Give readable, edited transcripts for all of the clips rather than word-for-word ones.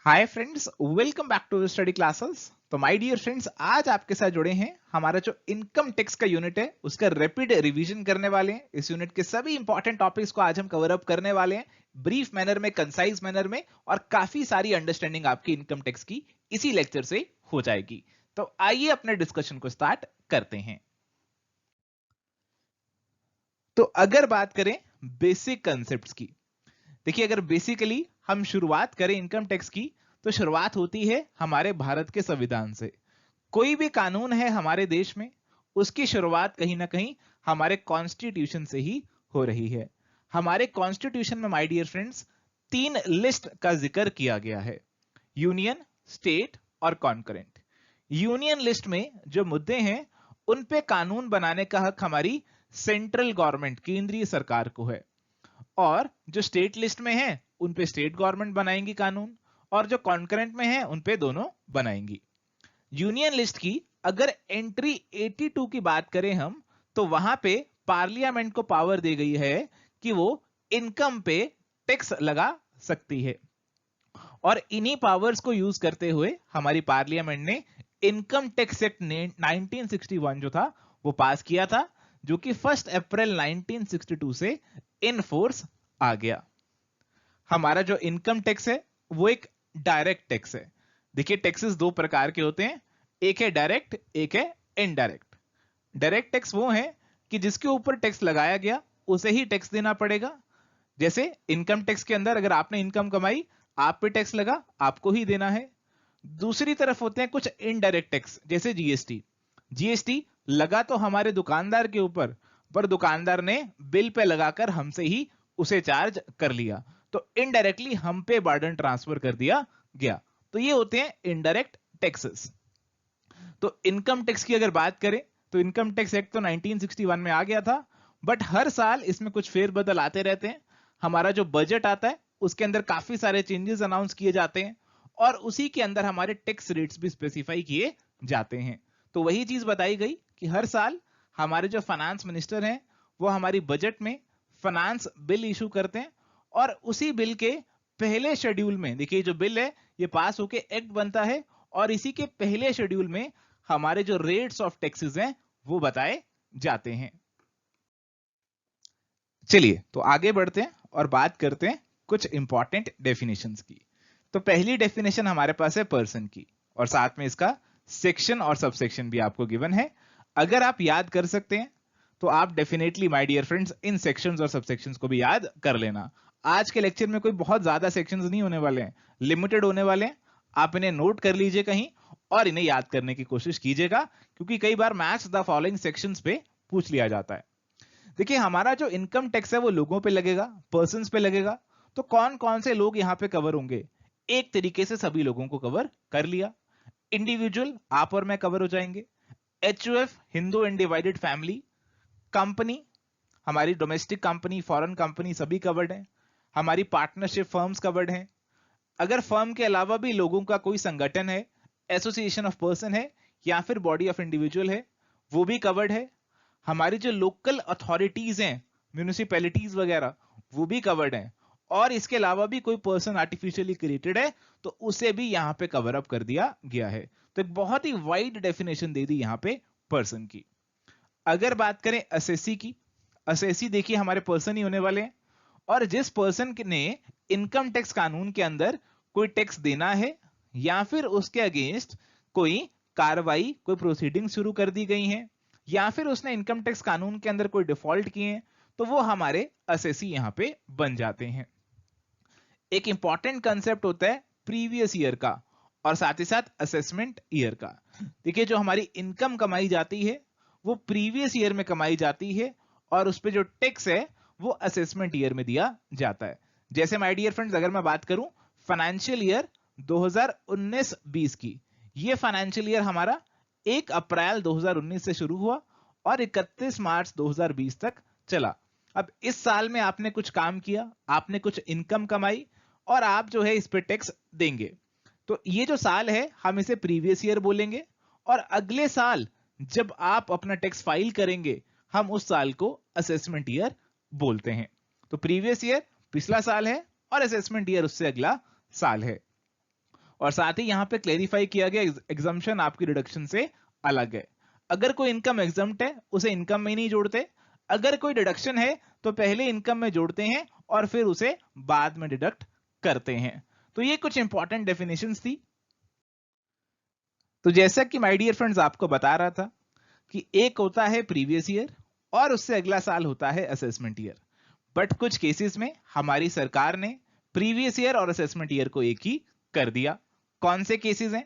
Hi friends, welcome back to study classes. तो my dear friends, आज आपके साथ जुड़े हैं हमारा जो इनकम टैक्स का यूनिट है उसका रैपिड रिवीजन करने वाले हैं। इस यूनिट के सभी इंपॉर्टेंट टॉपिक्स को आज हम कवर अप करने वाले हैं, ब्रीफ मैनर में, कंसाइज मैनर में, और काफी सारी अंडरस्टैंडिंग आपकी इनकम टैक्स की इसी लेक्चर से हो जाएगी। तो आइए अपने डिस्कशन को स्टार्ट करते हैं। तो अगर बात करें बेसिक कंसेप्ट्स की, देखिए अगर बेसिकली हम शुरुआत करें इनकम टैक्स की, तो शुरुआत होती है हमारे भारत के संविधान से। कोई भी कानून है हमारे देश में, उसकी शुरुआत कहीं ना कहीं हमारे कॉन्स्टिट्यूशन से ही हो रही है। हमारे कॉन्स्टिट्यूशन में माय डियर फ्रेंड्स तीन लिस्ट का जिक्र किया गया है: यूनियन, स्टेट और कॉन्करेंट। यूनियन लिस्ट में जो मुद्दे हैं उन पे कानून बनाने का हक हमारी सेंट्रल गवर्नमेंट, केंद्रीय सरकार को है, और जो स्टेट लिस्ट में है उन पे स्टेट गवर्नमेंट बनाएंगी कानून, और जो कॉन्करेंट में है उन पे दोनों बनाएंगी। यूनियन लिस्ट की अगर एंट्री 82 की बात करें हम, तो वहां पे पार्लियामेंट को पावर दी गई है कि वो इनकम पे टैक्स लगा सकती है, और इन्हीं पावर्स को यूज करते हुए हमारी पार्लियामेंट ने इनकम टैक्स एक्ट 1961 जो था वो पास किया था, जो कि 1 अप्रैल 1962 से इन फोर्स आ गया। हमारा जो इनकम टैक्स है वो एक डायरेक्ट टैक्स है। देखिए टैक्सेस दो प्रकार के होते हैं, एक है डायरेक्ट, एक है इनडायरेक्ट। डायरेक्ट टैक्स वो है कि जिसके ऊपर टैक्स लगाया गया उसे ही टैक्स देना पड़ेगा। जैसे इनकम टैक्स के अंदर अगर आपने इनकम कमाई, आप पे टैक्स लगा, आपको ही देना है। दूसरी तरफ होते हैं कुछ इनडायरेक्ट टैक्स, जैसे जीएसटी। जीएसटी लगा तो हमारे दुकानदार के ऊपर, पर दुकानदार ने बिल पे लगाकर हमसे ही उसे चार्ज कर लिया, तो इनडायरेक्टली हम पे बर्डन ट्रांसफर कर दिया गया। तो ये होते हैं इनडायरेक्ट टैक्सेस। तो इनकम टैक्स की अगर बात करें तो इनकम टैक्स एक्ट तो 1961 में आ गया था, बट हर साल इसमें कुछ फेरबदल आते रहते हैं। हमारा जो बजट आता है उसके अंदर काफी सारे चेंजेस अनाउंस किए जाते हैं, और उसी के अंदर हमारे टैक्स रेट्स भी स्पेसिफाई किए जाते हैं। तो वही चीज बताई गई कि हर साल हमारे जो फाइनेंस मिनिस्टर हैं वो हमारी बजट में फाइनेंस बिल इशू करते हैं, और उसी बिल के पहले शेड्यूल में, देखिए जो बिल है ये पास होके एक्ट बनता है, और इसी के पहले शेड्यूल में हमारे जो रेट्स ऑफ टैक्सेस हैं वो बताए जाते हैं। चलिए तो आगे बढ़ते हैं और बात करते हैं कुछ इंपॉर्टेंट डेफिनेशंस की। तो पहली डेफिनेशन हमारे पास है पर्सन की, और साथ में इसका सेक्शन और सबसेक्शन भी आपको गिवन है। अगर आप याद कर सकते हैं तो आप डेफिनेटली माय डियर फ्रेंड्स इन सेक्शंस और सबसेक्शंस को भी याद कर लेना। आज के लेक्चर में कोई बहुत ज्यादा सेक्शंस नहीं होने वाले हैं, लिमिटेड होने वाले हैं। आप इन्हें नोट कर लीजिए कहीं और इन्हें याद करने की कोशिश कीजिएगा, क्योंकि कई बार मैच द फॉलोइंग सेक्शंस पे पूछ लिया जाता है। देखिए हमारा जो इनकम टैक्स है वो लोगों पे लगेगा, पर्सन्स पे लगेगा। तो कौन कौन से लोग यहाँ पे कवर होंगे? एक तरीके से सभी लोगों को कवर कर लिया। इंडिविजुअल, आप और मैं कवर हो जाएंगे। HUF, Hindu undivided family. Company, हमारी डोमेस्टिक कंपनी, फॉरेन कंपनी सभी कवर्ड है। हमारी पार्टनरशिप फर्म्स कवर्ड हैं। अगर फर्म के अलावा भी लोगों का कोई संगठन है, एसोसिएशन ऑफ पर्सन है, या फिर बॉडी ऑफ इंडिविजुअल है, वो भी कवर्ड है। हमारी जो लोकल अथॉरिटीज हैं, म्यूनिसिपैलिटीज वगैरह, वो भी कवर्ड हैं। और इसके अलावा भी कोई पर्सन आर्टिफिशियली क्रिएटेड है तो उसे भी यहां पे कवर अप कर दिया गया है। तो एक बहुत ही वाइड डेफिनेशन दे दी यहां पे पर्सन की। अगर बात करें असेसी की, असेसी देखिए हमारे पर्सन ही होने वाले हैं, और जिस पर्सन ने इनकम टैक्स कानून के अंदर कोई टैक्स देना है, या फिर उसके अगेंस्ट कोई कार्रवाई, कोई प्रोसीडिंग शुरू कर दी गई है, या फिर उसने इनकम टैक्स कानून के अंदर कोई डिफॉल्ट किए हैं, तो वो हमारे असेसी यहां पे बन जाते हैं। एक इंपॉर्टेंट कंसेप्ट होता है प्रीवियस ईयर का, और साथ ही साथ असेसमेंट ईयर का। देखिए जो हमारी इनकम कमाई जाती है वो प्रीवियस ईयर में कमाई जाती है, और उस पर जो टैक्स है वो असेसमेंट ईयर में दिया जाता है। जैसे माय डियर फ्रेंड्स, अगर मैं बात करूं फाइनेंशियल ईयर 2019-20 की, ये फाइनेंशियल ईयर हमारा 1 अप्रैल 2019 से शुरू हुआ और 31 मार्च 2020 तक चला। अब इस साल में आपने कुछ काम किया, आपने कुछ इनकम कमाई, और आप जो है इस पे टैक्स देंगे। तो ये जो साल है हम इसे प्रीवियस ईयर बोलेंगे, और अगले साल जब आप अपना टैक्स फाइल करेंगे हम उस साल को असेसमेंट ईयर बोलते हैं। तो प्रीवियस ईयर पिछला साल है और असेसमेंट ईयर उससे अगला साल है। और साथ ही यहाँ पे क्लेरिफाई किया गया एग्जम्पशन आपकी डिडक्शन से अलग है। अगर कोई इनकम एग्जम्प्ट है उसे इनकम में नहीं जोड़ते, अगर कोई डिडक्शन है तो पहले इनकम में जोड़ते हैं और फिर उसे बाद में डिडक्ट करते हैं। तो ये कुछ इंपॉर्टेंट डेफिनेशंस थी। तो जैसा कि माय डियर फ्रेंड्स आपको बता रहा था कि एक होता है प्रीवियस ईयर और उससे अगला साल होता है असेसमेंट ईयर, बट कुछ केसेस में हमारी सरकार ने प्रीवियस ईयर और असेसमेंट ईयर को एक ही कर दिया। कौन से केसेस हैं?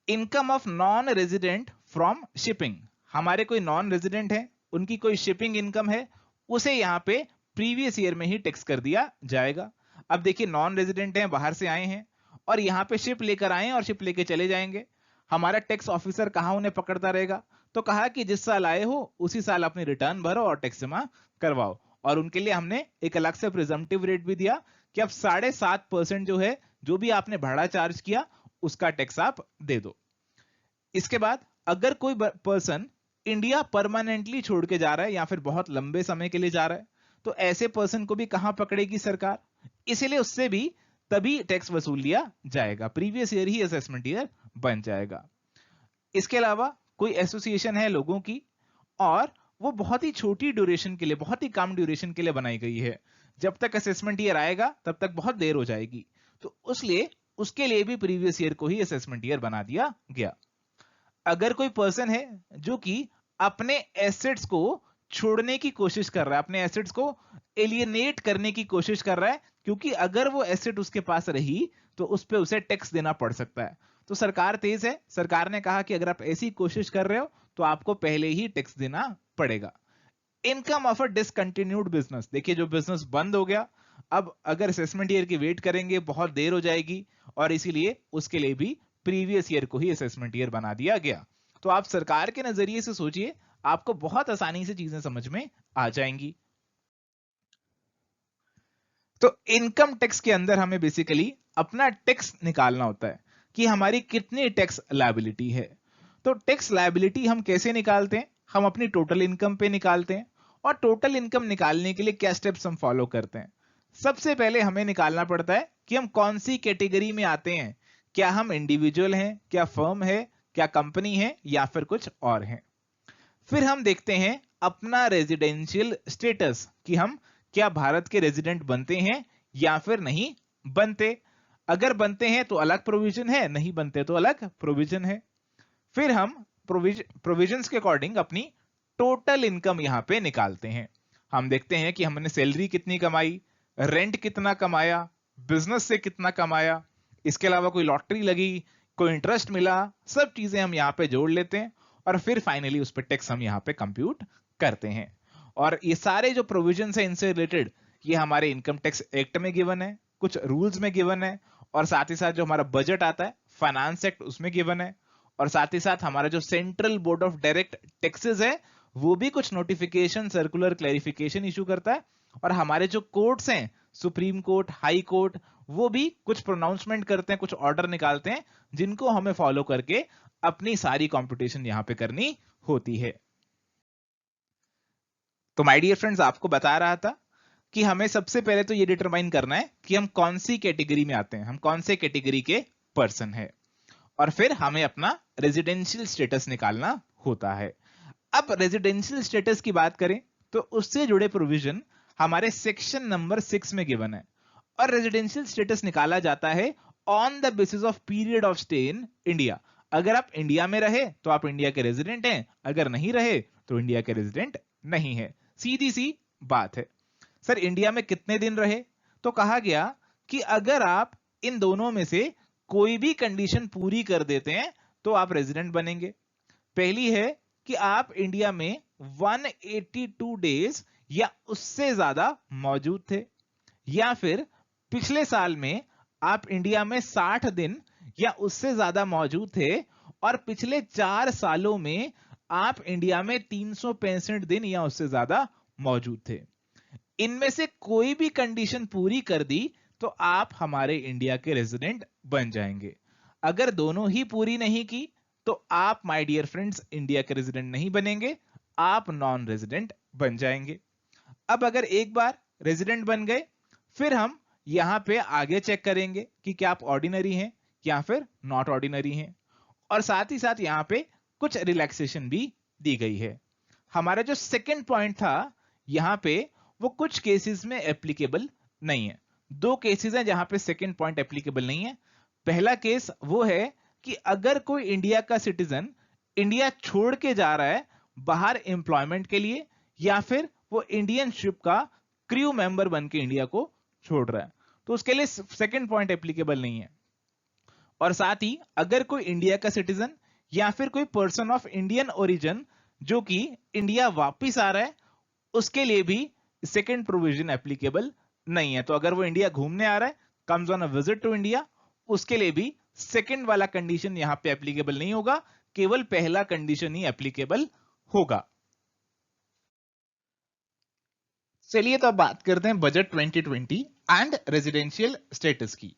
Income of non resident from shipping, हमारे कोई नॉन रेजिडेंट है, उनकी कोई शिपिंग इनकम है, उसे यहां पे प्रीवियस ईयर में ही टैक्स कर दिया जाएगा। अब देखिए नॉन रेजिडेंट हैं, बाहर से आए हैं और यहां पे शिप लेकर आए और शिप लेके चले जाएंगे, हमारा टैक्स ऑफिसर कहां उन्हें पकड़ता रहेगा? तो कहा कि जिस साल आए हो उसी साल अपनी रिटर्न भरो और टैक्स जमा करवाओ, और उनके लिए हमने एक अलग से प्रिजम्पटिव रेट भी दिया कि अब 7.5% जो है, जो भी आपने भाड़ा चार्ज किया उसका टैक्स आप दे दो। इसके बाद अगर कोई पर्सन इंडिया परमानेंटली छोड़ के जा रहा है या फिर बहुत लंबे समय के लिए जा रहा है, तो ऐसे पर्सन को भी कहां पकड़ेगी सरकार? इसीलिए उससे भी तभी टैक्स वसूल लिया जाएगा, प्रीवियस ईयर ही असेसमेंट ईयर बन जाएगा। इसके अलावा कोई एसोसिएशन है लोगों की और वो बहुत ही छोटी ड्यूरेशन के लिए, बहुत ही कम ड्यूरेशन के लिए बनाई गई है, जब तक असेसमेंट ईयर आएगा तब तक बहुत देर हो जाएगी, तो उसलिए उसके लिए भी प्रीवियस ईयर को ही असेसमेंट ईयर बना दिया गया। अगर कोई पर्सन है जो कि अपने एसेट्स को छोड़ने की कोशिश कर रहा है, अपने एसेट्स को एलियनेट करने की कोशिश कर रहा है, क्योंकि अगर वो एसेट उसके पास रही तो उस पे उसे टैक्स देना पड़ सकता है, तो सरकार तेज है, सरकार ने कहा कि अगर आप ऐसी कोशिश कर रहे हो तो आपको पहले ही टैक्स देना पड़ेगा। Income of a discontinued business, देखिए जो बिजनेस बंद हो गया, अब अगर असेसमेंट ईयर की वेट करेंगे बहुत देर हो जाएगी, और इसीलिए उसके लिए भी प्रीवियस ईयर को ही असेसमेंट ईयर बना दिया गया। तो आप सरकार के नजरिए से सोचिए, आपको बहुत आसानी से चीजें समझ में आ जाएंगी। तो इनकम टैक्स के अंदर हमें बेसिकली अपना टैक्स निकालना होता है कि हमारी कितनी टैक्स लायबिलिटी है। तो टैक्स लायबिलिटी हम कैसे निकालते हैं? हम अपनी टोटल इनकम पे निकालते हैं, और टोटल इनकम निकालने के लिए क्या स्टेप्स हम फॉलो करते हैं? सबसे पहले हमें निकालना पड़ता है कि हम कौन सी कैटेगरी में आते हैं, क्या हम इंडिविजुअल हैं, क्या फर्म है, क्या कंपनी है, या फिर कुछ और है। फिर हम देखते हैं अपना रेजिडेंशियल स्टेटस कि हम क्या भारत के रेजिडेंट बनते हैं या फिर नहीं बनते। अगर बनते हैं तो अलग प्रोविजन है, नहीं बनते तो अलग प्रोविजन है। फिर हम प्रोविजंस के अकॉर्डिंग अपनी टोटल इनकम यहां पे निकालते हैं। हम देखते हैं कि हमने सैलरी कितनी कमाई, रेंट कितना कमाया, बिजनेस से कितना कमाया, इसके अलावा कोई लॉटरी लगी, कोई इंटरेस्ट मिला, सब चीजें हम यहाँ पे जोड़ लेते हैं और फिर फाइनली उस पर टैक्स हम यहाँ पे कंप्यूट करते हैं। और ये सारे जो प्रोविजन है इनसे रिलेटेड, ये हमारे इनकम टैक्स एक्ट में गिवन है, कुछ रूल्स में गिवन है, और साथ ही साथ जो हमारा बजट आता है फाइनेंस एक्ट उसमें गिवन है, और साथ ही साथ हमारा जो central board of direct taxes है वो भी कुछ नोटिफिकेशन, सर्कुलर, क्लैरिफिकेशन इशू करता है, और हमारे जो कोर्ट्स हैं, सुप्रीम कोर्ट, हाई कोर्ट, वो भी कुछ प्रोनाउंसमेंट करते हैं, कुछ ऑर्डर निकालते हैं, जिनको हमें फॉलो करके अपनी सारी कंप्यूटेशन यहां पे करनी होती है। तो माय डियर फ्रेंड्स, आपको बता रहा था कि हमें सबसे पहले तो ये डिटरमाइन करना है कि हम कौन सी कैटेगरी में आते हैं, हम कौन से कैटेगरी के पर्सन है, और फिर हमें अपना रेजिडेंशियल स्टेटस निकालना होता है। अब रेजिडेंशियल स्टेटस की बात करें तो उससे जुड़े प्रोविजन हमारे सेक्शन नंबर 6 में गिवन है, और रेजिडेंशियल स्टेटस निकाला जाता है on the basis of period of stay in India. अगर आप इंडिया में रहे तो आप इंडिया के रेजिडेंट हैं, अगर नहीं रहे तो इंडिया के रेजिडेंट नहीं है, सीधी सी बात है। सर इंडिया में कितने दिन रहे? तो कहा गया कि अगर आप इन दोनों में से कोई भी कंडीशन पूरी कर देते हैं तो आप रेजिडेंट बनेंगे। पहली है कि आप इंडिया में 182 डेज या उससे ज्यादा मौजूद थे, या फिर पिछले साल में आप इंडिया में 60 दिन या उससे ज्यादा मौजूद थे, और पिछले 4 सालों में आप इंडिया में 365 दिन या उससे ज्यादा मौजूद थे। इनमें से कोई भी कंडीशन पूरी कर दी तो आप हमारे इंडिया के रेजिडेंट बन जाएंगे। अगर दोनों ही पूरी नहीं की तो आप माय डियर फ्रेंड्स इंडिया के रेजिडेंट नहीं बनेंगे, आप नॉन रेजिडेंट बन जाएंगे। अब अगर एक बार रेजिडेंट बन गए, फिर हम यहां पे आगे चेक करेंगे कि क्या आप ऑर्डिनरी हैं, या फिर नॉट ऑर्डिनरी हैं। और साथ ही साथ यहाँ पे कुछ रिलैक्सेशन भी दी गई है। हमारा जो सेकंड पॉइंट था यहाँ पे, वो कुछ केसेस में एप्लीकेबल नहीं है। दो केसेस हैं जहां पे सेकंड पॉइंट एप्लीकेबल नहीं है। पहला केस वो है कि अगर कोई इंडिया का सिटीजन इंडिया छोड़ के जा रहा है बाहर एम्प्लॉयमेंट के लिए, या फिर वो इंडियन शिप का क्रू मेंबर बन के इंडिया को छोड़ रहा है, तो उसके लिए सेकंड पॉइंट एप्लीकेबल नहीं है। और साथ ही अगर कोई इंडिया का सिटीजन या फिर कोई पर्सन ऑफ इंडियन ओरिजिन जो कि इंडिया वापिस आ रहा है, उसके लिए भी सेकंड प्रोविजन एप्लीकेबल नहीं है। तो अगर वो इंडिया घूमने आ रहा है, comes on a visit to India, उसके लिए भी सेकंड वाला कंडीशन यहां पे एप्लीकेबल नहीं होगा, केवल पहला कंडीशन ही एप्लीकेबल होगा। चलिए तो अब बात करते हैं बजट 2020 एंड रेजिडेंशियल स्टेटस की।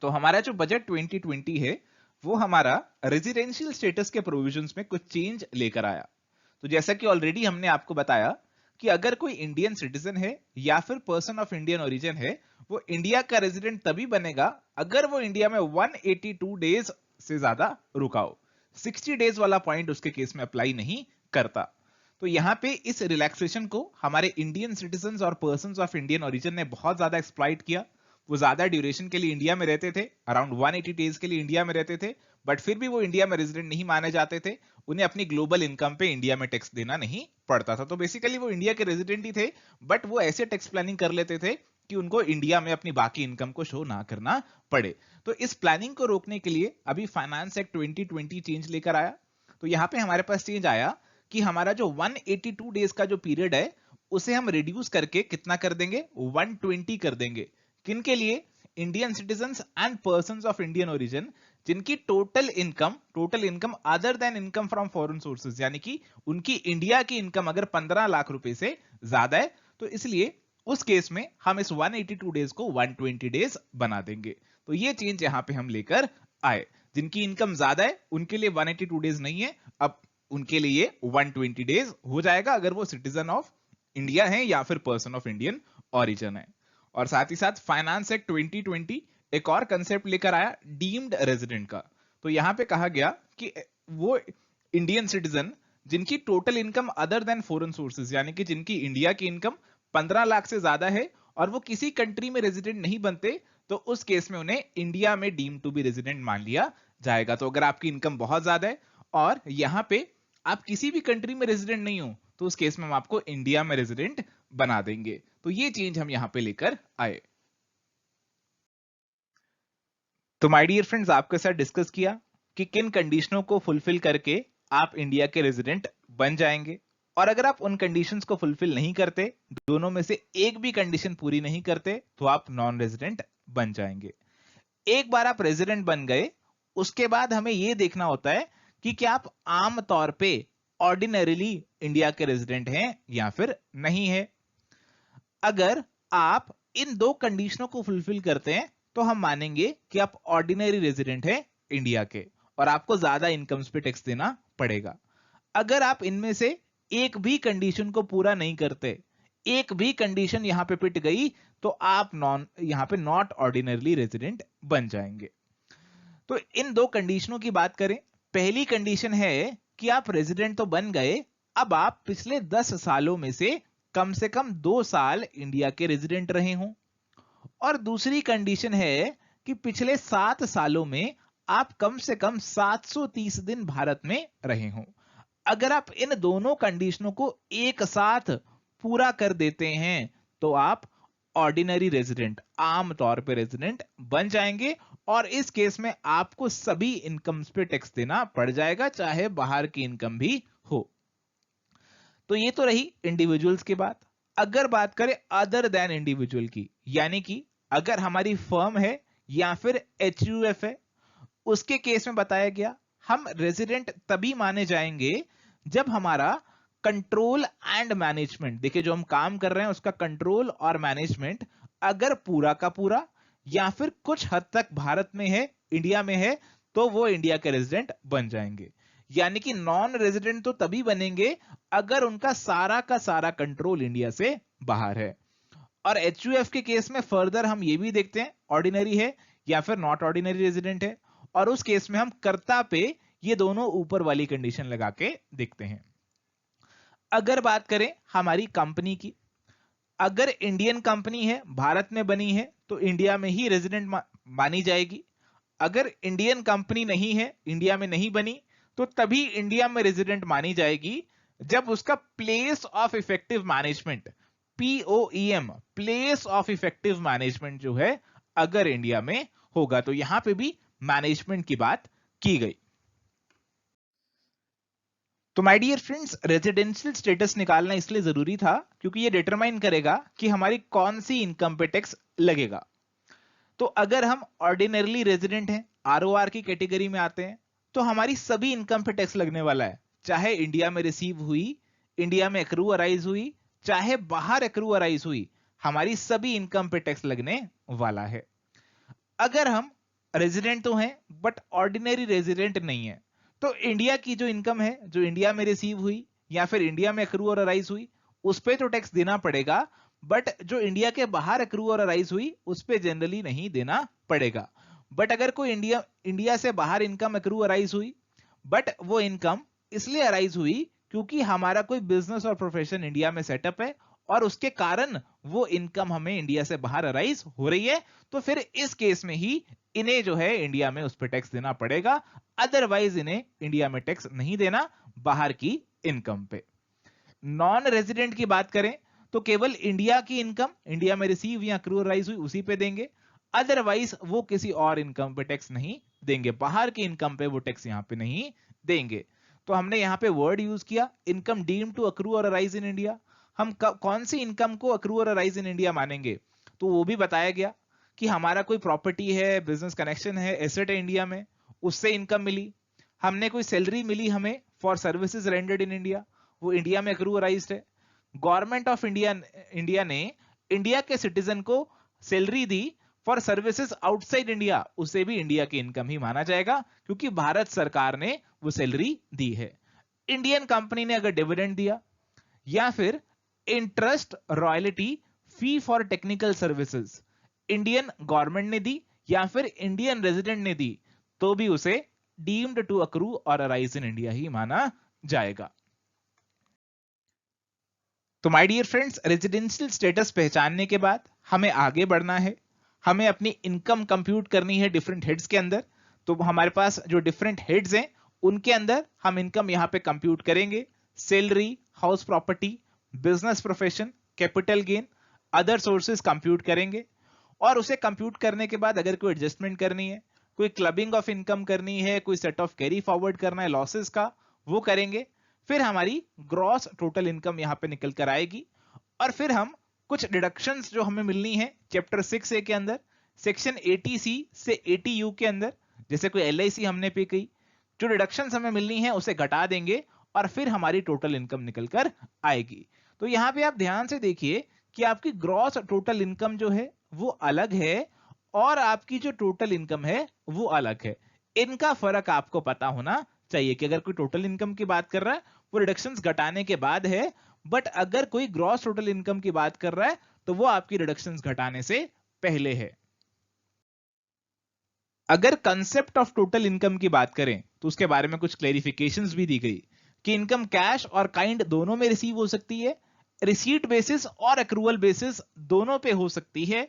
तो हमारा जो बजट 2020 है वो हमारा रेजिडेंशियल स्टेटस के प्रोविजंस में कुछ चेंज लेकर आया। तो जैसा कि ऑलरेडी हमने आपको बताया कि अगर कोई इंडियन सिटीजन है या फिर पर्सन ऑफ इंडियन ओरिजिन है, वो इंडिया का रेजिडेंट तभी बनेगा अगर वो इंडिया में 182 डेज से ज्यादा रुका हो। 60 डेज वाला पॉइंट उसके केस में अप्लाई नहीं करता। तो यहां पे इस रिलैक्सेशन को हमारे इंडियन सिटीजन और पर्संस ऑफ इंडियन ओरिजिन ने बहुत ज्यादा एक्सप्लॉइट किया। वो ज्यादा ड्यूरेशन के लिए इंडिया में रहते थे, अराउंड 180 डेज के लिए इंडिया में रहते थे, बट फिर भी वो इंडिया में रेजिडेंट नहीं माने जाते थे। उन्हें अपनी ग्लोबल इनकम पे इंडिया में टैक्स देना नहीं पड़ता था। तो बेसिकली वो इंडिया के रेजिडेंट ही थे, बट वो ऐसे टैक्स प्लानिंग कर लेते थे कि उनको इंडिया में अपनी बाकी इनकम को शो ना करना पड़े। तो इस प्लानिंग को रोकने के लिए अभी फाइनेंस एक्ट 2020 चेंज लेकर आया। तो यहाँ पे हमारे पास चेंज आया कि हमारा जो 182 डेज का जो पीरियड है उसे हम रिड्यूस करके कितना कर देंगे, 120 कर देंगे। किन के लिए? Indian citizens and persons of Indian origin जिनकी total income other than income from foreign sources, यानी कि उनकी इंडिया की इनकम अगर 15 लाख रुपए से ज्यादा है, तो इसलिए उस केस में हम इस 182 डेज को 120 डेज बना देंगे। तो ये चेंज यहां पे हम लेकर आए। जिनकी इनकम ज्यादा है उनके लिए 182 डेज नहीं है, अब उनके लिए 120 डेज हो जाएगा अगर वो सिटीजन ऑफ इंडिया है या फिर पर्सन ऑफ इंडियन ओरिजिन है। और साथ ही साथ फाइनेंस एक्ट 2020 एक और कंसेप्ट लेकर आया, डीम्ड रेजिडेंट का। तो यहां पे कहा गया कि वो इंडियन सिटीजन जिनकी total income other then foreign sources, यानी कि जिनकी इंडिया की इनकम 15 लाख से ज्यादा है और वो किसी कंट्री में रेजिडेंट नहीं बनते, तो उस केस में उन्हें इंडिया में डीम टू बी रेजिडेंट मान लिया जाएगा। तो अगर आपकी इनकम बहुत ज्यादा है और यहां पे आप किसी भी कंट्री में रेजिडेंट नहीं हो, तो उस केस में हम आपको इंडिया में रेजिडेंट बना देंगे। तो ये चेंज हम यहां पे लेकर आए। तो माय डियर फ्रेंड्स, आपके साथ डिस्कस किया कि किन कंडीशनों को फुलफिल करके आप इंडिया के रेजिडेंट बन जाएंगे, और अगर आप उन कंडीशंस को फुलफिल नहीं करते, दोनों में से एक भी कंडीशन पूरी नहीं करते, तो आप नॉन रेजिडेंट बन जाएंगे। एक बार आप रेजिडेंट बन गए, उसके बाद हमें यह देखना होता है कि क्या आप आम तौर पे ऑर्डिनरीली इंडिया के रेजिडेंट हैं या फिर नहीं है। अगर आप इन दो कंडीशनों को फुलफिल करते हैं तो हम मानेंगे कि आप ऑर्डिनरी रेजिडेंट हैं इंडिया के और आपको ज्यादा इनकम्स पे टैक्स देना पड़ेगा। अगर आप इनमें से एक भी कंडीशन को पूरा नहीं करते, एक भी कंडीशन यहां पे पिट गई, तो आप यहां पे नॉट ऑर्डिनरली रेजिडेंट बन जाएंगे। तो इन दो कंडीशनों की बात करें, पहली कंडीशन है कि आप रेजिडेंट तो बन गए, अब आप पिछले 10 सालों में से कम 2 साल इंडिया के रेजिडेंट रहे हों। और दूसरी कंडीशन है कि पिछले 7 सालों में आप कम से कम 730 दिन भारत में रहे हों। अगर आप इन दोनों कंडीशनों को एक साथ पूरा कर देते हैं तो आप ऑर्डिनरी रेजिडेंट, आम तौर पे रेजिडेंट बन जाएंगे, और इस केस में आपको सभी इनकम्स पे टैक्स देना पड़ जाएगा, चाहे बाहर की इनकम भी हो। तो ये तो रही इंडिविजुअल्स की बात। अगर बात करें अदर देन इंडिविजुअल की, यानी कि अगर हमारी फर्म है या फिर एचयूएफ है, उसके केस में बताया गया हम रेजिडेंट तभी माने जाएंगे जब हमारा कंट्रोल एंड मैनेजमेंट, देखिए जो हम काम कर रहे हैं उसका कंट्रोल और मैनेजमेंट अगर पूरा का पूरा या फिर कुछ हद तक भारत में है, इंडिया में है, तो वो इंडिया के रेजिडेंट बन जाएंगे। यानी कि नॉन रेजिडेंट तो तभी बनेंगे अगर उनका सारा का सारा कंट्रोल इंडिया से बाहर है। और एचयूएफ के केस में फर्दर हम ये भी देखते हैं, ऑर्डिनरी है या फिर नॉट ऑर्डिनरी रेजिडेंट है, और उस केस में हम कर्ता पे ये दोनों ऊपर वाली कंडीशन लगा के देखते हैं। अगर बात करें हमारी कंपनी की, अगर इंडियन कंपनी है, भारत में बनी है, तो इंडिया में ही रेजिडेंट मानी जाएगी। अगर इंडियन कंपनी नहीं है, इंडिया में नहीं बनी, तो तभी इंडिया में रेजिडेंट मानी जाएगी जब उसका place of effective management, POEM, place of effective management जो है अगर इंडिया में होगा। तो यहां पे भी मैनेजमेंट की बात की गई। तो my dear friends, residential status निकालना इसलिए जरूरी था क्योंकि ये डिटरमाइन करेगा कि हमारी कौन सी इनकम पे टैक्स लगेगा। तो अगर हम ऑर्डिनरली रेजिडेंट हैं, ROR की कैटेगरी में आते हैं, तो हमारी सभी इनकम पे टैक्स लगने वाला है, चाहे इंडिया में रिसीव हुई, इंडिया में एक्रू अराइज हुई, चाहे बाहर एक्रू अराइज हुई, हमारी सभी इनकम पे टैक्स लगने वाला है। अगर हम रेजिडेंट तो हैं बट ऑर्डिनरी रेजिडेंट नहीं है, तो इंडिया की जो इनकम है, जो इंडिया में रिसीव हुई या फिर इंडिया में एक्रू और अराइज हुई, उस पे तो टैक्स देना पड़ेगा, बट जो इंडिया के बाहर एक्रू और अराइज हुई उस पे जनरली नहीं देना पड़ेगा। बट अगर कोई इंडिया से बाहर इनकम एक्रू अराइज हुई, बट वो इनकम इसलिए अराइज हुई क्योंकि हमारा कोई बिजनेस और प्रोफेशन इंडिया में सेटअप है और उसके कारण वो इनकम हमें इंडिया से बाहर अराइज हो रही है, तो फिर इस केस में ही इन्हें जो है इंडिया में उस पर टैक्स देना पड़ेगा, अदरवाइज इन्हें इंडिया में टैक्स नहीं देना बाहर की इनकम पे। नॉन रेजिडेंट की बात करें तो केवल इंडिया की इनकम, इंडिया में रिसीव या एक्रू राइज हुई, उसी पे देंगे, अदरवाइज वो किसी और इनकम पे टैक्स नहीं देंगे, बाहर की इनकम पे वो टैक्स यहां पे नहीं देंगे। तो हमने यहां पे वर्ड यूज किया इनकम डीम्ड टू अक्रू और अराइज इन इंडिया। हम कौन सी इनकम को अक्रू और अराइज इन इंडिया मानेंगे, तो वो भी बताया गया कि हमारा कोई प्रॉपर्टी है, बिजनेस कनेक्शन है, एसेट है इंडिया में, उससे इनकम मिली, हमने कोई सैलरी मिली हमें for services rendered in India, वो इंडिया में अक्रू अराइज्ड है। गवर्नमेंट ऑफ इंडिया ने इंडिया के सिटीजन को salary the for services outside India, उसे भी इंडिया की इनकम ही माना जाएगा क्योंकि भारत सरकार ने वो सैलरी दी है। इंडियन कंपनी ने अगर डिविडेंड दिया या फिर interest, royalty, fee for technical services Indian government ने दी या फिर इंडियन रेजिडेंट ने दी, तो भी उसे डीम्ड टू अक्रू और अराइज इन इंडिया ही माना जाएगा। तो my dear friends, residential status पहचानने के बाद हमें आगे बढ़ना है, हमें अपनी इनकम कंप्यूट करनी है डिफरेंट हेड्स के अंदर। तो हमारे पास जो डिफरेंट हेड्स हैं उनके अंदर हम इनकम यहां पे कंप्यूट करेंगे, salary, house property, business profession, capital gain, other sources compute करेंगे। और उसे कंप्यूट करने के बाद अगर कोई एडजस्टमेंट करनी है, कोई क्लबिंग ऑफ इनकम करनी है, कोई सेट ऑफ कैरी फॉरवर्ड करना है लॉसेस का, वो करेंगे। फिर हमारी ग्रॉस टोटल इनकम यहां पे निकल कर आएगी और फिर हम कुछ डिडक्शंस जो हमें मिलनी है चैप्टर 6A के अंदर, सेक्शन 80C से 80U के अंदर, जैसे कोई LIC हमने पे की, जो डिडक्शंस हमें मिलनी है उसे घटा देंगे और फिर हमारी टोटल इनकम निकल कर आएगी। तो यहां पे आप ध्यान से देखिए कि आपकी ग्रॉस टोटल इनकम जो है वो अलग है और आपकी जो टोटल इनकम है वो अलग है। इनका फर्क आपको पता होना चाहिए कि अगर कोई टोटल इनकम की बात कर रहा है वो रिडक्शंस घटाने के बाद है, बट अगर कोई ग्रॉस टोटल इनकम की बात कर रहा है तो वो आपकी रिडक्शंस घटाने से पहले है। अगर कंसेप्ट ऑफ टोटल इनकम की बात करें तो उसके बारे में कुछ क्लेरिफिकेशंस भी दी गई कि इनकम कैश और काइंड दोनों में रिसीव हो सकती है, रिसीट बेसिस और एक्रूवल बेसिस दोनों पे हो सकती है,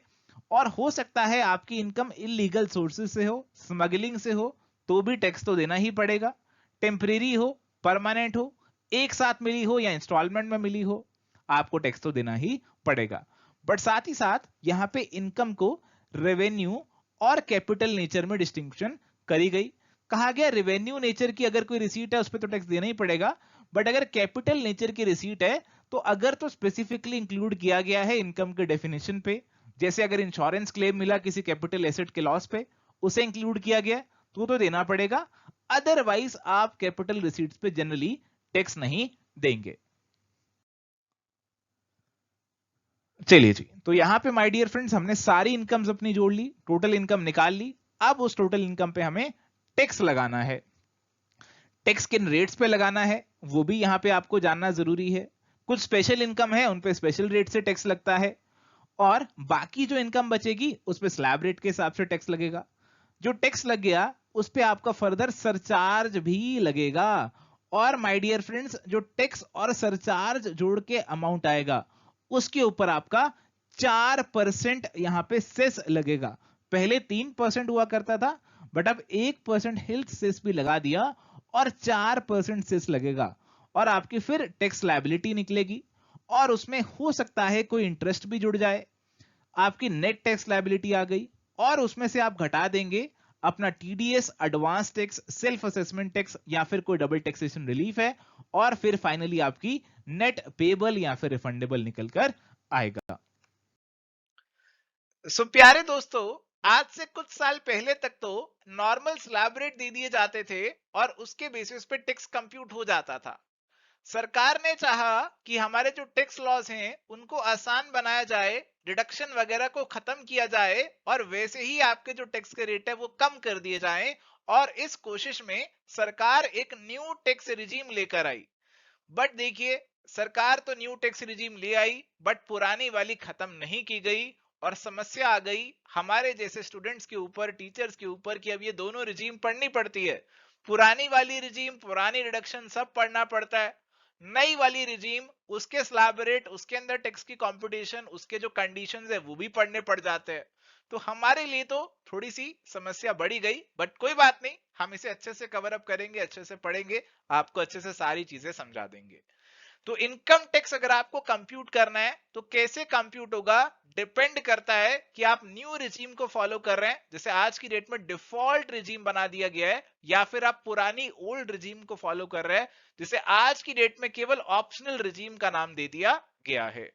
और हो सकता है आपकी इनकम इलीगल सोर्सेज से हो, स्मगलिंग से हो, तो भी टैक्स तो देना ही पड़ेगा, टेम्परेरी हो, परमानेंट हो, एक साथ मिली हो या इंस्टॉलमेंट में मिली हो, आपको टैक्स तो देना ही पड़ेगा। बट साथ ही साथ यहां पे इनकम को रेवेन्यू और कैपिटल नेचर में डिस्टिंक्शन करी गई। कहा गया रेवेन्यू नेचर की अगर कोई रिसीट है उस पर तो टैक्स देना ही पड़ेगा, बट अगर कैपिटल नेचर की रिसीट है तो अगर तो स्पेसिफिकली इंक्लूड किया गया है इनकम के डेफिनेशन पे, जैसे अगर इंश्योरेंस क्लेम मिला किसी कैपिटल एसेट के लॉस पे, उसे इंक्लूड किया गया तो देना पड़ेगा, अदरवाइज आप कैपिटल रिसीट्स पे जनरली टैक्स नहीं देंगे। चलिए जी, तो यहां पे माय डियर फ्रेंड्स हमने सारी इनकम्स अपनी जोड़ ली, टोटल इनकम निकाल ली। अब उस टोटल इनकम पे हमें टैक्स लगाना है। टैक्स किन रेट्स पे लगाना है वो भी यहां पे आपको जानना जरूरी है। कुछ स्पेशल इनकम है उन पे स्पेशल रेट से टैक्स लगता है और बाकी जो इनकम बचेगी उस पे स्लैब रेट के हिसाब से टैक्स लगेगा। जो टैक्स लग गया उस पे आपका फर्दर सरचार्ज भी लगेगा। और माय डियर फ्रेंड्स, जो टैक्स और सरचार्ज जोड़ के अमाउंट आएगा उसके ऊपर आपका 4% यहां पे सेस लगेगा। पहले 3% हुआ करता था, बट अब 1% हेल्थ सेस भी लगा दिया और 4% सेस लगेगा। और आपकी फिर टैक्स लायबिलिटी निकलेगी और उसमें हो सकता है कोई इंटरेस्ट भी जुड़ जाए। आपकी नेट टैक्स लायबिलिटी आ गई और उसमें से आप घटा देंगे अपना TDS, advance tax, self assessment tax या फिर कोई डबल टैक्सेशन रिलीफ है, और फिर फाइनली आपकी नेट पेबल या फिर रिफंडेबल निकल कर आएगा। सो प्यारे दोस्तों, आज से कुछ साल पहले तक तो नॉर्मल स्लैब रेट दे दिए जाते थे और उसके बेसिस पे टैक्स कंप्यूट हो जाता था। सरकार ने चाहा कि हमारे जो टैक्स लॉज हैं उनको आसान बनाया जाए, डिडक्शन वगैरह को खत्म किया जाए और वैसे ही आपके जो टैक्स के रेट है वो कम कर दिए जाएं। और इस कोशिश में सरकार एक न्यू टैक्स रिजीम लेकर आई। बट देखिए, सरकार तो न्यू टैक्स रिजीम ले आई बट पुरानी वाली खत्म नहीं की गई। और समस्या आ गई हमारे जैसे स्टूडेंट्स के ऊपर, टीचर्स के ऊपर कि अब ये दोनों रिजीम पढ़नी पड़ती है। पुरानी वाली रिजीम, पुरानी रिडक्शन सब पढ़ना पड़ता है। नई वाली रिजीम, उसके स्लैब रेट, उसके अंदर टैक्स की कंपटीशन, उसके जो कंडीशंस है वो भी पढ़ने पड़ जाते हैं। तो हमारे लिए तो थोड़ी सी समस्या बढ़ी गई, बट कोई बात नहीं, हम इसे अच्छे से कवर अप करेंगे, अच्छे से पढ़ेंगे, आपको अच्छे से सारी चीजें समझा देंगे। तो इनकम टैक्स अगर आपको कंप्यूट करना है तो कैसे कंप्यूट होगा, डिपेंड करता है कि आप न्यू रिजीम को फॉलो कर रहे हैं, जैसे आज की डेट में डिफॉल्ट रिजीम बना दिया गया है, या फिर आप पुरानी ओल्ड रिजीम को फॉलो कर रहे हैं, जिसे आज की डेट में केवल ऑप्शनल रिजीम का नाम दे दिया गया है।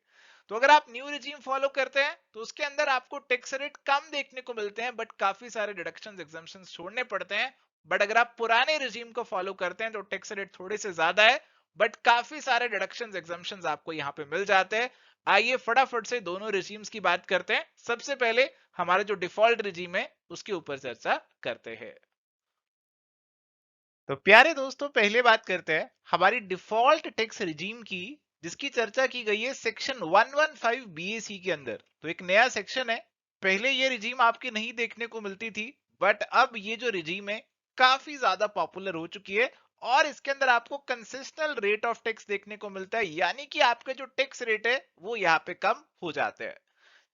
तो अगर आप न्यू रिजीम फॉलो करते हैं तो उसके अंदर आपको टैक्स रेट कम देखने को मिलते हैं, बट काफी सारे डिडक्शंस, एग्जम्पशंस छोड़ने पड़ते हैं। बट अगर आप पुराने रिजीम को फॉलो करते हैं तो टैक्स रेट थोड़े से ज्यादा है, बट काफी सारे डिडक्शंस, एग्जम्पशंस आपको यहां पे मिल जाते हैं। आइए फटाफट से दोनों रिजीम्स की बात करते हैं। सबसे पहले हमारा जो डिफॉल्ट रिजीम है उसके ऊपर चर्चा करते हैं। तो प्यारे दोस्तों, पहले बात करते हैं हमारी डिफॉल्ट टैक्स रिजीम की, जिसकी चर्चा की गई है सेक्शन 115 बीएसी के अंदर। तो एक नया सेक्शन है, पहले ये रिजीम आपकी नहीं देखने को मिलती थी, बट अब ये जो रिजीम है काफी ज्यादा पॉपुलर हो चुकी है और इसके अंदर आपको कंसेशनल रेट ऑफ टैक्स देखने को मिलता है, यानी कि आपके जो टैक्स रेट है वो यहाँ पे कम हो जाते हैं।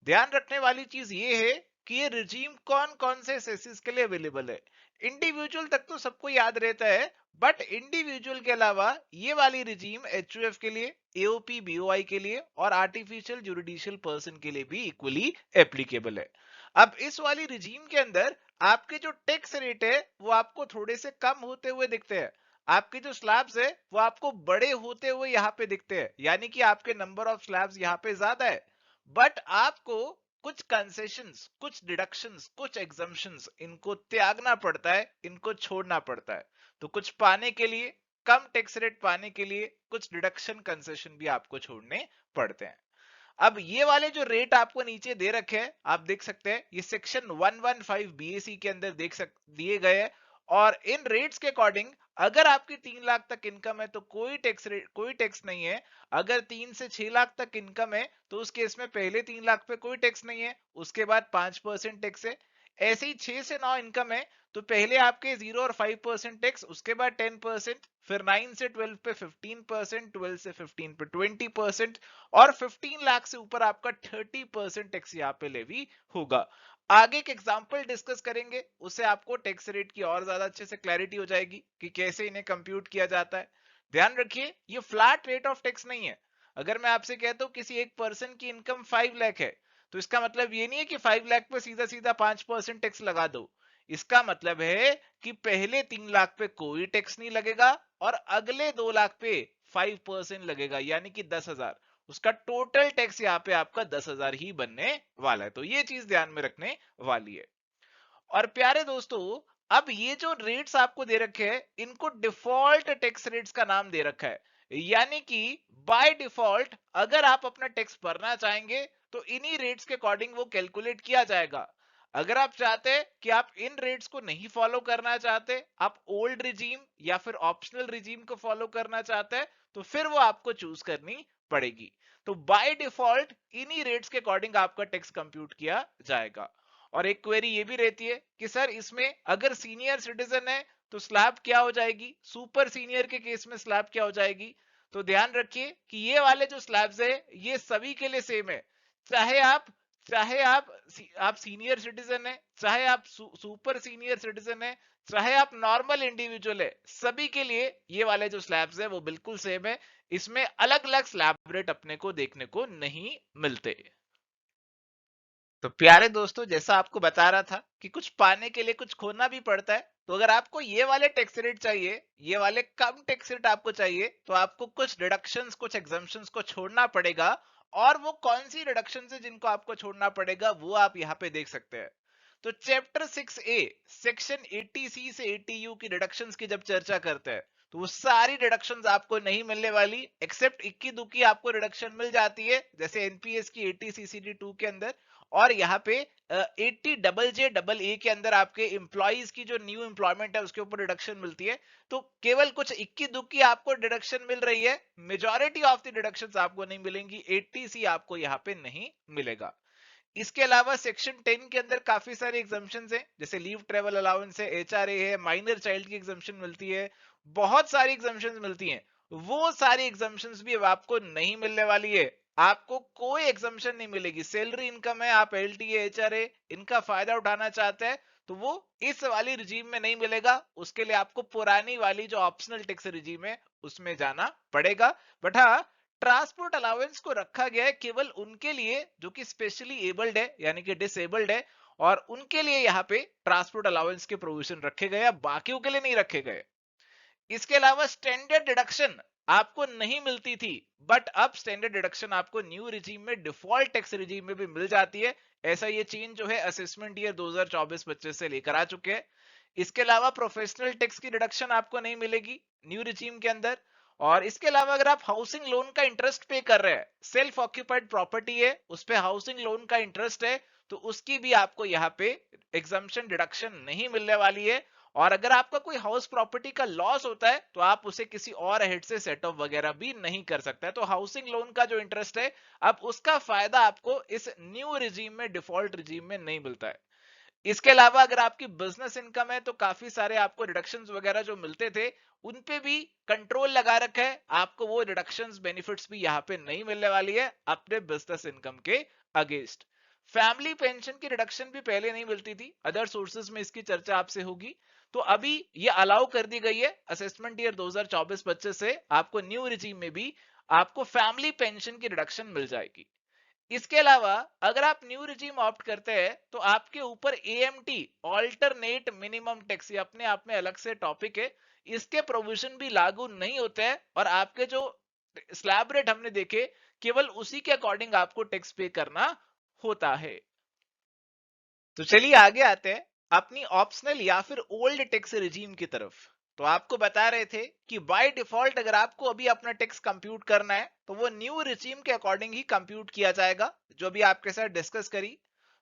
ध्यान रखने वाली चीज ये है कि ये रिजीम कौन कौन से सेसिस के लिए अवेलेबल है। इंडिविजुअल तक तो सबको याद रहता है, बट इंडिविजुअल के अलावा ये वाली रिजीम एचयूएफ के लिए, एओपी बीओआई के लिए और आर्टिफिशियल जुडिशियल पर्सन के लिए भी इक्वली एप्लीकेबल है। अब इस वाली रिजीम के अंदर आपके जो टैक्स रेट है वो आपको थोड़े से कम होते हुए दिखते हैं। आपके जो स्लैब्स है वो आपको बड़े होते हुए यहाँ पे दिखते हैं, यानी कि आपके नंबर ऑफ स्लैब्स यहाँ पे ज्यादा है। बट आपको कुछ कंसेशंस, कुछ डिडक्शंस, कुछ एग्जम्पशंस, इनको त्यागना पड़ता है, इनको छोड़ना पड़ता है। तो कुछ पाने के लिए, कम टैक्स रेट पाने के लिए कुछ डिडक्शन, कंसेशन भी आपको छोड़ने पड़ते हैं। अब ये वाले जो रेट आपको नीचे दे रखे हैं, आप देख सकते हैं ये सेक्शन 115 बीएसी के अंदर दिए गए हैं। और इन रेट्स के अकॉर्डिंग अगर आपकी 3 लाख तक इनकम है तो कोई टैक्स रेट, कोई टैक्स नहीं है। अगर 3 से 6 लाख तक इनकम है तो उस केस में पहले 3 लाख पे कोई टैक्स नहीं है, उसके बाद 5% टैक्स है। ऐसे ही 6 से 9 इनकम है तो पहले आपके 0 और 5% टैक्स, उसके बाद 10%, फिर 9 से 12 पे 15%, 12 से 15 पे 20%, और 15 लाख से ऊपर आपका 30% टैक्स यहाँ पे लेवी होगा। आगे एक एग्जांपल डिस्कस करेंगे, उससे आपको टैक्स रेट की और ज्यादा अच्छे से क्लैरिटी हो जाएगी कि कैसे इन्हें कंप्यूट किया जाता है। ध्यान रखिए, ये फ्लैट रेट ऑफ टैक्स नहीं है। अगर मैं आपसे कहता हूं किसी एक पर्सन की इनकम 5 लाख है, तो इसका मतलब ये नहीं है कि 5 लाख पे सीधा सीधा 5% टैक्स लगा दो। इसका मतलब है कि पहले 3 लाख पे कोई टैक्स नहीं लगेगा और अगले 2 लाख पे 5% लगेगा, यानी कि 10,000। उसका टोटल टैक्स यहाँ पे आपका 10,000 ही बनने वाला है। तो ये चीज ध्यान में रखने वाली है। और प्यारे दोस्तों, अब ये जो रेट्स आपको दे रखे हैं इनको डिफॉल्ट टैक्स रेट्स का नाम दे रखा है, यानी कि बाय डिफॉल्ट अगर आप अपना टैक्स भरना चाहेंगे तो इन्हीं रेट्स के अकॉर्डिंग वो कैलकुलेट किया जाएगा। अगर आप चाहते हैं कि आप इन रेट्स को नहीं फॉलो करना चाहते, आप ओल्ड रिजीम या फिर ऑप्शनल रिजीम को फॉलो करना चाहते हैं, तो फिर वो आपको चूज करनी पड़ेगी। तो बाय डिफॉल्ट इन्हीं रेट्स के अकॉर्डिंग आपका टैक्स कंप्यूट किया जाएगा। और एक क्वेरी ये भी रहती है कि सर इसमें अगर सीनियर सिटीजन है तो स्लैब क्या हो जाएगी, सुपर सीनियर के केस में स्लैब क्या हो जाएगी। तो ध्यान रखिए कि ये वाले जो स्लैब्स है ये सभी के लिए सेम है, चाहे आप आप सीनियर सिटीजन है, चाहे आप सुपर सीनियर सिटीजन है, चाहे आप नॉर्मल इंडिविजुअल है, सभी के लिए ये वाले जो स्लैब्स है वो बिल्कुल सेम है। इसमें अलग अलग स्लैब रेट अपने को देखने को नहीं मिलते। तो प्यारे दोस्तों, जैसा आपको बता रहा था कि कुछ पाने के लिए कुछ खोना भी पड़ता है। तो अगर आपको ये वाले टैक्स रेट चाहिए, ये वाले कम टैक्स रेट आपको चाहिए, तो आपको कुछ डिडक्शंस, कुछ एग्जम्पशंस को छोड़ना पड़ेगा। और वो कौन सी डिडक्शंस है जिनको आपको छोड़ना पड़ेगा वो आप यहाँ पे देख सकते हैं। तो चैप्टर 6A सेक्शन 80C से 80U की डिडक्शंस की जब चर्चा करते हैं तो वो सारी डिडक्शंस आपको नहीं मिलने वाली, एक्सेप्ट इक्की दुक्की आपको डिडक्शन मिल जाती है, जैसे एनपीएस की 80CCD2 के अंदर। और यहाँ पे 80JJA के अंदर आपके एम्प्लॉइज की जो न्यू एम्प्लॉयमेंट है उसके ऊपर डिडक्शन मिलती है। तो केवल कुछ इक्की दुक्की आपको डिडक्शन मिल रही है, मेजॉरिटी ऑफ द डिडक्शंस आपको नहीं मिलेंगी, 80C आपको यहाँ पे नहीं मिलेगा। इसके अलावा सेक्शन 10 के अंदर काफी सारे एग्जम्पशंस हैं, जैसे लीव ट्रेवल अलाउंस है, एचआरए है, माइनर चाइल्ड की एग्जम्पशन मिलती है, बहुत सारी एग्जम्पशंस मिलती हैं। वो सारी एग्जम्पशंस भी अब आपको नहीं मिलने वाली है, आपको कोई एग्जम्पशन नहीं मिलेगी। सैलरी इनकम है, आप एलटीए एचआरए इनका फायदा उठाना चाहते हैं तो वो इस वाली रिजीम में नहीं मिलेगा, उसके लिए आपको पुरानी वाली जो ऑप्शनल टैक्स रिजीम है उसमें जाना पड़ेगा। बट हाँ, ट्रांसपोर्ट अलाउंस को रखा गया है केवल उनके लिए जो कि स्पेशली एबल्ड है, यानी कि डिसेबल्ड है, और उनके लिए यहाँ पे ट्रांसपोर्ट अलाउंस के प्रोविजन रखे गए, बाकियों के लिए नहीं रखे गए। इसके अलावा स्टैंडर्ड डिडक्शन आपको नहीं मिलती थी, बट अब स्टैंडर्ड डिडक्शन आपको न्यू रिजीम में, डिफॉल्ट टैक्स रिजीम में भी मिल जाती है। ऐसा ये चेंज जो है असेसमेंट ईयर 2024-25 से लेकर आ चुके हैं। इसके अलावा प्रोफेशनल टैक्स की डिडक्शन आपको नहीं मिलेगी न्यू रिजीम के अंदर। और इसके अलावा अगर आप हाउसिंग लोन का इंटरेस्ट पे कर रहे हैं, सेल्फ ऑक्यूपाइड प्रॉपर्टी है उस पे हाउसिंग लोन का इंटरेस्ट है, तो उसकी भी आपको यहाँ पे एग्जम्पशन डिडक्शन नहीं मिलने वाली है। और अगर आपका कोई हाउस प्रॉपर्टी का लॉस होता है तो आप उसे किसी और हेड से सेट ऑफ वगैरह भी नहीं कर सकता है। तो हाउसिंग लोन का जो इंटरेस्ट है अब उसका फायदा आपको इस न्यू रिजीम में, डिफॉल्ट रिजीम में नहीं मिलता है। इसके अलावा अगर आपकी बिजनेस इनकम है तो काफी सारे आपको रिडक्शंस वगैरह जो मिलते थे उन पे भी कंट्रोल लगा रखा है, आपको वो रिडक्शंस बेनिफिट्स भी यहाँ पे नहीं मिलने वाली है अपने बिजनेस इनकम के अगेंस्ट। फैमिली पेंशन की रिडक्शन भी पहले नहीं मिलती थी, अदर सोर्सेज में इसकी चर्चा आपसे होगी। तो अभी ये अलाउ कर दी गई है असेसमेंट ईयर 2024-25 से, आपको न्यू रिजीम में भी आपको फैमिली पेंशन की रिडक्शन मिल जाएगी। इसके अलावा अगर आप न्यू रिजीम ऑप्ट करते हैं तो आपके ऊपर एएमटी, ऑल्टरनेट मिनिमम टैक्स, ये अपने आप में अलग से टॉपिक है, इसके प्रोविजन भी लागू नहीं होते हैं। और आपके जो स्लैब रेट हमने देखे केवल उसी के अकॉर्डिंग आपको टैक्स पे करना होता है। तो चलिए आगे आते हैं अपनी ऑप्शनल या फिर ओल्ड टैक्स रिजीम की तरफ। तो आपको बता रहे थे कि बाय डिफॉल्ट अगर आपको अभी अपना टैक्स कंप्यूट करना है तो वो न्यू रिजीम के अकॉर्डिंग ही कंप्यूट किया जाएगा, जो भी आपके साथ डिस्कस करी।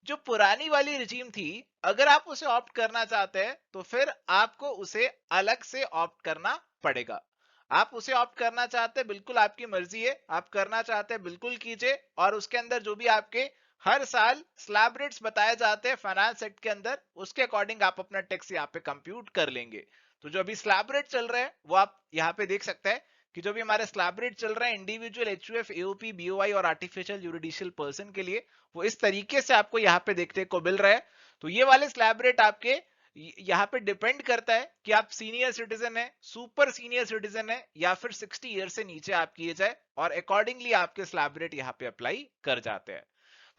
जो पुरानी वाली रिजीम थी, अगर आप उसे ऑप्ट करना चाहते हैं तो फिर आपको उसे अलग से ऑप्ट करना पड़ेगा। आप उसे ऑप्ट करना चाहते हैं बिल्कुल आपकी मर्जी है, आप करना चाहते हैं बिल्कुल कीजिए। और उसके अंदर जो भी आपके हर साल स्लैब रेट्स बताए जाते हैं फाइनेंस एक्ट के अंदर, उसके अकॉर्डिंग आप अपना टैक्स यहाँ पे कंप्यूट कर लेंगे। तो जो अभी स्लैब रेट चल रहे हैं वो आप यहाँ पे देख सकते हैं कि जो भी हमारे स्लैब रेट चल रहे हैं इंडिविजुअल, एचयूएफ, एओपी, बीओआई और आर्टिफिशियल यूरिडिशियल पर्सन के लिए, वो इस तरीके से आपको यहाँ पे देखने को मिल रहा है। तो ये वाले स्लैब रेट आपके यहाँ पे डिपेंड करता है कि आप सीनियर सिटीजन है, सुपर सीनियर सिटीजन है, या फिर 60 ईयर से नीचे आप किए जाए, और अकॉर्डिंगली आपके स्लैब रेट यहाँ पे अप्लाई कर जाते हैं।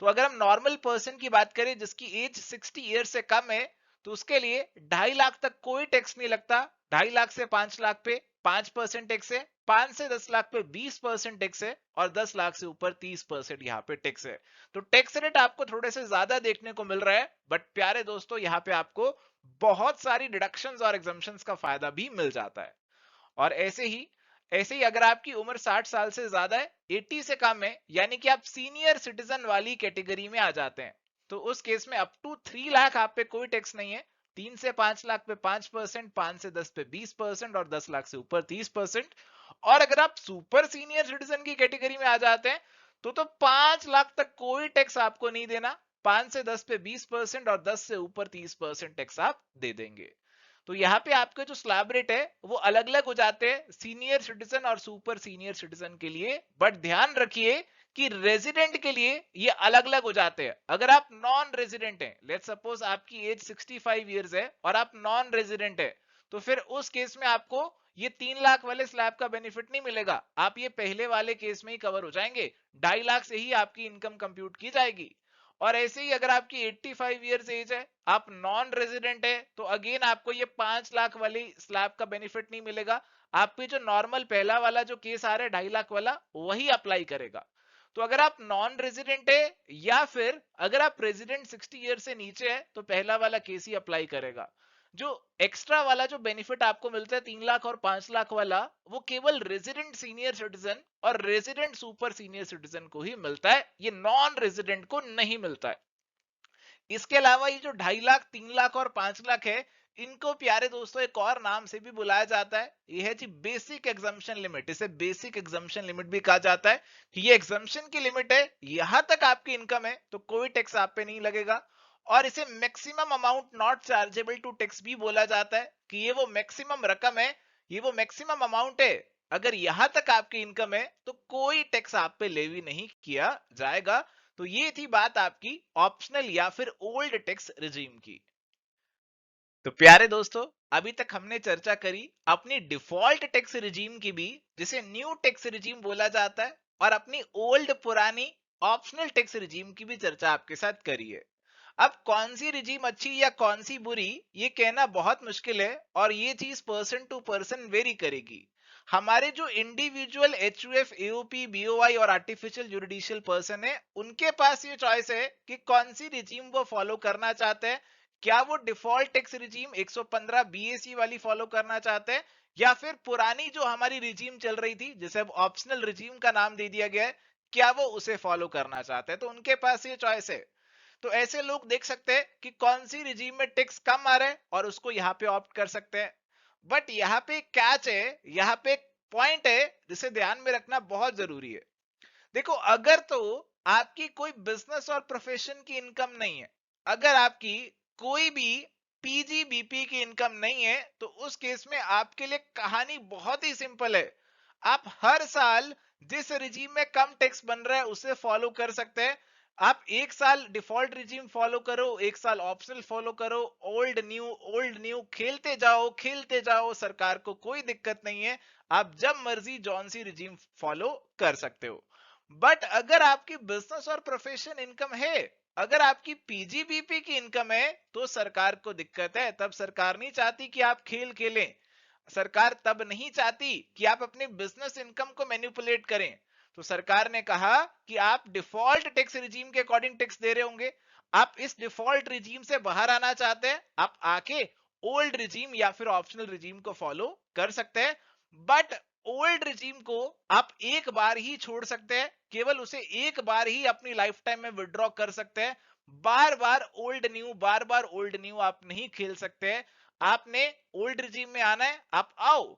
तो अगर हम नॉर्मल पर्सन की बात करें जिसकी एज 60 ईयर से कम है, तो उसके लिए 2.5 लाख तक कोई टैक्स नहीं लगता। 2.5 लाख से 5 लाख पे 5% टैक्स है, 5 से 10 लाख पे 20% टैक्स है, और 10 लाख से ऊपर 30% यहाँ पे टैक्स है। तो टैक्स रेट आपको थोड़े से ज्यादा देखने को मिल रहा है, बट प्यारे दोस्तों यहाँ पे आपको बहुत सारी डिडक्शंस और एग्जम्पशंस का फायदा भी मिल जाता है। और ऐसे ही अगर आपकी उम्र 60 साल से ज्यादा है, 80 से कम है, यानी कि आप सीनियर सिटीजन वाली कैटेगरी में आ जाते हैं, तो उस केस में अप टू 3 लाख आप पे कोई टैक्स नहीं है, 3 से 5 लाख पे 5%, 5 से 10 पे 20% और 10 लाख से ऊपर 30%। और अगर आप सुपर सीनियर सिटीजन की कैटेगरी में आ जाते हैं तो 5 लाख तक कोई टैक्स आपको नहीं देना, 5 से 10 पे 20% और 10 से ऊपर 30% टैक्स आप दे देंगे। तो यहाँ पे आपके जो स्लैब रेट है वो अलग अलग हो जाते हैं सीनियर सिटीजन और सुपर सीनियर सिटीजन के लिए, बट ध्यान रखिए कि रेजिडेंट के लिए ये अलग अलग हो जाते हैं। अगर आप नॉन रेजिडेंट हैं, लेट्स सपोज आपकी एज 65 इयर्स है और आप नॉन रेजिडेंट है, तो फिर उस केस में आपको ये 3 लाख वाले स्लैब का बेनिफिट नहीं मिलेगा, आप ये पहले वाले केस में ही कवर हो जाएंगे, 2.5 लाख से ही आपकी इनकम कंप्यूट की जाएगी। और ऐसे ही अगर आपकी 85 इयर्स एज है, आप नॉन रेजिडेंट है, तो अगेन आपको ये 5 लाख वाली स्लैब का बेनिफिट नहीं मिलेगा, आप पे जो नॉर्मल पहला वाला जो केस आ रहा है 2.5 लाख वाला वही अप्लाई करेगा। तो अगर आप नॉन रेजिडेंट है या फिर अगर आप रेजिडेंट 60 ईयर से नीचे है तो पहला वाला केस ही अप्लाई करेगा। जो एक्स्ट्रा वाला जो बेनिफिट आपको मिलता है 3 लाख और 5 लाख वाला, वो केवल रेजिडेंट सीनियर सिटीजन और रेजिडेंट सुपर सीनियर सिटीजन को ही मिलता है, ये नॉन रेजिडेंट को नहीं मिलता है। इसके अलावा ये जो 2.5 लाख 3 लाख और 5 लाख है, इनको प्यारे दोस्तों एक और नाम से भी बुलाया जाता है, ये है जी बेसिक एग्जम्पशन लिमिट। इसे बेसिक एग्जम्पशन लिमिट भी कहा जाता है कि ये एग्जम्पशन की लिमिट है, यहां तक आपकी इनकम है तो कोई टैक्स आप पे नहीं लगेगा। और इसे maximum amount not chargeable to tax भी बोला जाता है कि ये वो मैक्सिमम रकम है, ये वो मैक्सिमम अमाउंट है, अगर यहां तक आपकी इनकम है तो कोई टैक्स आप पे लेवी नहीं किया जाएगा। तो ये थी बात आपकी ऑप्शनल या फिर ओल्ड टैक्स रिजीम की। तो प्यारे दोस्तों, अभी तक हमने चर्चा करी अपनी डिफॉल्ट टैक्स रिजीम की भी, जिसे न्यू टैक्स रिजीम बोला जाता है, और अपनी ओल्ड पुरानी ऑप्शनल टैक्स रिजीम की भी चर्चा आपके साथ करी है। अब कौन सी रिजीम अच्छी या कौन सी बुरी ये कहना बहुत मुश्किल है, और ये चीज पर्सन टू पर्सन वेरी करेगी। हमारे जो इंडिविजुअल एचयूएफ, एओपी, बीओआई और आर्टिफिशियल जुडिशियल पर्सन है, उनके पास ये चॉइस है कि कौन सी रिजीम वो फॉलो करना चाहते हैं। क्या वो डिफॉल्ट टैक्स रिजीम 115 बीएसी वाली फॉलो करना चाहते हैं, या फिर पुरानी जो हमारी रिजीम चल रही थी जिसे अब ऑप्शनल रिजीम का नाम दे दिया गया है, क्या वो उसे फॉलो करना चाहते हैं। तो उनके पास ये चॉइस है। तो ऐसे लोग देख सकते हैं कि कौन सी रिजीम में टैक्स कम आ रहा है और उसको यहाँ पे ऑप्ट कर सकते हैं। बट यहाँ पे कैच है, यहाँ पे पॉइंट है जिसे ध्यान में रखना बहुत जरूरी है। देखो, अगर तो आपकी कोई बिजनेस और प्रोफेशन की इनकम नहीं है, अगर आपकी कोई भी पीजीबीपी की इनकम नहीं है, तो उस केस में आपके लिए कहानी बहुत ही सिंपल है। आप हर साल जिस रिजीम में कम टैक्स बन रहा है उसे फॉलो कर सकते हैं। आप एक साल डिफॉल्ट रिजीम फॉलो करो, एक साल ऑप्शनल फॉलो करो, ओल्ड न्यू खेलते जाओ, सरकार को कोई दिक्कत नहीं है। आप जब मर्जी जौन सी रिजीम फॉलो कर सकते हो। बट अगर आपकी बिजनेस और प्रोफेशन इनकम है, अगर आपकी पीजीबीपी की इनकम है, तो सरकार को दिक्कत है। तब सरकार नहीं चाहती कि आप खेल खेलें, सरकार तब नहीं चाहती कि आप अपनी बिजनेस इनकम को मैनिपुलेट करें। तो सरकार ने कहा कि आप डिफॉल्ट टैक्स रिजीम के अकॉर्डिंग टैक्स दे रहे होंगे, आप इस डिफॉल्ट रिजीम से बाहर आना चाहते हैं, आप आके ओल्ड रिजीम या फिर ऑप्शनल रिजीम को फॉलो कर सकते हैं। बट ओल्ड रिजीम को आप एक बार ही छोड़ सकते हैं, केवल उसे एक बार ही अपनी लाइफ टाइम में विड्रॉ कर सकते हैं। बार बार ओल्ड न्यू आप नहीं खेल सकते हैं। आपने ओल्ड रिजीम में आना है, आप आओ,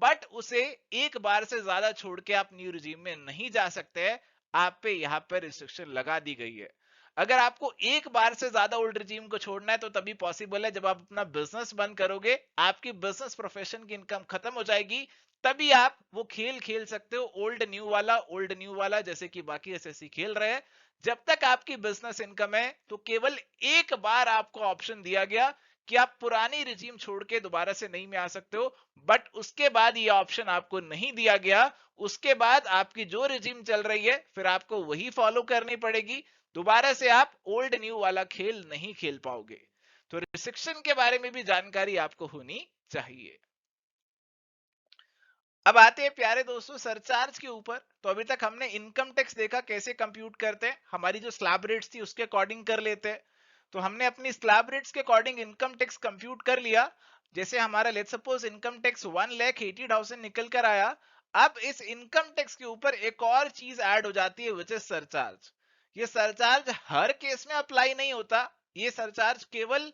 बट उसे एक बार से ज्यादा छोड़ के आप न्यू रिजीम में नहीं जा सकते हैं। आप पे यहाँ पर रिस्ट्रिक्शन लगा दी गई है। अगर आपको एक बार से ज्यादा ओल्ड रिजीम को छोड़ना है तो तभी पॉसिबल है जब आप अपना बिजनेस बंद करोगे, आपकी बिजनेस प्रोफेशन की इनकम खत्म हो जाएगी, तभी आप वो खेल खेल सकते हो ओल्ड न्यू वाला जैसे कि बाकी एसएससी खेल रहे हैं। जब तक आपकी बिजनेस इनकम है तो केवल एक बार आपको ऑप्शन दिया गया कि आप पुरानी रिजीम छोड़ के दोबारा से नई में आ सकते हो, बट उसके बाद ये ऑप्शन आपको नहीं दिया गया। उसके बाद आपकी जो रिजीम चल रही है फिर आपको वही फॉलो करनी पड़ेगी, दोबारा से आप ओल्ड न्यू वाला खेल नहीं खेल पाओगे। तो रिस्ट्रिक्शन के बारे में भी जानकारी आपको होनी चाहिए। अब आते हैं प्यारे दोस्तों सरचार्ज के ऊपर। तो अभी तक हमने इनकम टैक्स देखा कैसे कंप्यूट करते हैं, हमारी जो स्लैब रेट्स थी उसके अकॉर्डिंग कर लेते हैं। तो हमने अपनी स्लैब रेट्स के अकॉर्डिंग इनकम टैक्स कंप्यूट कर लिया। जैसे हमारा लेट्स सपोज इनकम टैक्स 1,80,000 निकल कर आया। अब इस इनकम टैक्स के ऊपर एक और चीज ऐड हो जाती है विच इज सरचार्ज। ये सरचार्ज हर केस में अप्लाई नहीं होता, ये सरचार्ज केवल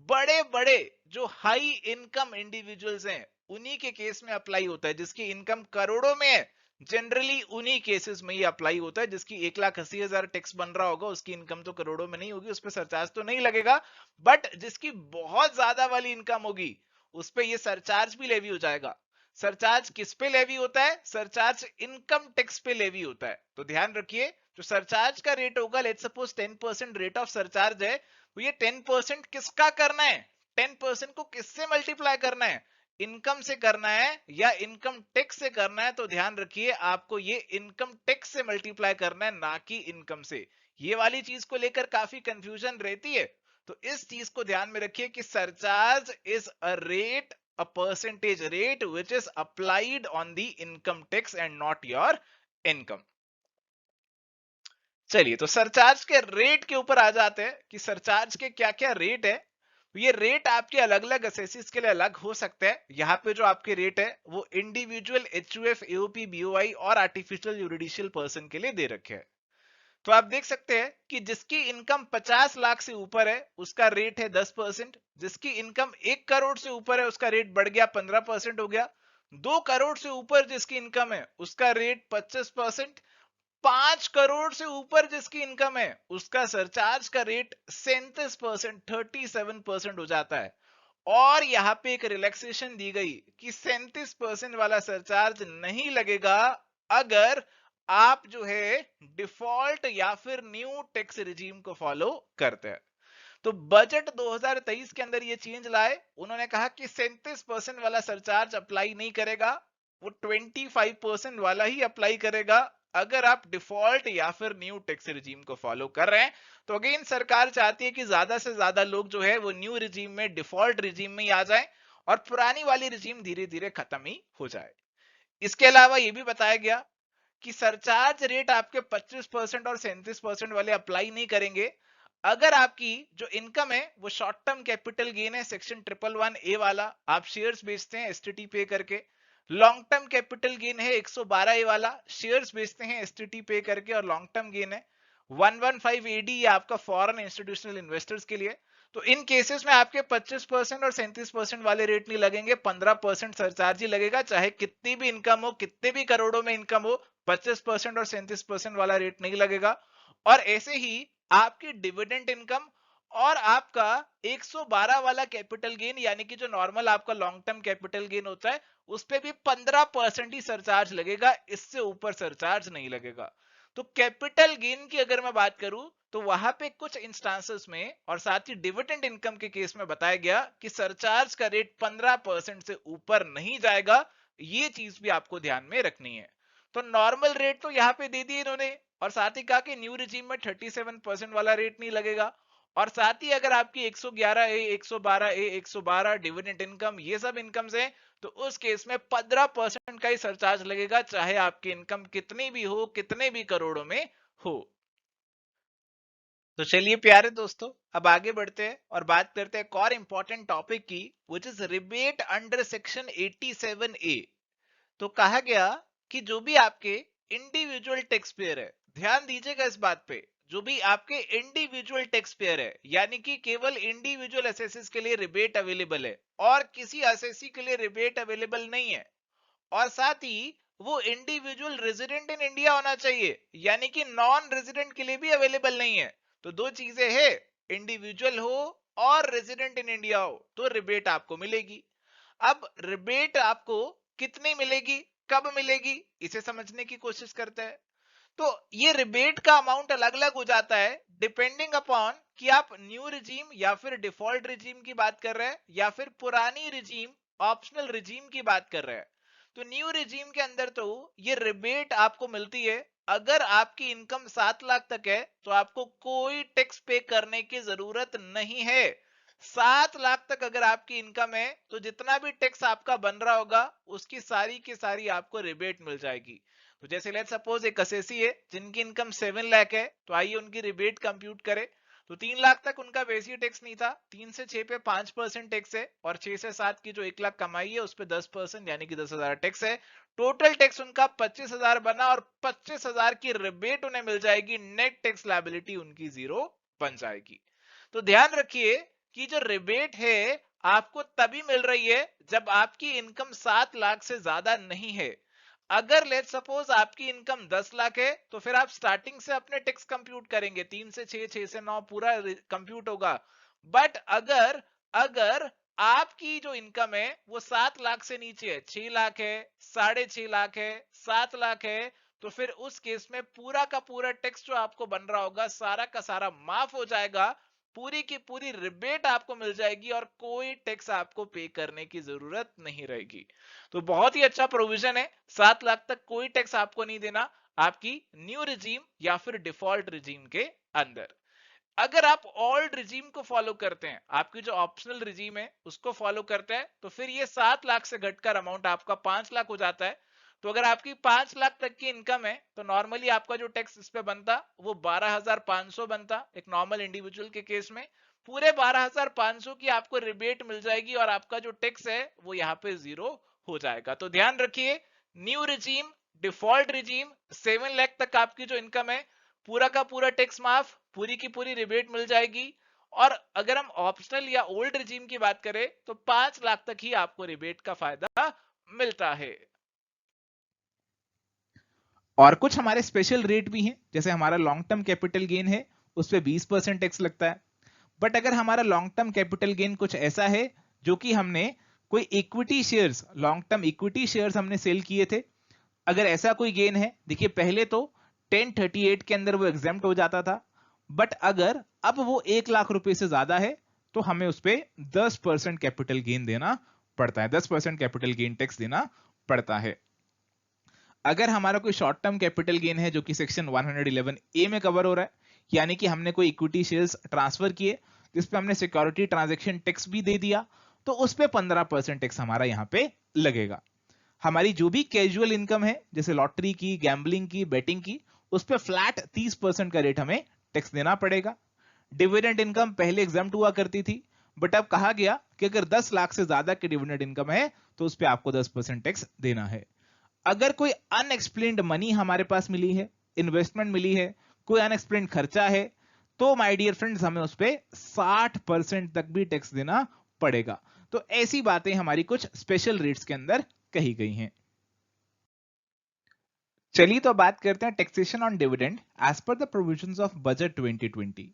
बड़े बड़े जो हाई इनकम इंडिविजुअल्स हैं उन्हीं के केस में अप्लाई होता है, जिसकी इनकम करोड़ों में है। जनरली उन्हीं केसेस में ही अप्लाई होता है। जिसकी 1,80,000 टैक्स बन रहा होगा उसकी इनकम तो करोड़ों में नहीं होगी, उस पर सरचार्ज तो नहीं लगेगा। बट जिसकी बहुत ज्यादा वाली इनकम होगी उस पर यह सरचार्ज भी लेवी हो जाएगा। सरचार्ज किस पे लेवी होता है? सरचार्ज इनकम टैक्स पे लेवी होता है। तो ध्यान रखिए, जो सरचार्ज का रेट होगा, let's suppose 10% rate of surcharge है, तो ये 10% किसका करना है? 10% को किससे मल्टीप्लाई करना है? इनकम से करना है या इनकम टैक्स से करना है? तो ध्यान रखिए, आपको ये इनकम टैक्स से मल्टीप्लाई करना है, ना कि इनकम से। ये वाली चीज को लेकर काफी कंफ्यूजन रहती है, तो इस चीज को ध्यान में रखिए कि surcharge is a rate, a percentage rate which is applied on the income tax and not your income. चलिए, तो सरचार्ज के रेट के ऊपर आ जाते हैं कि सरचार्ज के क्या क्या रेट है। तो ये रेट आपके अलग अलग असेसिस के लिए अलग हो सकते हैं। यहाँ पे जो आपके रेट है वो इंडिविजुअल, एचयूएफ, एओपी, बीओआई और आर्टिफिशियल यूरिडिशियल पर्सन के लिए दे रखे हैं। तो आप देख सकते हैं कि जिसकी इनकम 50 लाख से ऊपर है उसका रेट है 10%। जिसकी इनकम 1 करोड़ से ऊपर है उसका रेट बढ़ गया 15% हो गया। 2 करोड़ से ऊपर जिसकी इनकम है उसका रेट 25%। 5 करोड़ से ऊपर जिसकी इनकम है उसका सरचार्ज का रेट 37%, 37% हो जाता है। और यहां पे एक रिलैक्सेशन दी गई कि 37% वाला सरचार्ज नहीं लगेगा अगर आप जो है डिफॉल्ट या फिर न्यू टैक्स रिजीम को फॉलो करते हैं। तो बजट 2023 के अंदर ये चेंज लाए। उन्होंने कहा कि 37% वाला सरचार्ज अप्लाई नहीं करेगा, वो 25% वाला ही अप्लाई करेगा अगर आप डिफॉल्ट या फिर न्यू टैक्स रिजीम को फॉलो कर रहे हैं। तो अगेन सरकार चाहती है कि ज्यादा से ज्यादा लोग जो है वो न्यू रिजीम में, डिफॉल्ट रिजीम में ही आ जाए और पुरानी वाली रिजीम धीरे धीरे खत्म ही हो जाए। इसके अलावा यह भी बताया गया कि सरचार्ज रेट आपके 25% और 37% वाले अप्लाई नहीं करेंगे अगर आपकी जो इनकम है वो शॉर्ट टर्म कैपिटल गेन है, सेक्शन 111A वाला, आप शेयर्स बेचते हैं एसटीटी पे करके। लॉन्ग टर्म कैपिटल गेन है 112A वाला, शेयर्स बेचते हैं एसटीटी पे करके और लॉन्ग टर्म गेन है। 115AD ये आपका फॉरेन इंस्टीट्यूशनल इन्वेस्टर्स के लिए। तो इन केसेस में आपके 25% और 37% वाले रेट नहीं लगेंगे, 15% सरचार्ज ही लगेगा, चाहे कितनी भी इनकम हो, कितने भी करोड़ों में इनकम हो, 25% और 37% वाला रेट नहीं लगेगा। और ऐसे ही आपकी डिविडेंड इनकम और आपका 112 वाला कैपिटल गेन, यानी कि जो नॉर्मल आपका लॉन्ग टर्म कैपिटल गेन होता है, उस पे भी 15% ही सरचार्ज लगेगा, इससे ऊपर सरचार्ज नहीं लगेगा। तो कैपिटल गेन की अगर मैं बात करूं तो वहां पे कुछ इंस्टांसेस में और साथ ही डिविडेंड इनकम के केस में बताया गया कि सरचार्ज का रेट 15% से ऊपर नहीं जाएगा। ये चीज भी आपको ध्यान में रखनी है। तो नॉर्मल रेट तो यहां पे दे दिए इन्होंने, और साथ ही कहा कि न्यू रिजीम में 37% वाला रेट नहीं लगेगा। और साथ ही अगर आपकी 111A, 112A, 112 डिविडेंड इनकम, ये सब इनकम्स हैं, तो उस केस में 15% का ही सरचार्ज लगेगा, चाहे आपकी इनकम कितनी भी हो, कितने भी करोड़ों में हो। तो चलिए प्यारे दोस्तों, अब आगे बढ़ते हैं और बात करते हैं एक और इंपॉर्टेंट टॉपिक की, which is rebate under section 87A। तो कहा गया कि जो भी आपके इंडिविजुअल टैक्स पेयर है, ध्यान दीजिएगा इस बात पे, जो भी आपके इंडिविजुअल टैक्स पेयर है, यानी कि केवल इंडिविजुअल असेसिस के लिए रिबेट अवेलेबल है और किसी असेसी के लिए रिबेट अवेलेबल नहीं है। और साथ ही वो इंडिविजुअल रेजिडेंट इन इंडिया होना चाहिए, यानी कि नॉन रेजिडेंट के लिए भी अवेलेबल नहीं है। तो दो चीजें है, इंडिविजुअल हो और रेजिडेंट इन इंडिया हो, तो रिबेट आपको मिलेगी। अब रिबेट आपको कितनी मिलेगी, कब मिलेगी, इसे समझने की कोशिश करते हैं। तो ये रिबेट का अमाउंट अलग अलग हो जाता है डिपेंडिंग अपॉन कि आप न्यू रिजीम या फिर डिफॉल्ट रिजीम की बात कर रहे हैं या फिर पुरानी रिजीम, ऑप्शनल रिजीम की बात कर रहे हैं। तो न्यू रिजीम के अंदर तो ये रिबेट आपको मिलती है अगर आपकी इनकम 7 लाख तक है, तो आपको कोई टैक्स पे करने की जरूरत नहीं है। 7 लाख तक अगर आपकी इनकम है तो जितना भी टैक्स आपका बन रहा होगा उसकी सारी की सारी आपको रिबेट मिल जाएगी। तो जैसे लेट सपोज एक असेसी है जिनकी इनकम 7 लाख है, तो आइए उनकी रिबेट कंप्यूट करें। तो 3 लाख तक उनका बेसिक टैक्स नहीं था, 3 से 6 पे 5% टैक्स है, और 6 से 7 की जो 1 लाख कमाई है उस पे 10% यानी कि 10,000 टैक्स है। टोटल टैक्स उनका 25,000 बना और 25,000 की रिबेट उन्हें मिल जाएगी, नेट टैक्स लायबिलिटी उनकी जीरो बन जाएगी। तो ध्यान रखिए कि जो रिबेट है आपको तभी मिल रही है जब आपकी इनकम 7 लाख से ज्यादा नहीं है। अगर लेट सपोज आपकी इनकम 10 लाख है तो फिर आप स्टार्टिंग से अपने टैक्स कंप्यूट करेंगे, 3 से 6, 6 से 9 पूरा कंप्यूट होगा। बट अगर अगर आपकी जो इनकम है वो 7 लाख से नीचे है, 6 लाख है, 6.5 लाख है, 7 लाख है, तो फिर उस केस में पूरा का पूरा टैक्स जो आपको बन रहा होगा सारा का सारा माफ हो जाएगा, पूरी की पूरी रिबेट आपको मिल जाएगी और कोई टैक्स आपको पे करने की जरूरत नहीं रहेगी। तो बहुत ही अच्छा प्रोविजन है, 7 लाख तक कोई टैक्स आपको नहीं देना आपकी न्यू रिजीम या फिर डिफॉल्ट रिजीम के अंदर। अगर आप ओल्ड रिजीम को फॉलो करते हैं, आपकी जो ऑप्शनल रिजीम है उसको फॉलो करते हैं, तो फिर ये 7 लाख से घटकर अमाउंट आपका 5 लाख हो जाता है। तो अगर आपकी 5 लाख तक की इनकम है तो नॉर्मली आपका जो टैक्स इस पे बनता वो 12,500 बनता एक नॉर्मल इंडिविजुअल के केस में। पूरे 12,500 की आपको रिबेट मिल जाएगी और आपका जो टैक्स है वो यहाँ पे जीरो हो जाएगा। तो ध्यान रखिए, new regime, default regime, 7 lakh तक आपकी जो इनकम है पूरा का पूरा टैक्स माफ, पूरी की पूरी रिबेट मिल जाएगी। और अगर हम ऑप्शनल या ओल्ड रिजीम की बात करें तो 5 लाख तक ही आपको रिबेट का फायदा मिलता है। और कुछ हमारे स्पेशल रेट भी हैं, जैसे हमारा लॉन्ग टर्म कैपिटल गेन है उस पर 20% टैक्स लगता है। बट अगर हमारा लॉन्ग टर्म कैपिटल गेन कुछ ऐसा है जो कि हमने कोई equity shares, long term equity shares हमने सेल किए थे, अगर ऐसा कोई गेन है, देखिए पहले तो 1038 के अंदर वो एग्जेम्प्ट हो जाता था, बट अगर अब वो 1 लाख रुपए से ज्यादा है तो हमें उस पर 10% कैपिटल गेन देना पड़ता है, 10% कैपिटल गेन टैक्स देना पड़ता है। अगर हमारा कोई शॉर्ट टर्म कैपिटल गेन है जो कि सेक्शन 111 ए में कवर हो रहा है, यानी कि हमने कोई इक्विटी शेयर्स ट्रांसफर किए जिस पे हमने सिक्योरिटी ट्रांजैक्शन टैक्स भी दे दिया, तो उस पे 15% टैक्स हमारा यहां पे लगेगा। हमारी जो भी कैजुअल इनकम है जैसे लॉटरी की, गैम्बलिंग की, बेटिंग की, उस पे फ्लैट 30% का रेट हमें टैक्स देना पड़ेगा। डिविडेंड इनकम पहले एग्जाम्प्ट हुआ करती थी, बट अब कहा गया कि अगर 10 लाख से ज्यादा की डिविडेंड इनकम है तो उस पे आपको 10% टैक्स देना है। अगर कोई अनएक्सप्लेन्ड मनी हमारे पास मिली है, इन्वेस्टमेंट मिली है, कोई अनएक्सप्लेन्ड खर्चा है, तो माय डियर फ्रेंड्स हमें उस पर 60% तक भी टैक्स देना पड़ेगा। तो ऐसी बातें हमारी कुछ स्पेशल रेट्स के अंदर कही गई हैं। चलिए तो बात करते हैं taxation on dividend as per the provisions of budget 2020।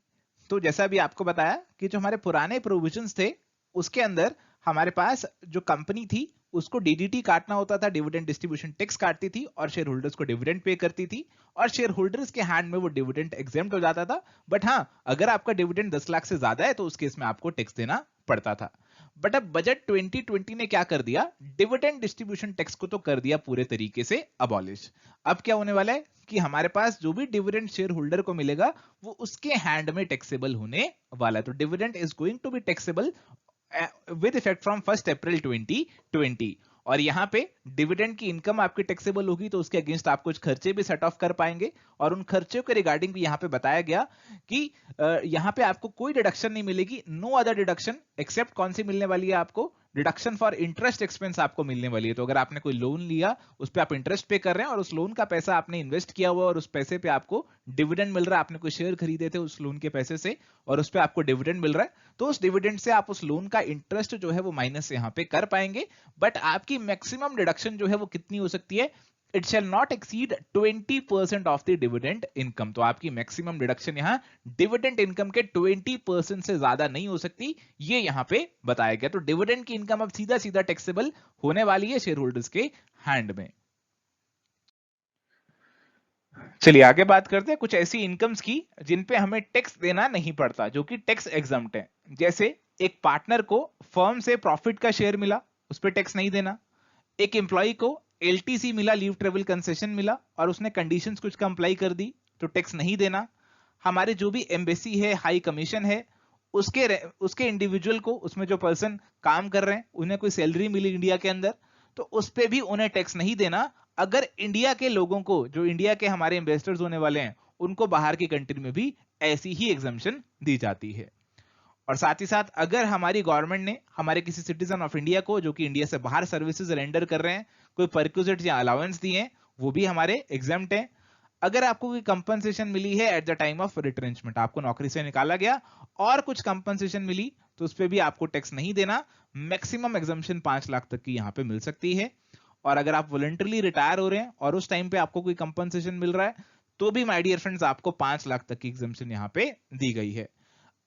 तो जैसा भी आपको बताया कि जो हमारे पुराने प्रोविजंस थे उसके अंदर हमारे पास जो कंपनी थी उसको डीडीटी काटना होता था, डिविडेंड डिस्ट्रीब्यूशन टैक्स काटती थी और शेयर होल्डर्स को डिविडेंड पे करती थी और शेयर होल्डर्स के हैंड में वो डिविडेंड एग्जेम्प्ट हो जाता था। बट हाँ, अगर आपका डिविडेंड 10 लाख से ज्यादा है तो उस केस में आपको टैक्स देना पड़ता था। बट अब बजट 2020 ने क्या कर दिया, डिविडेंड डिस्ट्रीब्यूशन टैक्स को तो कर दिया पूरे तरीके से अबॉलिश। अब क्या होने वाला है कि हमारे पास जो भी डिविडेंड शेयर होल्डर को मिलेगा वो उसके हैंड में टैक्सेबल होने वाला है। तो dividend is going to be taxable with effect from 1 April 2020। और यहाँ पे डिविडेंड की इनकम आपकी टैक्सेबल होगी तो उसके अगेंस्ट आप कुछ खर्चे भी सेट ऑफ कर पाएंगे और उन खर्चों के रिगार्डिंग भी यहाँ पे बताया गया कि यहाँ पे आपको कोई डिडक्शन नहीं मिलेगी, नो अदर डिडक्शन एक्सेप्ट कौन सी मिलने वाली है आपको, डिडक्शन फॉर इंटरेस्ट एक्सपेंस आपको मिलने वाली है। तो अगर आपने कोई लोन लिया उस पर आप इंटरेस्ट पे कर रहे हैं और उस लोन का पैसा आपने इन्वेस्ट किया हुआ और उस पैसे पे आपको डिविडेंड मिल रहा है, आपने कोई शेयर खरीदे थे उस लोन के पैसे से और उस पर आपको डिविडेंड मिल रहा है, तो उस डिविडेंड से आप उस लोन का इंटरेस्ट जो है वो माइनस यहाँ पे कर पाएंगे। बट आपकी मैक्सिमम डिडक्शन जो है वो कितनी हो सकती है, it shall not exceed 20% of the dividend income. तो आपकी मैक्सिमम डिडक्शन यहाँ डिविडेंड इनकम के 20% से ज्यादा नहीं हो सकती, ये यहाँ पे बताया गया। तो डिविडेंड की इनकम अब सीधा सीधा टैक्सेबल होने वाली है शेयर होल्डर्स के हैंड में। चलिए आगे बात करते हैं कुछ ऐसी इनकम्स की जिन पे हमें टैक्स देना नहीं पड़ता, जो कि टैक्स एग्जम्प्ट है। जैसे एक पार्टनर को फर्म से प्रॉफिट का शेयर मिला, उस पर टैक्स नहीं देना। एक एम्प्लॉय को एलटीसी मिला, लीव ट्रेवल कंसेशन मिला और उसने कंडीशंस कुछ कंप्लाई कर दी तो टैक्स नहीं देना। हमारे जो भी एम्बेसी है, हाई कमीशन है, उसके इंडिविजुअल को, उसमें जो पर्सन काम कर रहे हैं उन्हें कोई सैलरी मिली इंडिया के अंदर तो उस पे भी उन्हें टैक्स नहीं देना। अगर इंडिया के लोगों को, जो इंडिया के हमारे इन्वेस्टर्स होने वाले हैं, उनको बाहर की कंट्री में भी ऐसी ही एग्जम्पशन दी जाती है। और साथ ही साथ अगर हमारी गवर्नमेंट ने हमारे किसी सिटीजन ऑफ इंडिया को जो कि इंडिया से बाहर सर्विसेज रेंडर कर रहे हैं कोई परक्विजिट या अलाउंस दिए हैं, वो भी हमारे एग्जम्प्ट हैं। अगर आपको कोई कंपनसेशन मिली है at the time of retrenchment, आपको नौकरी से निकाला गया और कुछ कंपनसेशन मिली तो उस पर भी आपको टैक्स नहीं देना। मैक्सिमम एग्जम्पशन 5 लाख तक की यहाँ पे मिल सकती है। और अगर आप वॉलंटरली रिटायर हो रहे हैं और उस टाइम पे आपको कोई कंपनसेशन मिल रहा है तो भी माय डियर फ्रेंड्स आपको 5 लाख तक की एग्जम्पशन यहाँ पे दी गई है।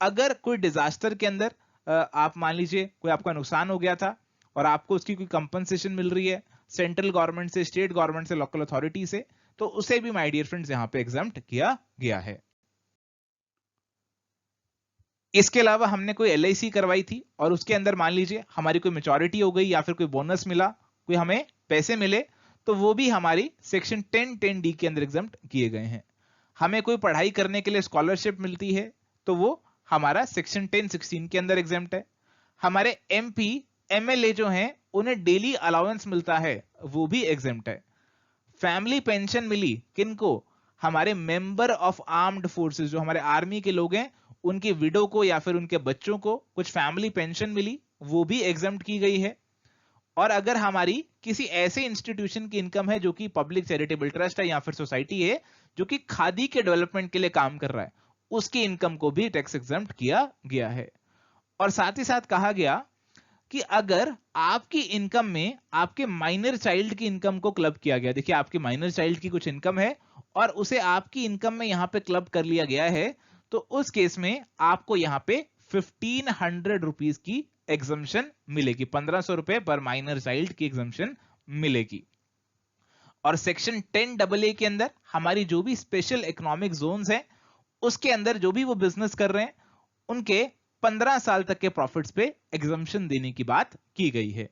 अगर कोई डिजास्टर के अंदर आप मान लीजिए कोई आपका नुकसान हो गया था और आपको उसकी कोई कंपनसेशन मिल रही है सेंट्रल गवर्नमेंट से, स्टेट गवर्नमेंट से, लोकल अथॉरिटी से, तो उसे भी माय डियर फ्रेंड्स यहाँ पे एग्जम्प्ट किया गया है। इसके अलावा हमने कोई LIC करवाई थी और उसके अंदर मान लीजिए हमारी कोई मैच्योरिटी हो गई या फिर कोई बोनस मिला, कोई हमें पैसे मिले, तो वो भी हमारी सेक्शन 10(10)(d) के अंदर एग्जम्प्ट किए गए हैं। हमें कोई पढ़ाई करने के लिए स्कॉलरशिप मिलती है तो वो हमारा सेक्शन 10(16) के अंदर एग्जम्प्ट है। हमारे MP MLA जो हैं उन्हें डेली अलाउंस मिलता है, वो भी एग्जम्प्ट है। फैमिली पेंशन मिली किनको? हमारे मेंबर ऑफ आर्म्ड फोर्सेस, जो हमारे आर्मी के लोग हैं, उनकी विडो को या फिर उनके बच्चों को कुछ फैमिली पेंशन मिली, वो भी एग्जम्प्ट की गई है। और अगर हमारी किसी ऐसे इंस्टीट्यूशन की इनकम है जो कि पब्लिक चैरिटेबल ट्रस्ट है या फिर सोसाइटी है जो कि खादी के डेवलपमेंट के लिए काम कर रहा है, उसकी इनकम को भी टैक्स एग्जम्प्ट किया गया है। और साथ ही साथ कहा गया कि अगर आपकी इनकम में आपके माइनर चाइल्ड की इनकम को क्लब किया गया, देखिए आपके माइनर चाइल्ड की कुछ इनकम है और उसे आपकी इनकम में यहां पे क्लब कर लिया गया है, तो उस केस में आपको यहां पे 1500 रुपीज की एग्जम्पशन मिलेगी। 1500 रुपए पर माइनर चाइल्ड की एग्जम्पशन मिलेगी। और सेक्शन 10AA के अंदर हमारी जो भी स्पेशल इकोनॉमिक जोन्स हैं उसके अंदर जो भी वो बिजनेस कर रहे हैं उनके 15 साल तक के प्रॉफिट्स पे एग्जम्पशन देने की बात की गई है।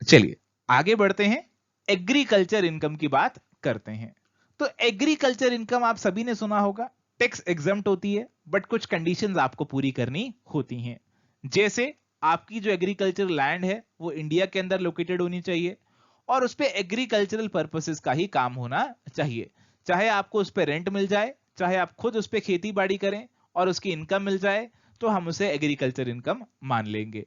चलिए आगे बढ़ते हैं, एग्रीकल्चर इनकम की बात करते हैं। तो एग्रीकल्चर इनकम आप सभी ने सुना होगा, टैक्स एग्जम्प्ट होती है बट कुछ कंडीशंस आपको पूरी करनी होती हैं। जैसे आपकी जो एग्रीकल्चर लैंड है वो इंडिया के अंदर लोकेटेड होनी चाहिए और उस पे एग्रीकल्चरल पर्पसेस का ही काम होना चाहिए। चाहे आपको उस पे रेंट मिल जाए, चाहे आप खुद उस पे खेती बाड़ी करें और उसकी इनकम मिल जाए, तो हम उसे एग्रीकल्चर इनकम मान लेंगे।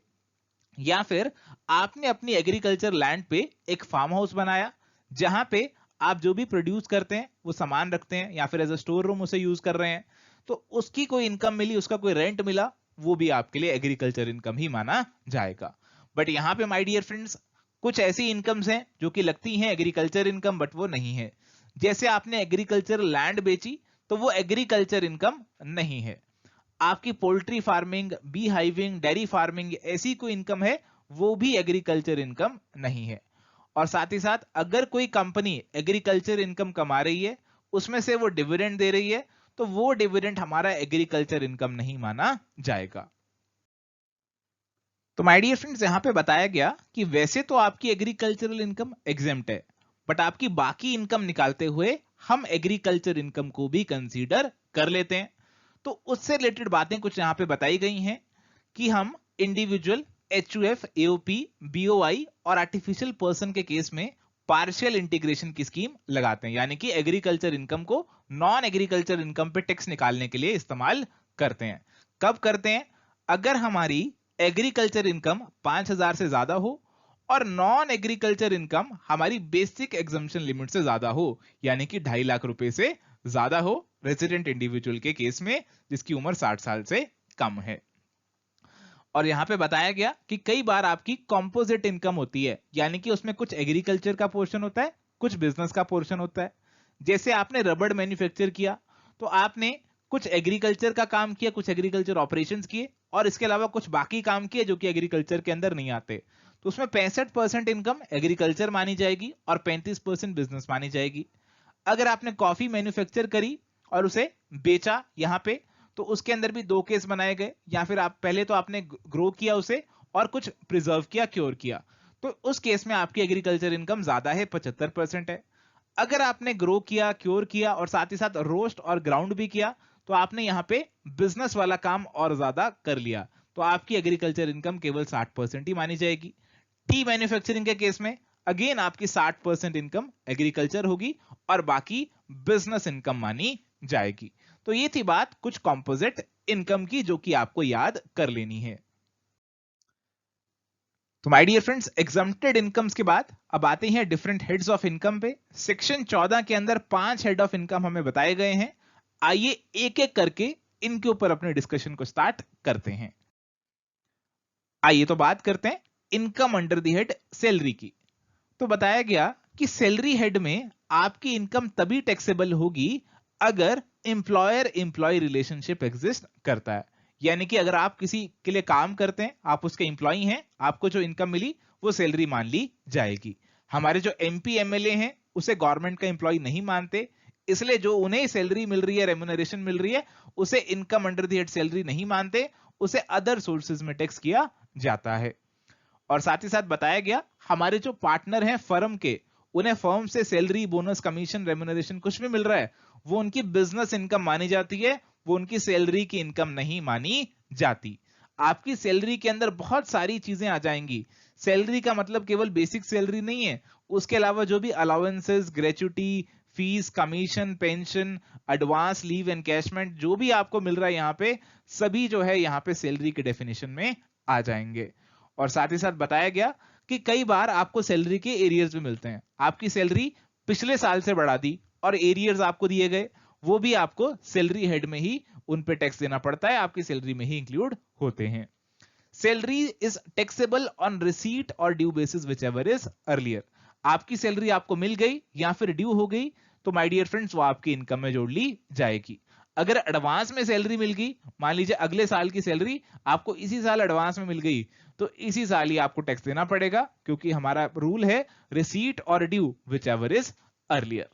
या फिर आपने अपनी एग्रीकल्चर लैंड पे एक फार्म हाउस बनाया जहां पे आप जो भी प्रोड्यूस करते हैं वो सामान रखते हैं या फिर एज अ स्टोर रूम उसे यूज कर रहे हैं, तो उसकी कोई इनकम मिली, उसका कोई रेंट मिला, वो भी आपके लिए एग्रीकल्चर इनकम ही माना जाएगा। बट यहां पे माय डियर फ्रेंड्स कुछ ऐसी इनकम्स हैं जो कि लगती हैं एग्रीकल्चर इनकम बट वो नहीं है। जैसे आपने एग्रीकल्चर लैंड बेची तो वो एग्रीकल्चर इनकम नहीं है। आपकी poultry farming, bee hiving, dairy farming, ऐसी कोई इनकम है वो भी एग्रीकल्चर इनकम नहीं है। और साथ ही साथ अगर कोई कंपनी एग्रीकल्चर इनकम कमा रही है उसमें से वो डिविडेंड दे रही है तो वो डिविडेंड हमारा एग्रीकल्चर इनकम नहीं माना जाएगा। तो माय डियर फ्रेंड्स यहां पे बताया गया कि वैसे तो आपकी एग्रीकल्चरल इनकम एग्जेम्प्ट है बट आपकी बाकी इनकम निकालते हुए हम एग्रीकल्चर इनकम को भी कंसीडर कर लेते हैं। तो उससे रिलेटेड बातें कुछ यहां पे बताई गई हैं कि हम इंडिविजुअल, HUF, AOP, BOI और आर्टिफिशियल पर्सन के केस में पार्शियल इंटीग्रेशन की स्कीम लगाते हैं, यानी कि एग्रीकल्चर इनकम को नॉन एग्रीकल्चर इनकम पे टैक्स निकालने के लिए इस्तेमाल करते हैं। कब करते हैं? अगर हमारी एग्रीकल्चर इनकम 5000 से ज्यादा हो और नॉन एग्रीकल्चर इनकम हमारी बेसिक एग्जम्पशन लिमिट से ज्यादा हो, यानी कि 2.5 लाख रुपए से ज्यादा हो रेजिडेंट इंडिविजुअल के केस में जिसकी उम्र 60 साल से कम है। और यहां पे बताया गया कि कई बार आपकी कॉम्पोजिट इनकम होती है, यानी कि उसमें कुछ एग्रीकल्चर का पोर्शन होता है, कुछ बिजनेस का पोर्शन होता है। जैसे आपने रबड़ मैन्युफैक्चर किया तो आपने कुछ एग्रीकल्चर का काम किया, कुछ एग्रीकल्चर ऑपरेशंस किए और इसके अलावा कुछ बाकी काम किए जो कि एग्रीकल्चर के अंदर नहीं आते, तो उसमें 65% इनकम एग्रीकल्चर मानी जाएगी और 35% बिजनेस मानी जाएगी। अगर आपने कॉफी मैन्युफैक्चर करी और उसे बेचा यहां पे, तो उसके अंदर भी 2 केस बनाए गए, या फिर आप पहले तो आपने ग्रो किया उसे और कुछ प्रिजर्व किया, क्योर किया, तो उस केस में आपकी एग्रीकल्चर इनकम ज्यादा है, 75% है। अगर आपने ग्रो किया, क्योर किया और साथ ही साथ रोस्ट और ग्राउंड भी किया, तो आपने यहां पे बिजनेस वाला काम और ज्यादा कर लिया, तो आपकी एग्रीकल्चर इनकम केवल 60% ही मानी जाएगी। टी मैन्युफैक्चरिंग के केस में अगेन आपकी 60% इनकम एग्रीकल्चर होगी और बाकी बिजनेस इनकम मानी जाएगी। तो ये थी बात कुछ कंपोजिट इनकम की जो कि आपको याद कर लेनी है। तो my dear friends exempted incomes के बाद अब आते हैं डिफरेंट हेड्स ऑफ इनकम पे। सेक्शन 14 के अंदर 5 हेड ऑफ इनकम हमें बताए गए हैं। आइए एक एक करके इनके ऊपर अपने डिस्कशन को स्टार्ट करते हैं। आइए तो बात करते हैं income under the head salary की। तो बताया गया कि सैलरी हेड में आपकी इनकम तभी टैक्सेबल होगी अगर एम्प्लॉयर एम्प्लॉय रिलेशनशिप एग्जिस्ट करता है। यानी कि अगर आप किसी के लिए काम करते हैं, आप उसके एम्प्लॉय हैं, आपको जो इनकम मिली वो सैलरी मान ली जाएगी। हमारे जो एमपी एमएलए हैं उसे गवर्नमेंट का एम्प्लॉय नहीं मानते, इसलिए जो उन्हें सैलरी मिल रही है, रेम्यूनरेशन मिल रही है, उसे income under the head salary नहीं मानते, उसे अदर सोर्सेज में टैक्स किया जाता है। और साथ ही साथ बताया गया हमारे जो पार्टनर हैं फर्म के, उन्हें फर्म से सैलरी, बोनस, कमीशन, रेम्यूनरेशन कुछ भी मिल रहा है, वो उनकी बिजनेस इनकम मानी जाती है, वो उनकी सैलरी की इनकम नहीं मानी जाती। आपकी सैलरी के अंदर बहुत सारी चीजें आ जाएंगी। सैलरी का मतलब केवल बेसिक सैलरी नहीं है, उसके अलावा जो भी allowances, gratuity, fees, commission, pension, advance, leave, encashment, जो भी आपको मिल रहा है यहाँ पे, सभी जो है यहाँ पे सैलरी के डेफिनेशन में आ जाएंगे। और साथ ही साथ बताया गया कि कई बार आपको सैलरी के एरियर्स भी मिलते हैं। आपकी सैलरी पिछले साल से बढ़ा दी और एरियर्स आपको दिए गए, वो भी आपको सैलरी हेड में ही उन पे टैक्स देना पड़ता है, आपकी सैलरी में ही इंक्लूड होते हैं। Salary is taxable on receipt और due basis whichever is earlier. आपकी सैलरी आपको मिल गई या फिर ड्यू हो गई तो माय डियर फ्रेंड्स वो आपकी इनकम में जोड़ ली जाएगी। अगर एडवांस में सैलरी मिल गई, मान लीजिए अगले साल की सैलरी आपको इसी साल एडवांस में मिल गई, तो इसी साल ही आपको टैक्स देना पड़ेगा, क्योंकि हमारा रूल है रिसीट और due which ever is earlier.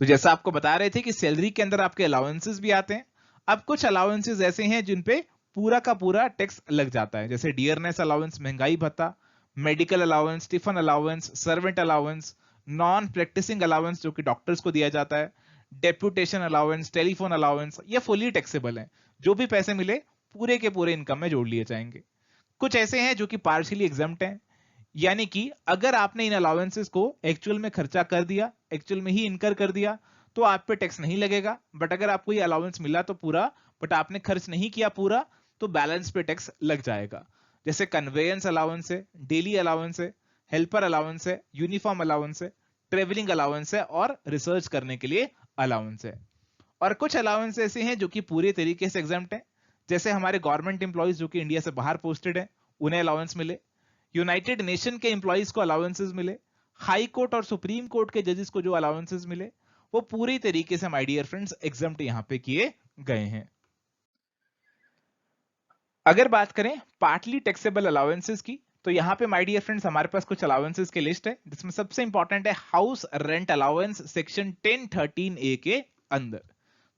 तो जैसा आपको बता रहे थे कि सैलरी के अंदर आपके अलाउंसेस भी आते हैं। अब कुछ अलाउंसेस ऐसे हैं जिन पे पूरा का पूरा टैक्स लग जाता है, जैसे डियरनेस अलाउंस, महंगाई भत्ता, medical allowance, tiffin allowance, servant allowance, non practising allowance जो कि डॉक्टर्स को दिया जाता है, डेप्यूटेशन अलाउंस, टेलीफोन अलाउंस, ये फुली टैक्सेबल है। जो भी पैसे मिले पूरे के पूरे इनकम में जोड़ लिए जाएंगे। कुछ ऐसे हैं जो कि पार्शियली एग्जम्प्ट हैं, यानी कि अगर आपने इन अलाउंसेस को एक्चुअल में खर्चा कर दिया, एक्चुअल में ही इनकर कर दिया, तो आप पे टैक्स नहीं लगेगा। बट अगर आपको ये अलाउंस मिला तो पूरा, बट आपने खर्च नहीं किया पूरा, तो बैलेंस पे टैक्स लग जाएगा। जैसे कन्वेयंस अलाउंस है, डेली अलाउंस है, हेल्पर अलाउंस है, यूनिफॉर्म अलाउंस है, ट्रेवलिंग अलाउंस है और रिसर्च करने के लिए अलाउंस है। और कुछ अलाउंस ऐसे हैं जो कि पूरे तरीके से एग्जम्प्ट है, जैसे हमारे गवर्नमेंट एम्प्लॉइज जो कि इंडिया से बाहर पोस्टेड है, उन्हें अलाउंस मिले, यूनाइटेड नेशन के एम्प्लॉइज को अलाउंसेस मिले, हाई कोर्ट और सुप्रीम कोर्ट के जजेस को जो अलाउंसेस मिले, वो पूरी तरीके से माय डियर फ्रेंड्स एग्जम्प्ट यहां पे किए गए हैं। अगर बात करें पार्टली टैक्सेबल अलाउंसेस की, तो यहां पे माय डियर फ्रेंड्स हमारे पास कुछ अलाउंसेस की लिस्ट है, जिसमें सबसे इंपॉर्टेंट है house rent allowance section 1013A के अंदर।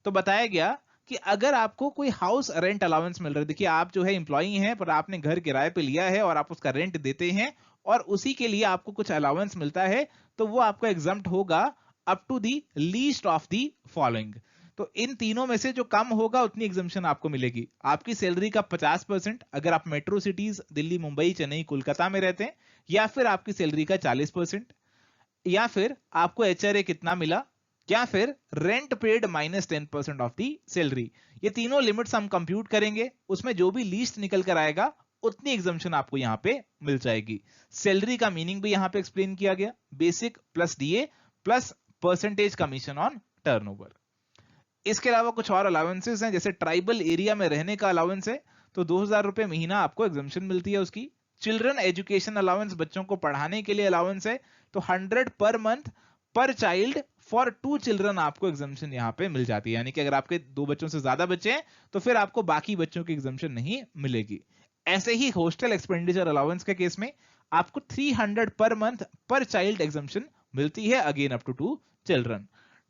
तो बताया गया कि अगर आपको कोई हाउस रेंट अलाउंस मिल रहा है, देखिए आप जो है एम्प्लॉई हैं पर आपने घर किराए पे लिया है और आप उसका रेंट देते हैं और उसी के लिए आपको कुछ अलाउंस मिलता है, तो वो आपको एग्जम्प्ट होगा up to the least of the following. तो इन तीनों में से जो कम होगा उतनी एग्जम्पशन आपको मिलेगी। आपकी सैलरी का 50% अगर आप मेट्रो सिटीज दिल्ली, मुंबई, चेन्नई, कोलकाता में रहते हैं, या फिर आपकी सैलरी का 40%, या फिर आपको एचआरए कितना मिला, या फिर rent paid minus 10% of the salary. ये तीनों लिमिट्स हम कंप्यूट करेंगे, उसमें जो भी लीस्ट निकल कर आएगा उतनी एग्जम्पशन आपको यहां पे मिल जाएगी। सैलरी का मीनिंग भी यहां पे एक्सप्लेन किया गया, basic plus DA plus percentage commission on turnover. इसके अलावा कुछ और अलाउंसेस हैं, जैसे ट्राइबल एरिया में रहने का अलाउंस है तो 2000 रुपए महीना आपको एग्जम्पशन मिलती है उसकी। चिल्ड्रन एजुकेशन अलाउंस, बच्चों को पढ़ाने के लिए अलाउंस है, तो 100 पर मंथ पर चाइल्ड फॉर 2 चिल्ड्रन आपको एग्जम्पशन यहां पे मिल जाती है। यानी कि अगर आपके 2 बच्चों से ज्यादा बच्चे हैं तो फिर आपको बाकी बच्चों की एग्जम्पशन नहीं मिलेगी। ऐसे ही हॉस्टल एक्सपेंडिचर अलाउंस के केस में आपको 300 पर मंथ पर चाइल्ड एग्जम्पशन मिलती है, again up to 2 children.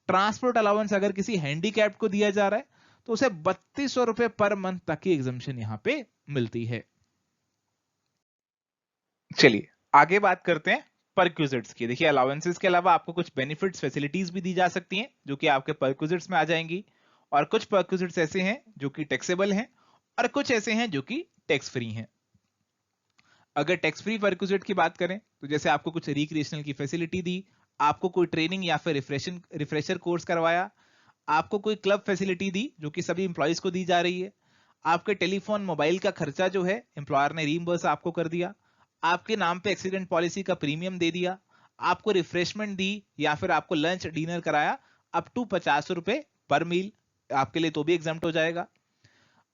Transport allowance अगर किसी हैंडीकैप्ड को दिया जा रहा है तो उसे 3200 रुपए पर मंथ तक की एग्जम्पशन यहां पे मिलती है। चलिए आगे बात करते हैं परक्विजिट्स की। देखिए अलाउंसेस के अलावा आपको कुछ बेनिफिट्स, फैसिलिटीज भी दी जा सकती हैं जो कि आपके परक्विजिट्स में आ जाएंगी। और कुछ परक्विजिट्स ऐसे हैं जो कि टैक्सेबल हैं और कुछ ऐसे हैं जो कि टैक्स फ्री हैं। अगर टैक्स फ्री परक्विजिट की बात करें तो जैसे आपको कुछ रिक्रिएशनल की फैसिलिटी दी, आपको कोई ट्रेनिंग या फिर रिफ्रेशर कोर्स करवाया, आपको कोई क्लब फैसिलिटी दी जो कि सभी इंप्लॉइज को दी जा रही है, आपके टेलीफोन मोबाइल का खर्चा जो है एम्प्लॉयर ने रीइंबर्स आपको कर दिया, आपके नाम पे एक्सीडेंट पॉलिसी का प्रीमियम दे दिया, आपको रिफ्रेशमेंट दी या फिर आपको लंच डिनर कराया, अप टू 50 रुपए पर मील आपके लिए तो भी एग्जाम्प्ट हो जाएगा।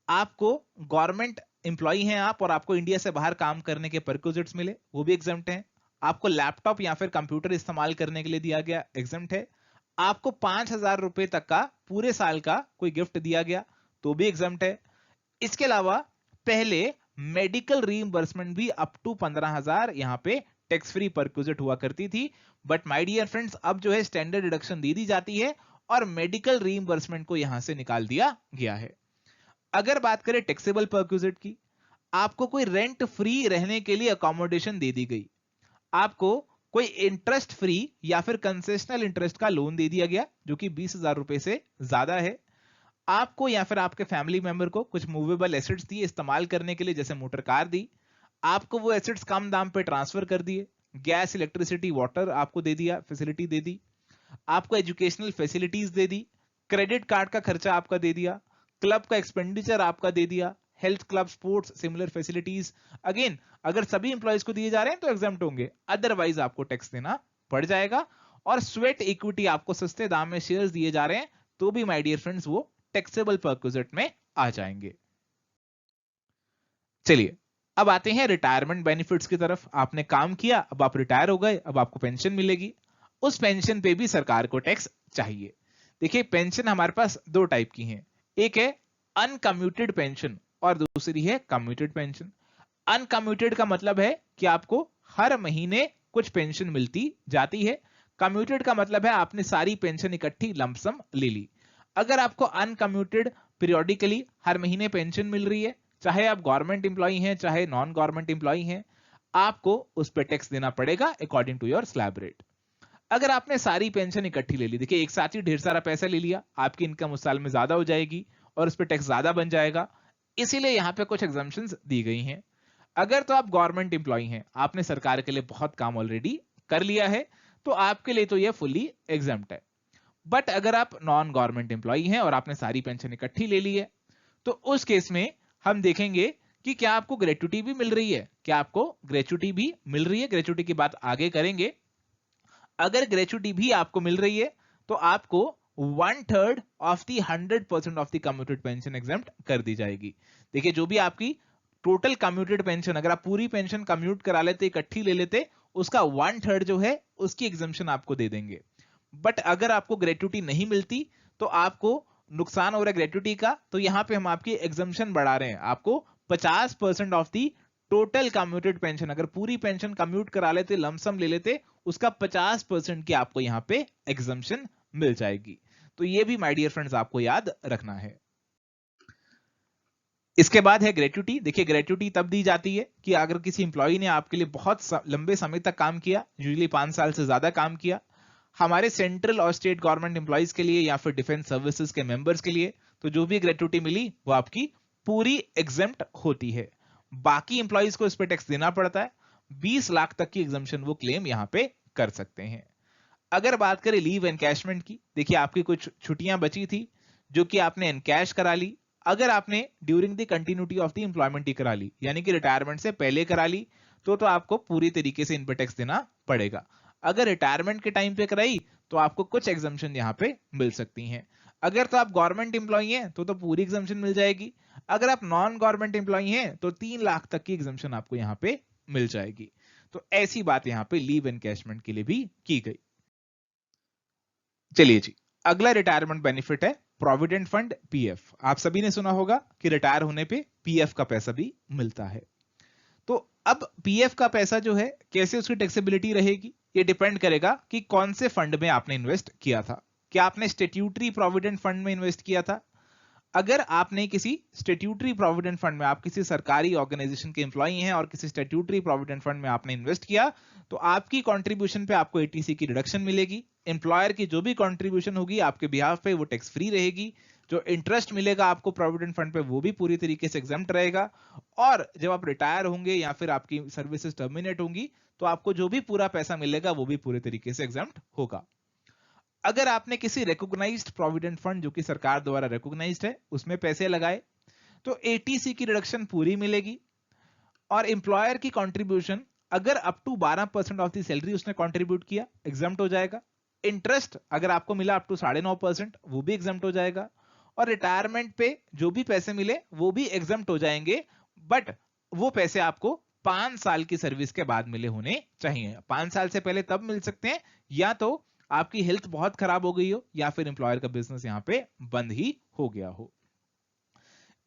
आपको गवर्नमेंट एम्प्लॉई हैं आप और आपको इंडिया से बाहर काम करने के परक्विजिट्स मिले, वो भी एग्जाम्प्ट हैं। आपको लैपटॉप या फिर कंप्यूटर इस्तेमाल करने के लिए दिया गया, एग्जाम्प्ट है। आपको 5,000 रुपए तक का पूरे साल का कोई गिफ्ट दिया गया तो भी एग्जाम्प्ट है। इसके अलावा पहले मेडिकल रीइंबर्समेंट भी अप टू 15,000 यहां पे टैक्स फ्री परक्विजिट हुआ करती थी, बट माय डियर फ्रेंड्स अब जो है स्टैंडर्ड डिडक्शन दे दी जाती है और मेडिकल रीइंबर्समेंट को यहां से निकाल दिया गया है। अगर बात करें टैक्सेबल परक्विजिट की, आपको कोई रेंट फ्री रहने के लिए अकोमोडेशन दे दी गई, आपको कोई इंटरेस्ट फ्री या फिर कंसेशनल इंटरेस्ट का लोन दे दिया गया जो कि 20,000 रुपए से ज्यादा है, आपको या फिर आपके फैमिली मेंबर को कुछ मूवेबल एसेट्स दिए इस्तेमाल करने के लिए, जैसे मोटर कार दी, आपको वो एसेट्स कम दाम पे ट्रांसफर कर दिए, गैस इलेक्ट्रिसिटी वाटर आपको दे दिया, फैसिलिटी दे दी, आपको एजुकेशनल फैसिलिटीज दे दी, क्रेडिट कार्ड का खर्चा आपका दे दिया, क्लब का एक्सपेंडिचर आपका दे दिया, health club, sports, similar facilities. Again अगर सभी इंप्लॉइज को दिए जा रहे हैं तो एग्जाम्प्ट होंगे, अदरवाइज आपको टैक्स देना पड़ जाएगा। और स्वेट इक्विटी, आपको सस्ते दाम में शेयर्स दिए जा रहे हैं तो भी माय डियर फ्रेंड्स वो टैक्सेबल परक्विजिट में आ जाएंगे। चलिए अब आते हैं रिटायरमेंट बेनिफिट्स की तरफ। आपने काम किया, अब आप रिटायर हो गए, अब आपको पेंशन मिलेगी, उस पेंशन पे भी सरकार को टैक्स चाहिए। देखिए पेंशन हमारे पास दो टाइप की हैं, एक है अनकम्यूटेड पेंशन और दूसरी है कम्यूटेड पेंशन। अनकम्यूटेड का मतलब है कि आपको हर महीने कुछ पेंशन मिलती जाती है, कम्यूटेड का मतलब है आपने सारी पेंशन इकट्ठी लमसम ले ली। अगर आपको अनकम्यूटेड पीरियोडिकली हर महीने पेंशन मिल रही है, चाहे आप गवर्नमेंट इंप्लॉई हैं चाहे नॉन गवर्नमेंट इंप्लॉई हैं, आपको उस पर टैक्स देना पड़ेगा according to your slab rate. अगर आपने सारी पेंशन इकट्ठी ले ली, देखिए एक साथ ही ढेर सारा पैसा ले लिया, आपकी इनकम उस साल में ज्यादा हो जाएगी और उस पर टैक्स ज्यादा बन जाएगा, इसीलिए यहां पे कुछ एग्जम्पशंस दी गई हैं। अगर तो आप गवर्नमेंट इंप्लॉई हैं, आपने सरकार के लिए बहुत काम ऑलरेडी कर लिया है, तो आपके लिए तो यह फुल्ली एग्जम्प्ट है। बट अगर आप नॉन गवर्नमेंट एम्प्लॉई हैं और आपने सारी पेंशन इकट्ठी ले ली है, तो उस केस में हम देखेंगे कि क्या आपको ग्रेच्युटी भी मिल रही है, क्या आपको ग्रेच्युटी भी मिल रही है। ग्रेच्युटी की बात आगे करेंगे। अगर ग्रेच्युटी भी आपको मिल रही है तो आपको 1/3 of the 100% of the commuted pension exempt कर दी जाएगी। देखिए जो भी आपकी टोटल कम्यूटेड पेंशन, अगर आप पूरी पेंशन कम्यूट करा लेते, इकट्ठी ले लेते, उसका 1/3 जो है उसकी एग्जम्पशन आपको दे देंगे। बट अगर आपको ग्रेच्युटी नहीं मिलती तो आपको नुकसान हो रहा है ग्रेच्युटी का, तो यहां पे हम आपकी एग्जम्पशन बढ़ा रहे हैं, आपको 50% of the total commuted pension, अगर पूरी पेंशन कम्यूट करा लेते, लमसम ले लेते, उसका 50% की आपको यहां पे एग्जम्पशन मिल जाएगी। तो ये भी माय डियर फ्रेंड्स आपको याद रखना है। इसके बाद है ग्रेच्युटी। देखिए ग्रेच्युटी तब दी जाती है कि अगर किसी इंप्लॉई ने आपके लिए बहुत लंबे समय तक काम किया, यूजुअली 5 साल से ज्यादा काम किया, हमारे सेंट्रल और स्टेट गवर्नमेंट एम्प्लॉइज के लिए या फिर डिफेंस सर्विसेज के मेंबर्स के लिए, तो जो भी ग्रेच्युटी मिली वो आपकी पूरी एग्जेम्प्ट होती है। बाकी एम्प्लॉइज को इस पे टैक्स देना पड़ता है। 20 लाख तक की एग्जम्पशन वो क्लेम यहां पे कर सकते हैं। अगर बात करें लीव एनकैशमेंट की, देखिए आपकी कुछ छुट्टियां बची थी जो कि आपने एनकैश करा ली। अगर आपने during the continuity of the employment ही करा ली, यानी कि रिटायरमेंट से पहले करा ली, तो आपको पूरी तरीके से इन पे टैक्स देना पड़ेगा। अगर रिटायरमेंट के टाइम पे कराई तो आपको कुछ एग्जम्पशन यहां पे मिल सकती हैं। अगर तो आप गवर्नमेंट एम्प्लॉई हैं तो पूरी एग्जम्पशन मिल जाएगी। अगर आप नॉन गवर्नमेंट एम्प्लॉई हैं तो 3 लाख तक की एग्जम्पशन आपको यहां पे मिल जाएगी। तो ऐसी बात यहां पे लीव एनकैशमेंट के लिए भी की गई। चलिए जी, अगला रिटायरमेंट बेनिफिट है प्रोविडेंट फंड, पीएफ। आप सभी ने सुना होगा कि रिटायर होने पे पीएफ का पैसा भी मिलता है। तो अब पीएफ का पैसा जो है कैसे उसकी टैक्सेबिलिटी रहेगी, ये डिपेंड करेगा कि कौन से फंड में आपने इन्वेस्ट किया था। क्या आपने स्टैट्यूटरी प्रोविडेंट फंड में इन्वेस्ट किया था? अगर आपने किसी स्टैट्यूटरी प्रोविडेंट फंड में, आप किसी सरकारी ऑर्गेनाइजेशन के एम्प्लॉई हैं और किसी स्टैट्यूटरी प्रोविडेंट फंड में आपने इन्वेस्ट किया, तो आपकी कंट्रीब्यूशन पे आपको एटीसी की डिडक्शन मिलेगी। एम्प्लॉयर की जो भी कंट्रीब्यूशन होगी आपके बिहाफ पे वो टैक्स फ्री रहेगी। जो इंटरेस्ट मिलेगा आपको प्रोविडेंट फंड पे वो भी पूरी तरीके से एग्जम्प्ट रहेगा। और जब आप रिटायर होंगे या फिर आपकी सर्विसेज टर्मिनेट होंगी तो आपको जो भी पूरा पैसा मिलेगा वो भी पूरे तरीके से एग्जम्प्ट होगा। अगर आपने किसी रिकॉग्नाइज्ड प्रोविडेंट फंड जो कि सरकार द्वारा रिकॉग्नाइज्ड है उसमें पैसे लगाए तो एटीसी की रिडक्शन पूरी मिलेगी। और एम्प्लॉयर की कंट्रीब्यूशन अगर up to 12% of the salary उसने कंट्रीब्यूट किया, एग्जम्प्ट हो जाएगा। इंटरेस्ट अगर आपको मिला अप टू 9.5% वो भी एग्जम्प्ट हो जाएगा, और रिटायरमेंट पे जो भी पैसे मिले वो भी एग्जम्प्ट हो जाएंगे, बट वो पैसे आपको 5 साल की सर्विस के बाद मिले होने चाहिए। 5 साल से पहले तब मिल सकते हैं या तो आपकी हेल्थ बहुत खराब हो गई हो या फिर एम्प्लॉयर का बिजनेस यहां पे बंद ही हो गया हो।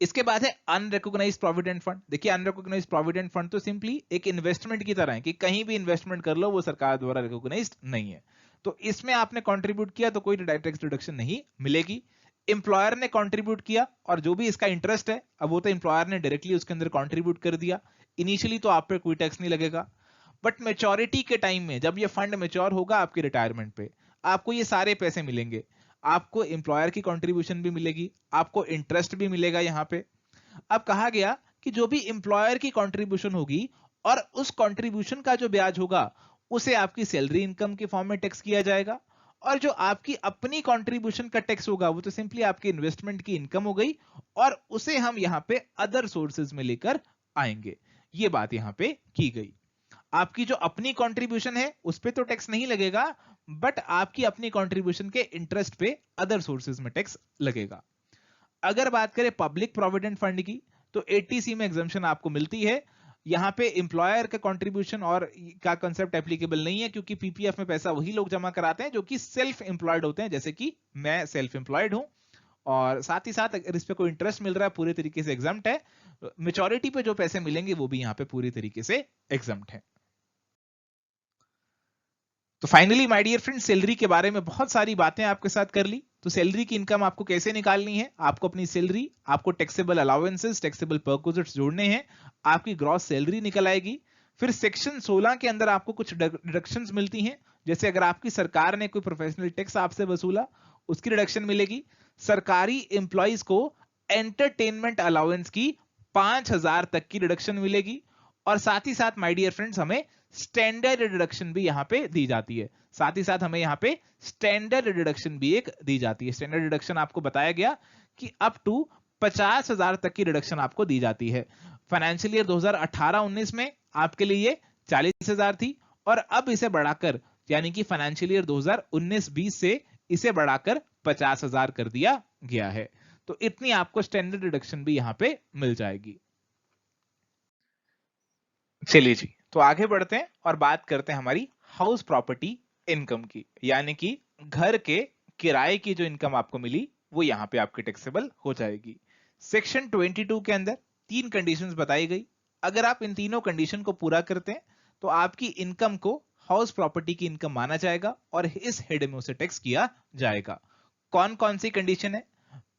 इसके बाद है अनरिकॉग्नाइज्ड प्रोविडेंट फंड। देखिए अनरिकॉग्नाइज्ड प्रोविडेंट फंड तो सिंपली एक इन्वेस्टमेंट की तरह है कि कहीं भी इन्वेस्टमेंट कर लो वो सरकार द्वारा रिकॉग्नाइज्ड नहीं है, तो इसमें आपने कंट्रीब्यूट किया तो कोई टैक्स डिडक्शन नहीं मिलेगी। एम्प्लॉयर ने कंट्रीब्यूट किया और जो भी इसका इंटरेस्ट है, अब वो तो एम्प्लॉयर ने डायरेक्टली उसके अंदर कंट्रीब्यूट कर दिया, इनिशियली तो आप पे कोई टैक्स नहीं लगेगा, बट मेच्योरिटी के टाइम में जब ये फंड मेच्योर होगा आपके रिटायरमेंट पे, आपको ये सारे पैसे मिलेंगे, आपको एम्प्लॉयर की कंट्रीब्यूशन भी मिलेगी, आपको इंटरेस्ट भी मिलेगा यहां पे। अब कहा गया कि जो भी एम्प्लॉयर की कंट्रीब्यूशन होगी और उस कंट्रीब्यूशन का जो ब्याज होगा उसे आपकी सैलरी इनकम के फॉर्म में टैक्स किया जाएगा, और जो आपकी अपनी कंट्रीब्यूशन का टैक्स होगा वो तो सिंपली आपकी इन्वेस्टमेंट की इनकम हो गई, और उसे हम यहां पे अदर सोर्सेज में लेकर आएंगे। ये बात यहां पे की गई। आपकी जो अपनी कंट्रीब्यूशन है उस पे तो टैक्स नहीं लगेगा, बट आपकी अपनी कंट्रीब्यूशन के इंटरेस्ट पे अदर सोर्सेज में टैक्स लगेगा। अगर बात करें पब्लिक प्रोविडेंट फंड की तो 80C में एग्जम्पशन आपको मिलती है। यहां पे एम्प्लॉयर का कंट्रीब्यूशन और का कंसेप्ट एप्लीकेबल नहीं है, क्योंकि पीपीएफ में पैसा वही लोग जमा कराते हैं जो कि सेल्फ एम्प्लॉयड होते हैं, जैसे कि मैं सेल्फ एम्प्लॉयड हूं, और साथ ही साथ अगर इस पे कोई इंटरेस्ट मिल रहा है पूरे तरीके से एग्जम्प्ट है। मेच्योरिटी पे जो पैसे मिलेंगे वो भी यहां पे पूरी तरीके से एग्जम्प्ट है। तो finally my dear friends, salary के बारे में बहुत सारी बातें आपके साथ कर ली। तो सैलरी की इनकम आपको कैसे निकालनी है, आपको अपनी सैलरी, आपको टैक्सेबल अलाउंसेस, टैक्सेबल परक्विजिट्स जोड़ने हैं, आपकी ग्रॉस सैलरी निकल आएगी। फिर सेक्शन 16 के अंदर आपको कुछ डिडक्शंस मिलती हैं, जैसे अगर आपकी सरकार ने कोई प्रोफेशनल टैक्स आपसे वसूला उसकी डिडक्शन मिलेगी। सरकारी एम्प्लॉइज को एंटरटेनमेंट अलाउंस की 5,000 तक की डिडक्शन मिलेगी, और साथ ही साथ माय डियर फ्रेंड्स हमें स्टैंडर्ड डिडक्शन भी यहां पे दी जाती है। साथ ही साथ हमें यहां पे स्टैंडर्ड डिडक्शन भी एक दी जाती है। स्टैंडर्ड डिडक्शन आपको बताया गया कि अप टू 50,000 तक की डिडक्शन आपको दी जाती है। फाइनेंशियल ईयर 2018-19 में आपके लिए ये 40,000 थी, और अब इसे बढ़ाकर यानी कि फाइनेंशियल ईयर 2019-20 से इसे बढ़ाकर 50,000 कर दिया गया है। तो इतनी आपको स्टैंडर्ड डिडक्शन भी यहां पे मिल जाएगी। चलिए जी, तो आगे बढ़ते हैं और बात करते हैं हमारी हाउस प्रॉपर्टी इनकम की, यानी कि घर के किराए की जो इनकम आपको मिली वो यहां पे आपकी टैक्सेबल हो जाएगी। सेक्शन 22 के अंदर 3 कंडीशंस बताई गई। अगर आप इन तीनों कंडीशन को पूरा करते हैं तो आपकी इनकम को हाउस प्रॉपर्टी की इनकम माना जाएगा और इस हेड में उसे टैक्स किया जाएगा। कौन कौन सी कंडीशन है?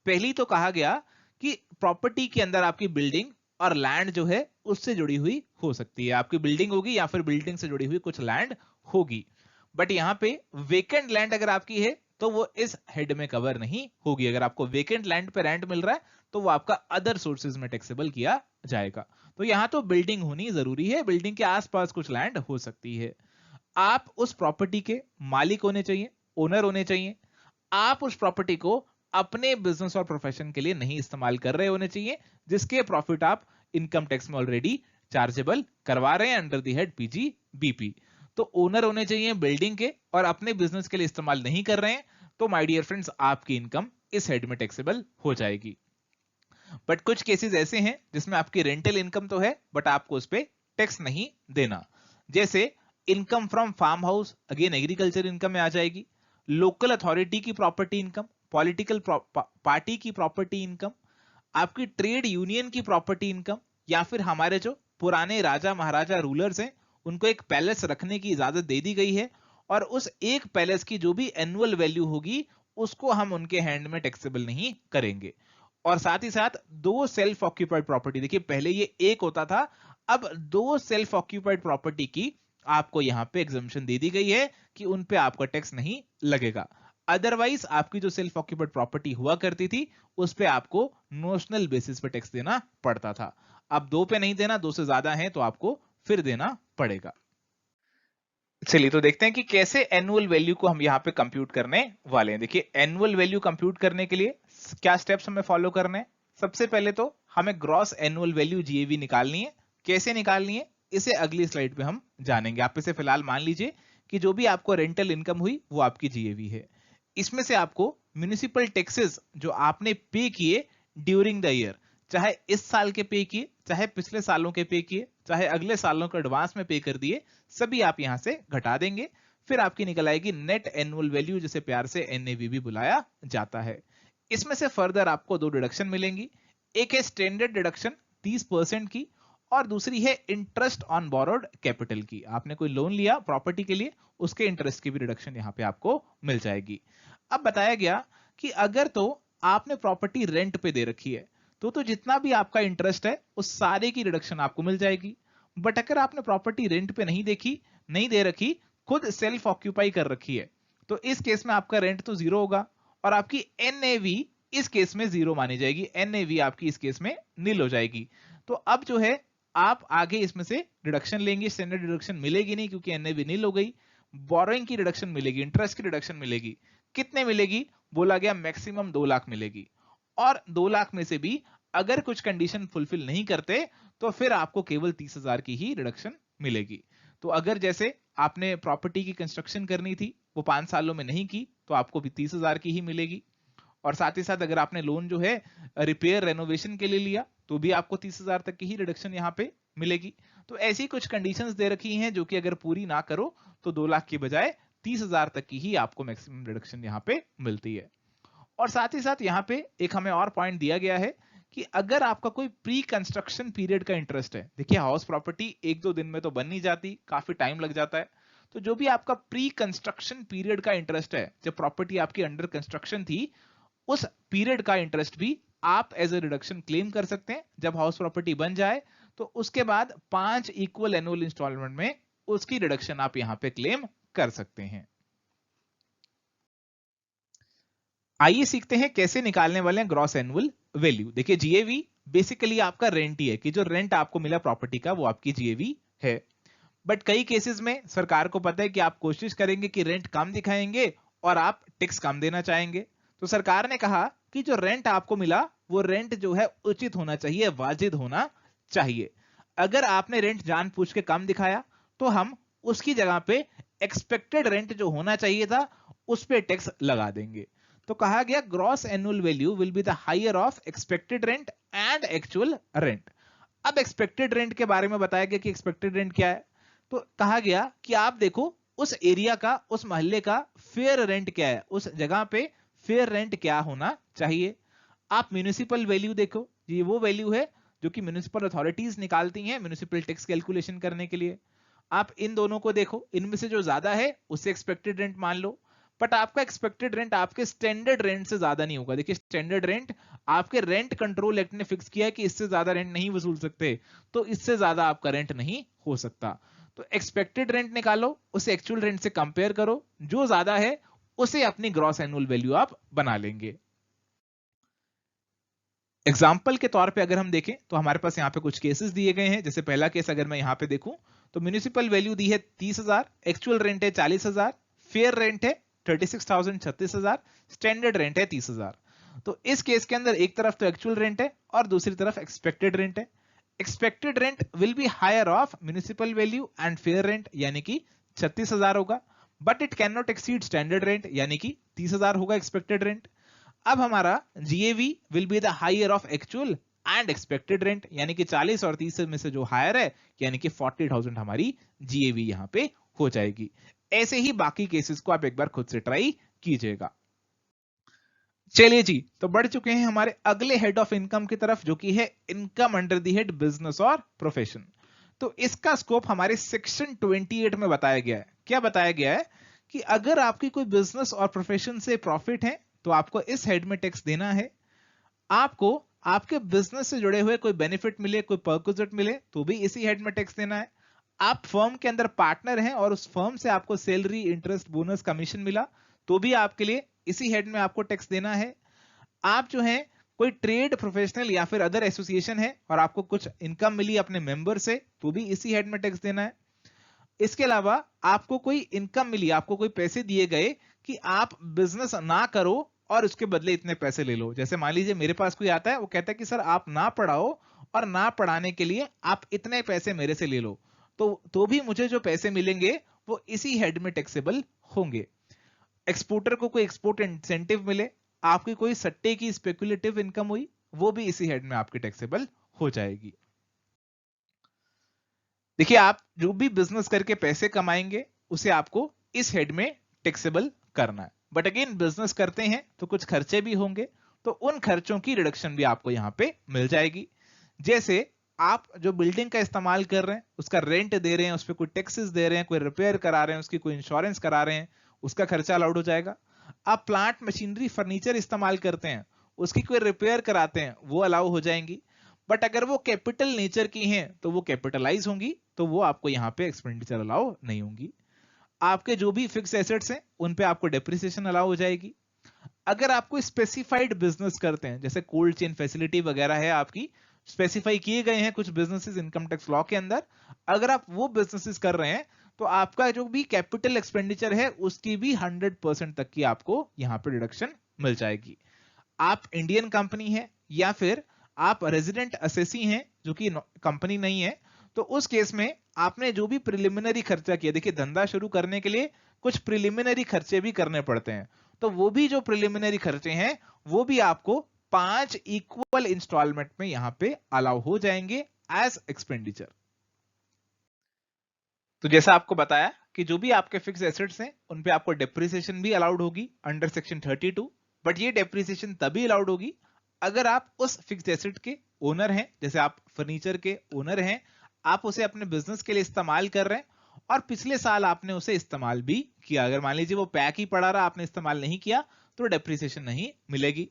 पहली तो कहा गया कि प्रॉपर्टी के अंदर आपकी बिल्डिंग और लैंड जो है उससे जुड़ी हुई हो सकती है। आपकी बिल्डिंग होगी या फिर बिल्डिंग से जुड़ी हुई कुछ लैंड होगी, बट यहां पे वेकेंट लैंड अगर आपकी है तो वो इस हेड में कवर नहीं होगी। अगर आपको वेकेंट लैंड पे रेंट मिल रहा है तो वो आपका अदर सोर्सेज में टैक्सेबल किया जाएगा। तो यहां तो बिल्डिंग होनी जरूरी है, बिल्डिंग के आसपास कुछ लैंड हो सकती है। आप उस प्रॉपर्टी के मालिक होने चाहिए, ओनर होने चाहिए। आप उस प्रॉपर्टी को अपने बिजनेस और प्रोफेशन के लिए नहीं इस्तेमाल कर रहे होने चाहिए, जिसके प्रॉफिट आप इनकम टैक्स में ऑलरेडी चार्जेबल करवा रहे हैं अंडर द हेड पीजीबीपी। तो ओनर होने चाहिए बिल्डिंग के और अपने बिजनेस के लिए इस्तेमाल नहीं कर रहे हैं, तो माय डियर फ्रेंड्स आपकी इनकम इस हेड में टैक्सेबल हो जाएगी। बट कुछ केसेस ऐसे हैं जिसमें आपकी रेंटल इनकम तो है बट आपको उस पर टैक्स नहीं देना, जैसे income from farm house, again agriculture income में आ जाएगी। लोकल अथॉरिटी की प्रॉपर्टी इनकम, पॉलिटिकल पार्टी की प्रॉपर्टी इनकम, आपकी ट्रेड यूनियन की प्रॉपर्टी इनकम, या फिर हमारे जो पुराने राजा महाराजा रूलर्स हैं उनको एक पैलेस रखने की इजाजत दे दी गई है और उस एक पैलेस की जो भी एनुअल वैल्यू होगी उसको हम उनके हैंड में टैक्सेबल नहीं करेंगे। और साथ ही साथ 2 सेल्फ ऑक्यूपाइड प्रॉपर्टी, देखिए पहले ये एक होता था, अब 2 सेल्फ ऑक्यूपाइड प्रॉपर्टी की आपको यहां पे एग्जम्पशन दे दी गई है कि उन पे आपका टैक्स नहीं लगेगा। अदरवाइज आपकी जो सेल्फ ऑक्यूपाइड प्रॉपर्टी हुआ करती थी उस पे आपको नोशनल बेसिस पे टैक्स देना पड़ता था। अब 2 पे नहीं देना, 2 से ज्यादा है तो आपको फिर देना पड़ेगा। चलिए तो देखते हैं कि कैसे एनुअल वैल्यू को हम यहाँ पे कंप्यूट करने वाले हैं। देखिए एनुअल वैल्यू कंप्यूट करने के लिए क्या स्टेप्स हमें फॉलो करने हैं। सबसे पहले तो हमें ग्रॉस एनुअल वैल्यू जीएवी निकालनी है। कैसे निकालनी है इसे अगली स्लाइड पे हम जानेंगे। आप इसे फिलहाल मान लीजिए कि जो भी आपको रेंटल इनकम हुई वो आपकी जीएवी है। इसमें से आपको म्युनिसिपल टैक्सेस जो आपने पे किए ड्यूरिंग द ईयर, चाहे इस साल के पे किए, चाहे पिछले सालों के पे किए, चाहे अगले सालों के एडवांस में पे कर दिए, सभी आप यहां से घटा देंगे। फिर आपकी निकल आएगी नेट एनुअल वैल्यू, जिसे प्यार से एनएवी भी बुलाया जाता है। इसमें से फर्दर आपको दो डिडक्शन मिलेंगी। एक है स्टैंडर्ड डिडक्शन 30% की, और दूसरी है इंटरेस्ट ऑन बोरोड कैपिटल की। आपने कोई लोन लिया प्रॉपर्टी के लिए, उसके इंटरेस्ट की भी रिडक्शन यहां पे आपको मिल जाएगी। अब बताया गया कि अगर तो आपने प्रॉपर्टी रेंट पे दे रखी है तो जितना भी आपका इंटरेस्ट है उस सारे की रिडक्शन आपको मिल जाएगी। बट अगर आपने प्रॉपर्टी रेंट पे नहीं दे रखी, खुद सेल्फ ऑक्यूपाई कर रखी है, तो इस केस में आपका रेंट तो जीरो होगा और आपकी एनएवी इस केस में जीरो मानी जाएगी। एनएवी आपकी इस केस में नील हो जाएगी। तो अब जो है आप आगे इसमें से रिडक्शन लेंगे, स्टैंडर्ड रिडक्शन मिलेगी नहीं क्योंकि एनएवी नील हो गई। बोरोइंग की रिडक्शन मिलेगी, इंटरेस्ट की रिडक्शन मिलेगी। कितने मिलेगी? बोला गया मैक्सिमम 2 लाख मिलेगी। और 2 लाख में से भी अगर कुछ कंडीशन फुलफिल नहीं करते तो फिर आपको केवल 30,000 की ही रिडक्शन मिलेगी। तो अगर जैसे आपने प्रॉपर्टी की कंस्ट्रक्शन करनी थी, वो 5 सालों में नहीं की, तो आपको भी 30,000 की ही मिलेगी। और साथ ही साथ अगर आपने लोन जो है रिपेयर रेनोवेशन के लिए लिया तो भी आपको 30,000 तक की ही रिडक्शन यहाँ पे मिलेगी। तो ऐसी कुछ कंडीशंस दे रखी हैं जो कि अगर पूरी ना करो तो 2 लाख की बजाय 30,000 तक की ही आपको मैक्सिमम रिडक्शन यहाँ पे मिलती है। और साथ ही साथ यहाँ पे एक हमें और पॉइंट दिया गया है कि अगर आपका कोई प्री कंस्ट्रक्शन पीरियड का इंटरेस्ट है, देखिए हाउस प्रॉपर्टी 1-2 दिन में तो बन नहीं जाती, काफी टाइम लग जाता है। तो जो भी आपका प्री कंस्ट्रक्शन पीरियड का इंटरेस्ट है, जब प्रॉपर्टी आपकी अंडर कंस्ट्रक्शन थी, उस पीरियड का इंटरेस्ट भी आप एज ए रिडक्शन क्लेम कर सकते हैं। जब हाउस प्रॉपर्टी बन जाए तो उसके बाद 5 इक्वल एनुअल इंस्टॉलमेंट में उसकी रिडक्शन आप यहां पे क्लेम कर सकते हैं। आइए सीखते हैं कैसे निकालने वाले हैं ग्रॉस एनुअल वैल्यू। देखिए जीएवी बेसिकली आपका रेंट ही है कि जो रेंट आपको मिला प्रॉपर्टी का वो आपकी जीएवी है। बट कई केसेस में सरकार को पता है कि आप कोशिश करेंगे कि रेंट कम दिखाएंगे और आप टैक्स कम देना चाहेंगे, तो सरकार ने कहा कि जो रेंट आपको मिला वो रेंट जो है उचित होना चाहिए, वाजिद होना चाहिए। अगर आपने रेंट जानबूझ के कम दिखाया तो हम उसकी जगह पे एक्सपेक्टेड रेंट जो होना चाहिए था उस पे टैक्स लगा देंगे। तो कहा गया gross annual value will be the higher of expected rent and actual rent. अब एक्सपेक्टेड रेंट के बारे में बताया गया कि एक्सपेक्टेड रेंट क्या है। तो कहा गया कि आप देखो उस एरिया का, उस मोहल्ले का फेयर रेंट क्या है, उस जगह पे फेयर रेंट क्या होना चाहिए। आप म्युनिसिपल वैल्यू देखो, ये वो वैल्यू है जो कि म्युनिसिपल अथॉरिटीज निकालती हैं म्युनिसिपल टैक्स कैलकुलेशन करने के लिए। आप इन दोनों को देखो, इनमें से जो ज्यादा है उससे एक्सपेक्टेड रेंट मान लो, बट आपका एक्सपेक्टेड रेंट आपके स्टैंडर्ड रेंट से ज्यादा नहीं होगा। देखिए स्टैंडर्ड रेंट आपके रेंट कंट्रोल एक्ट ने फिक्स किया है कि इससे ज्यादा रेंट नहीं वसूल सकते, तो इससे ज्यादा आपका रेंट नहीं हो सकता। तो एक्सपेक्टेड रेंट निकालो, उसे एक्चुअल रेंट से कंपेयर करो, जो ज्यादा है उसे अपनी ग्रॉस एनुअल वैल्यू आप बना लेंगे। एग्जाम्पल के तौर पे अगर हम देखें तो हमारे पास यहाँ पे कुछ केसेस दिए गए हैं। जैसे पहला केस अगर मैं यहाँ पे देखूं तो म्युनिसिपल वैल्यू दी है 30,000, एक्चुअल रेंट है 40,000, फेयर रेंट है 36,000 36,000, स्टैंडर्ड रेंट है 30,000। तो इस केस के अंदर एक तरफ तो एक्चुअल रेंट है और दूसरी तरफ एक्सपेक्टेड रेंट है। Expected rent will be higher of municipal value and fair rent, यानी कि 36,000 होगा, but it can not exceed standard rent, यानी कि 30,000 होगा एक्सपेक्टेड रेंट। अब हमारा GAV will be the higher of actual and expected rent, यानी कि 40 और 30 में से जो हायर है यानी कि 40,000 हमारी जीएवी यहां पे हो जाएगी। ऐसे ही बाकी केसेस को आप एक बार खुद से ट्राई कीजिएगा। चलिए जी, तो बढ़ चुके हैं हमारे अगले हेड ऑफ इनकम की तरफ, जो कि है income under the head business और प्रोफेशन। तो इसका स्कोप हमारे सेक्शन 28 में बताया गया है। क्या बताया गया है कि अगर आपकी कोई बिजनेस और प्रोफेशन से प्रॉफिट है तो आपको इस हेड में टैक्स देना है। आपको आपके बिजनेस से जुड़े हुए कोई बेनिफिट मिले, कोई परक्विजिट मिले तो भी इसी हेड में टैक्स देना है। आप फर्म के अंदर पार्टनर हैं और उस फर्म से आपको सैलरी, इंटरेस्ट, बोनस, कमीशन मिला तो भी आपके लिए इसी हेड में आपको टैक्स देना है। आप जो है कोई ट्रेड प्रोफेशनल या फिर अदर एसोसिएशन है और आपको कुछ इनकम मिली अपने मेंबर से तो भी इसी हेड में टैक्स देना है। इसके अलावा आपको कोई इनकम मिली, आपको कोई पैसे दिए गए कि आप बिजनेस ना करो और उसके बदले इतने पैसे ले लो। जैसे मान लीजिए मेरे पास कोई आता है, वो कहता है कि सर आप ना पढ़ाओ और ना पढ़ाने के लिए आप इतने पैसे मेरे से ले लो, तो भी मुझे जो पैसे मिलेंगे वो इसी हेड में टैक्सेबल होंगे। एक्सपोर्टर को कोई एक्सपोर्ट इंसेंटिव मिले, आपकी कोई सट्टे की स्पेकुलेटिव इनकम हुई, वो भी इसी हेड में आपकी टैक्सेबल हो जाएगी। देखिए, आप जो भी बिजनेस करके पैसे कमाएंगे उसे आपको इस हेड में टैक्सेबल करना है। बट अगेन बिजनेस करते हैं तो कुछ खर्चे भी होंगे, तो उन खर्चों की रिडक्शन भी आपको यहां पे मिल जाएगी। जैसे आप जो बिल्डिंग का इस्तेमाल कर रहे हैं उसका रेंट दे रहे हैं, उस पर कोई टैक्सेस दे रहे हैं, कोई रिपेयर करा रहे हैं, उसकी कोई इंश्योरेंस करा रहे हैं, उसका खर्चा अलाउड हो जाएगा। आप प्लांट मशीनरी फर्नीचर इस्तेमाल करते हैं, उसकी कोई रिपेयर कराते हैं, वो अलाउ हो जाएंगी। बट अगर वो कैपिटल नेचर की हैं तो वो कैपिटलाइज होंगी, तो वो आपको यहाँ पे एक्सपेंडिचर अलाउ नहीं होंगी। आपके जो भी फिक्स एसेट्स हैं उन पे आपको डेप्रिसिएशन अलाउ हो जाएगी। अगर आप कोई स्पेसिफाइड बिजनेस करते हैं, जैसे कोल्ड चेन फैसिलिटी वगैरह है आपकी, स्पेसिफाई किए गए हैं कुछ बिजनेसेस इनकम टैक्स लॉ के अंदर, अगर आप वो बिजनेसेस कर रहे हैं तो आपका जो भी कैपिटल एक्सपेंडिचर है उसकी भी 100% तक की आपको यहां पे डिडक्शन मिल जाएगी। आप इंडियन कंपनी है या फिर आप रेजिडेंट असेसी हैं जो कि कंपनी नहीं है, तो उस केस में आपने जो भी प्रिलिमिनरी खर्चा किया, देखिए धंधा शुरू करने के लिए कुछ प्रिलिमिनरी खर्चे भी करने पड़ते हैं, तो वो भी जो प्रिलिमिनरी खर्चे हैं वो भी आपको 5 इक्वल इंस्टॉलमेंट में यहां पे अलाउ हो जाएंगे एज एक्सपेंडिचर। तो जैसा आपको बताया कि जो भी आपके फिक्स एसेट्स हैं उन पे आपको डेप्रिसिएशन भी अलाउड होगी अंडर सेक्शन 32, बट ये डेप्रिसिएशन तभी अलाउड होगी अगर आप उस फिक्स एसेट के ओनर हैं। जैसे आप फर्नीचर के ओनर हैं, आप उसे अपने बिजनेस के लिए इस्तेमाल कर रहे हैं और पिछले साल आपने उसे इस्तेमाल भी किया। अगर मान लीजिए वो पैक ही पड़ा रहा, आपने इस्तेमाल नहीं किया, तो डेप्रिसिएशन नहीं मिलेगी।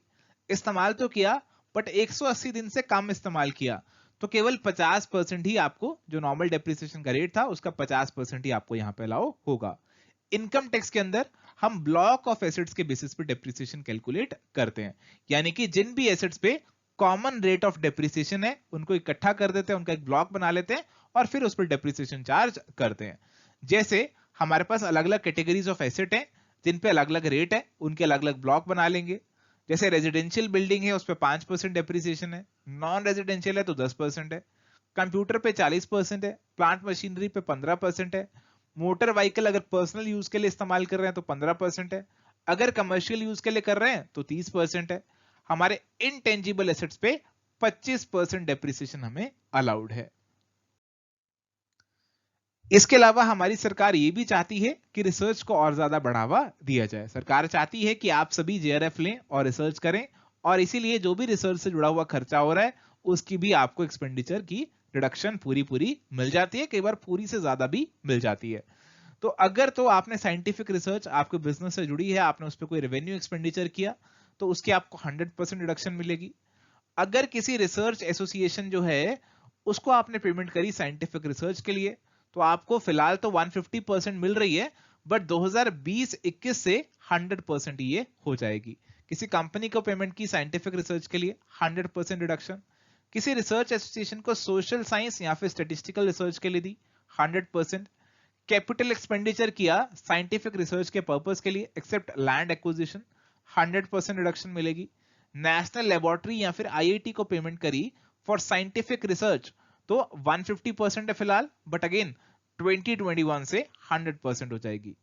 इस्तेमाल तो किया बट 180 दिन से कम इस्तेमाल किया तो केवल 50% ही आपको, जो नॉर्मल डेप्रिसिएशन का रेट था उसका 50% ही आपको यहां पे अलाउ होगा। इनकम टैक्स के अंदर हम ब्लॉक ऑफ एसेट्स के बेसिस पे डेप्रिसिएशन कैलकुलेट करते हैं, यानी कि जिन भी एसेट्स पे कॉमन रेट ऑफ डेप्रिसिएशन है उनको इकट्ठा कर देते हैं, उनका एक ब्लॉक बना लेते हैं और फिर उस पर डेप्रिसिएशन चार्ज करते हैं। जैसे हमारे पास अलग अलग कैटेगरीज ऑफ एसेट हैं जिन पे अलग अलग रेट है, उनके अलग अलग ब्लॉक बना लेंगे। जैसे रेजिडेंशियल बिल्डिंग है उस पर 5% डेप्रिसिएशन है, नॉन रेजिडेंशियल है तो 10% है, कंप्यूटर पे 40% है, प्लांट मशीनरी पे 15% है, मोटर व्हीकल अगर पर्सनल यूज के लिए इस्तेमाल कर रहे हैं तो 15% है, अगर कमर्शियल यूज के लिए कर रहे हैं तो 30% है। हमारे इनटेंजिबल एसेट्स पे 25% डेप्रिसिएशन हमें अलाउड है। इसके अलावा हमारी सरकार ये भी चाहती है कि रिसर्च को और ज्यादा बढ़ावा दिया जाए। सरकार चाहती है कि आप सभी जेआरएफ लें और रिसर्च करें, और इसीलिए जो भी रिसर्च से जुड़ा हुआ खर्चा हो रहा है उसकी भी आपको एक्सपेंडिचर की रिडक्शन पूरी मिल जाती है, कई बार पूरी से ज्यादा भी मिल जाती है। तो अगर तो आपने साइंटिफिक रिसर्च आपके बिजनेस से जुड़ी है, आपने उस पर कोई रेवेन्यू एक्सपेंडिचर किया तो उसकी आपको 100% रिडक्शन मिलेगी। अगर किसी रिसर्च एसोसिएशन जो है उसको आपने पेमेंट करी साइंटिफिक रिसर्च के लिए, तो आपको फिलहाल तो 150% मिल रही है, बट 2020-21 से 100% ये हो जाएगी। किसी कंपनी को पेमेंट की साइंटिफिक रिसर्च के लिए 100% रिडक्शन, किसी रिसर्च एसोसिएशन को सोशल साइंस या फिर स्टैटिस्टिकल रिसर्च के लिए दी 100%, कैपिटल एक्सपेंडिचर किया साइंटिफिक रिसर्च के पर्पस के लिए एक्सेप्ट लैंड एक्विजिशन 100% रिडक्शन मिलेगी। नेशनल लेबोरेटरी या फिर आईआईटी को पेमेंट करी फॉर साइंटिफिक रिसर्च तो 150% है फिलहाल, बट अगेन 2021 से 100% हो जाएगी।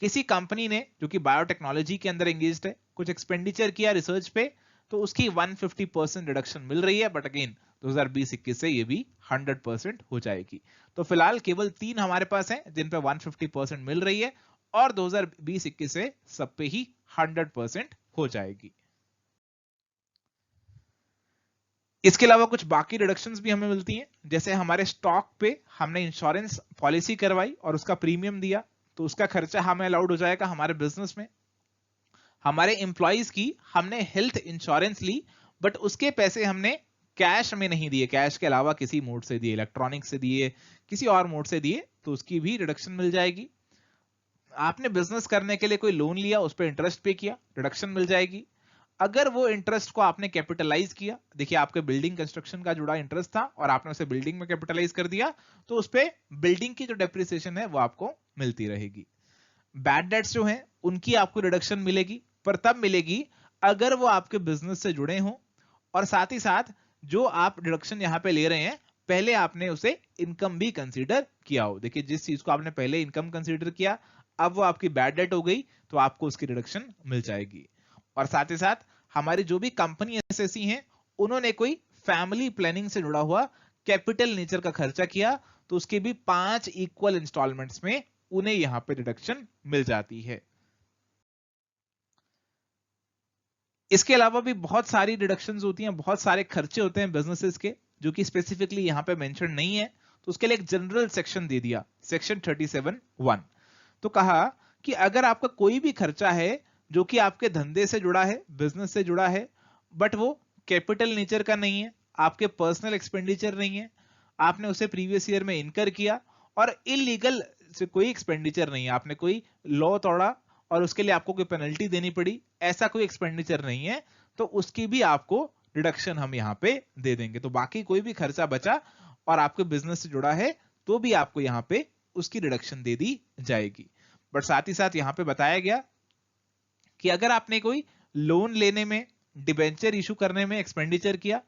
किसी कंपनी ने जो कि बायोटेक्नोलॉजी के अंदर एंगेज्ड है कुछ एक्सपेंडिचर किया रिसर्च पे तो उसकी 150% रिडक्शन मिल रही है, बट अगेन 2020-21 से ये भी 100% हो जाएगी। तो फिलहाल केवल 3 हमारे पास हैं जिन पे 150% मिल रही है और 2020-21 से सब पे ही 100% हो जाएगी। इसके अलावा कुछ बाकी रिडक्शंस भी हमें मिलती हैं, जैसे हमारे स्टॉक पे हमने इंश्योरेंस पॉलिसी करवाई और उसका प्रीमियम दिया तो उसका खर्चा हमें अलाउड हो जाएगा हमारे बिजनेस में। हमारे एम्प्लॉइज की हमने हेल्थ इंश्योरेंस ली बट उसके पैसे हमने कैश में नहीं दिए, कैश के अलावा किसी मोड से दिए, इलेक्ट्रॉनिक से दिए, किसी और मोड से दिए, तो उसकी भी रिडक्शन मिल जाएगी। आपने बिजनेस करने के लिए कोई लोन लिया, उस पर इंटरेस्ट पे किया, रिडक्शन मिल जाएगी। अगर वो इंटरेस्ट को आपने कैपिटलाइज किया, देखिए आपके बिल्डिंग कंस्ट्रक्शन का जुड़ा इंटरेस्ट था और आपने उसे बिल्डिंग में कैपिटलाइज कर दिया, तो उस पे बिल्डिंग की जो डेप्रिसिएशन है वो आपको मिलती रहेगी। बैड डेट्स जो हैं उनकी आपको रिडक्शन मिलेगी, पर तब मिलेगी अगर वो आपके बिजनेस से जुड़े हों और साथ ही साथ जो आप डिडक्शन यहां पे ले रहे हैं पहले आपने उसे इनकम भी कंसीडर किया हो। देखिए जिस चीज को आपने पहले इनकम कंसीडर किया, अब वो आपकी बैड डेट हो गई, तो आपको उसकी रिडक्शन मिल जाएगी। और साथ ही साथ हमारी जो भी कंपनी एसएससी हैं, उन्होंने कोई फैमिली प्लानिंग से जुड़ा हुआ कैपिटल नेचर का खर्चा किया, तो उसके भी 5 इक्वल इंस्टॉलमेंट्स में उन्हें यहां पे रिडक्शन मिल जाती है। इसके अलावा भी बहुत सारी डिडक्शंस होती हैं, बहुत सारे खर्चे होते हैं बिजनेसेस के, जो कि स्पेसिफिकली यहां पे मेंशन नहीं है, तो उसके लिए एक जनरल सेक्शन दे दिया, सेक्शन 37(1). तो कहा कि अगर आपका कोई भी खर्चा है जो कि आपके धंधे से जुड़ा है, बिजनेस से जुड़ा है, बट वो कैपिटल नेचर का नहीं है, आपके पर्सनल एक्सपेंडिचर नहीं है, आपने उसे प्रीवियस ईयर में इनकर किया, और इलीगल से कोई एक्सपेंडिचर नहीं है, आपने कोई लॉ तोड़ा और उसके लिए आपको कोई पेनल्टी देनी पड़ी, ऐसा कोई एक्सपेंडिचर नहीं है, तो उसकी भी आपको रिडक्शन हम यहाँ पे दे देंगे। तो बाकी कोई भी खर्चा बचा और आपके बिजनेस से जुड़ा है, तो भी आपको यहाँ पे उसकी रिडक्शन दे दी जाएगी। बट साथ ही साथ यहाँ पे बताया गया कि अगर आपने कोई लोन लेने में, डिबेंचर इशू करने में एक्सपेंडिचर किया,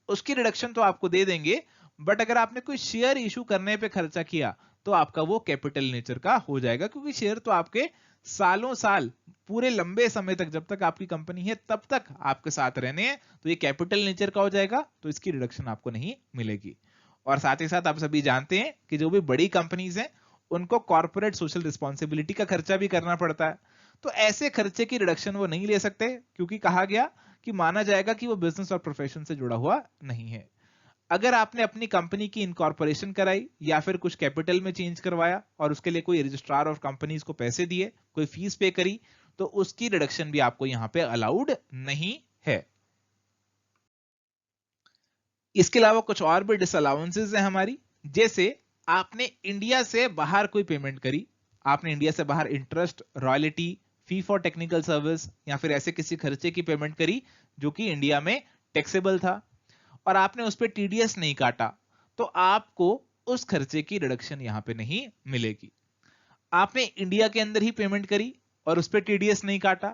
उसकी रिडक्शन तो आपको दे देंगे, बट अगर आपने कोई शेयर इशू करने पे खर्चा किया, तो आपका वो कैपिटल नेचर का हो जाएगा, क्योंकि शेयर तो आपके सालों साल, पूरे लंबे समय तक, जब तक आपकी कंपनी है तब तक आपके साथ रहने हैं, तो ये कैपिटल नेचर का हो जाएगा, तो इसकी रिडक्शन आपको नहीं मिलेगी। और साथ ही साथ आप सभी जानते हैं कि जो भी बड़ी कंपनीज हैं, उनको कॉर्पोरेट सोशल रिस्पॉन्सिबिलिटी का खर्चा भी करना पड़ता है, तो ऐसे खर्चे की रिडक्शन वो नहीं ले सकते, क्योंकि कहा गया कि माना जाएगा कि वो बिजनेस और प्रोफेशन से जुड़ा हुआ नहीं है। अगर आपने अपनी कंपनी की इनकॉर्पोरेशन कराई या फिर कुछ कैपिटल में चेंज करवाया और उसके लिए कोई रजिस्ट्रार ऑफ कंपनीज को पैसे दिए, कोई फीस पे करी, तो उसकी रिडक्शन भी आपको यहां पे अलाउड नहीं है। इसके अलावा कुछ और भी डिसअलाउंसेस है हमारी, जैसे आपने इंडिया से बाहर कोई पेमेंट करी, आपने इंडिया से बाहर interest, royalty, fee for technical service या फिर ऐसे किसी खर्चे की पेमेंट करी जो कि इंडिया में टैक्सेबल था, और आपने उस पर टीडीएस नहीं काटा, तो आपको उस खर्चे की रिडक्शन यहां पे नहीं मिलेगी। आपने इंडिया के अंदर ही पेमेंट करी और उस पर टीडीएस नहीं काटा,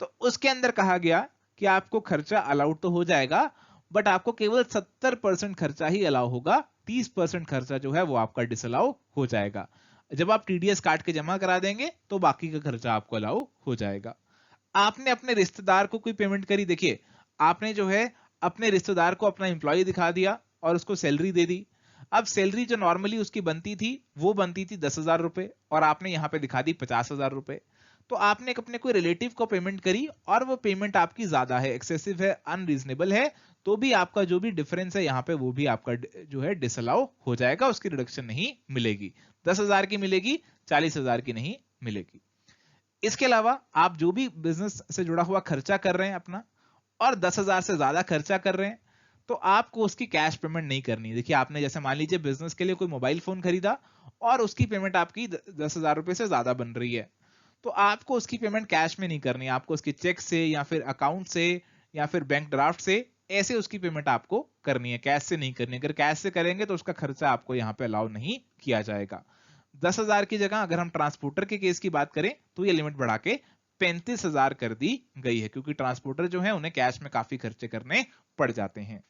तो उसके अंदर कहा गया कि आपको खर्चा अलाउड तो हो जाएगा, बट आपको केवल 70% खर्चा ही अलाउ होगा, 30% खर्चा जो है वो आपका डिसअलाउ हो जाएगा। जब आप टीडीएस काट के जमा करा देंगे, तो बाकी का खर्चा आपको अलाउ हो जाएगा। आपने अपने रिश्तेदार को कोई पेमेंट करी, देखिए आपने जो है अपने रिश्तेदार को अपना एम्प्लॉय दिखा दिया और उसको सैलरी दे दी। अब सैलरी जो नॉर्मली उसकी बनती थी, वो बनती थी 10,000 रुपए, और आपने यहां पे दिखा दी 50,000 रुपए। तो आपने अपने कोई रिलेटिव को पेमेंट करी और वो पेमेंट आपकी ज्यादा है, एक्सेसिव है, अनरीजनेबल है, तो भी आपका जो भी डिफरेंस है यहाँ पे, वो भी आपका जो है डिसअलाउ हो जाएगा, उसकी रिडक्शन नहीं मिलेगी। 10,000 की मिलेगी, 40,000 की नहीं मिलेगी। इसके अलावा आप जो भी बिजनेस से जुड़ा हुआ खर्चा कर रहे हैं अपना, और 10,000 से ज्यादा खर्चा कर रहे हैं, तो आपको उसकी कैश पेमेंट नहीं करनी है। देखिए आपने जैसे मान लीजिए बिजनेस के लिए कोई मोबाइल फोन खरीदा और उसकी पेमेंट आपकी 10,000 रुपए से ज्यादा बन रही है, तो आपको उसकी पेमेंट कैश में नहीं करनी है, आपको उसकी चेक से या फिर अकाउंट से या फिर बैंक ड्राफ्ट से, ऐसे उसकी पेमेंट आपको करनी है, कैश से नहीं करनी। अगर कैश से करेंगे तो उसका खर्चा आपको यहाँ पे अलाउ नहीं किया जाएगा। 10,000 की जगह अगर हम ट्रांसपोर्टर के केस की बात करें, तो ये लिमिट बढ़ा के 35,000 कर दी गई है, क्योंकि ट्रांसपोर्टर जो है उन्हें कैश में काफी खर्चे करने पड़ जाते हैं।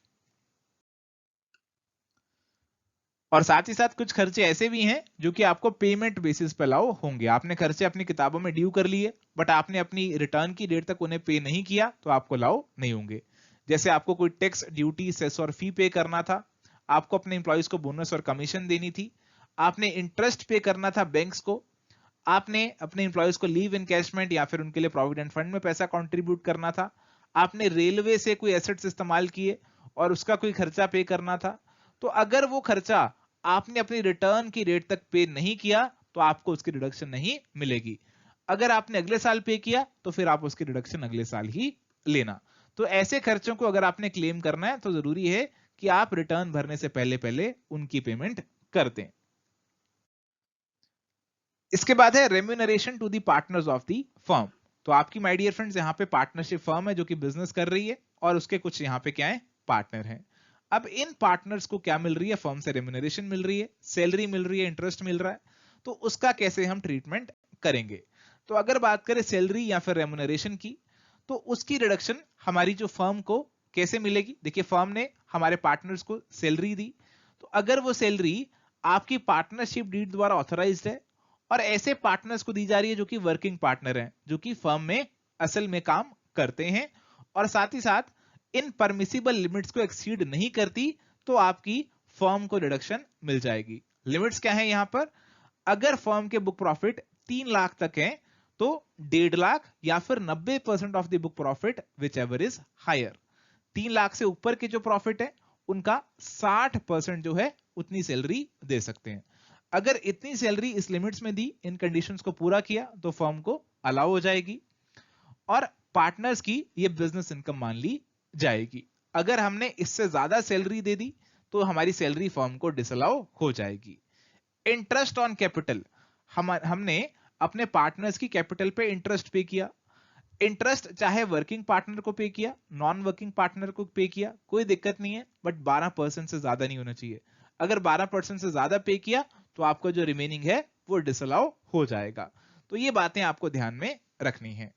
और साथ ही साथ कुछ खर्चे ऐसे भी हैं जो कि आपको पेमेंट बेसिस पे अलाउ होंगे। आपने खर्चे अपनी किताबों में ड्यू कर लिए, बट आपने अपनी रिटर्न की डेट तक उन्हें पे नहीं किया, तो आपको अलाउ नहीं होंगे। जैसे आपको कोई टैक्स, ड्यूटी, सेस और फी पे करना था, आपको अपने इंप्लॉइज को बोनस और कमीशन देनी थी, आपने इंटरेस्ट पे करना था बैंक्स को, आपने अपने इंप्लॉइज को लीव इनकैशमेंट या फिर उनके लिए प्रोविडेंट फंड में पैसा कंट्रीब्यूट करना था, आपने रेलवे से कोई एसेट्स इस्तेमाल किए और उसका कोई खर्चा पे करना था, तो अगर वो खर्चा आपने अपनी रिटर्न की डेट तक पे नहीं किया, तो आपको उसकी रिडक्शन नहीं मिलेगी। अगर आपने अगले साल पे किया, तो फिर आप उसकी रिडक्शन अगले साल ही लेना। तो ऐसे खर्चों को अगर आपने क्लेम करना है, तो जरूरी है कि आप रिटर्न भरने से पहले पहले उनकी पेमेंट कर दें। इसके बाद है remuneration to the partners of the firm. तो आपकी माय डियर फ्रेंड्स यहाँ पे पार्टनरशिप फर्म है जो कि बिजनेस कर रही है, और उसके कुछ यहाँ पे क्या है, पार्टनर हैं। अब इन पार्टनर्स को क्या मिल रही है, फर्म से रेम्यूनरेशन मिल रही है, सैलरी मिल रही है, इंटरेस्ट मिल रहा है, तो उसका कैसे हम ट्रीटमेंट करेंगे। तो अगर बात करें सैलरी या फिर रेम्यूनरेशन की, तो उसकी रिडक्शन हमारी जो फर्म को कैसे मिलेगी। देखिए फर्म ने हमारे पार्टनर्स को सैलरी दी, तो अगर वो सैलरी आपकी पार्टनरशिप डीड द्वारा ऑथराइज्ड है और ऐसे पार्टनर्स को दी जा रही है जो कि वर्किंग पार्टनर हैं, जो कि फर्म में असल में काम करते हैं और साथ ही साथ इन परमिसिबल लिमिट्स को एक्सीड नहीं करती, तो आपकी फर्म को डिडक्शन मिल जाएगी। लिमिट्स क्या है यहां पर? अगर फर्म के बुक प्रॉफिट 3 लाख तक है तो 1.5 लाख या फिर 90% of the book profit whichever is higher. 3 lakh से ऊपर के जो प्रॉफिट है उनका 60% जो है उतनी सैलरी दे सकते हैं। अगर इतनी सैलरी इस लिमिट्स में दी, इन कंडीशंस को पूरा किया, तो फर्म को अलाउ हो जाएगी और पार्टनर्स की ये बिजनेस इनकम मान ली जाएगी। अगर हमने इससे ज्यादा सैलरी दे दी तो हमारी सैलरी फर्म को डिसअलाउ हो जाएगी। इंटरेस्ट ऑन कैपिटल, हमने अपने पार्टनर्स की कैपिटल पे इंटरेस्ट पे किया। इंटरेस्ट चाहे वर्किंग पार्टनर को पे किया, नॉन वर्किंग पार्टनर को पे किया, कोई दिक्कत नहीं है, बट 12% से ज्यादा नहीं होना चाहिए। अगर 12% से ज्यादा पे किया तो आपका जो रिमेनिंग है वो डिसअलाउ हो जाएगा। तो ये बातें आपको ध्यान में रखनी है।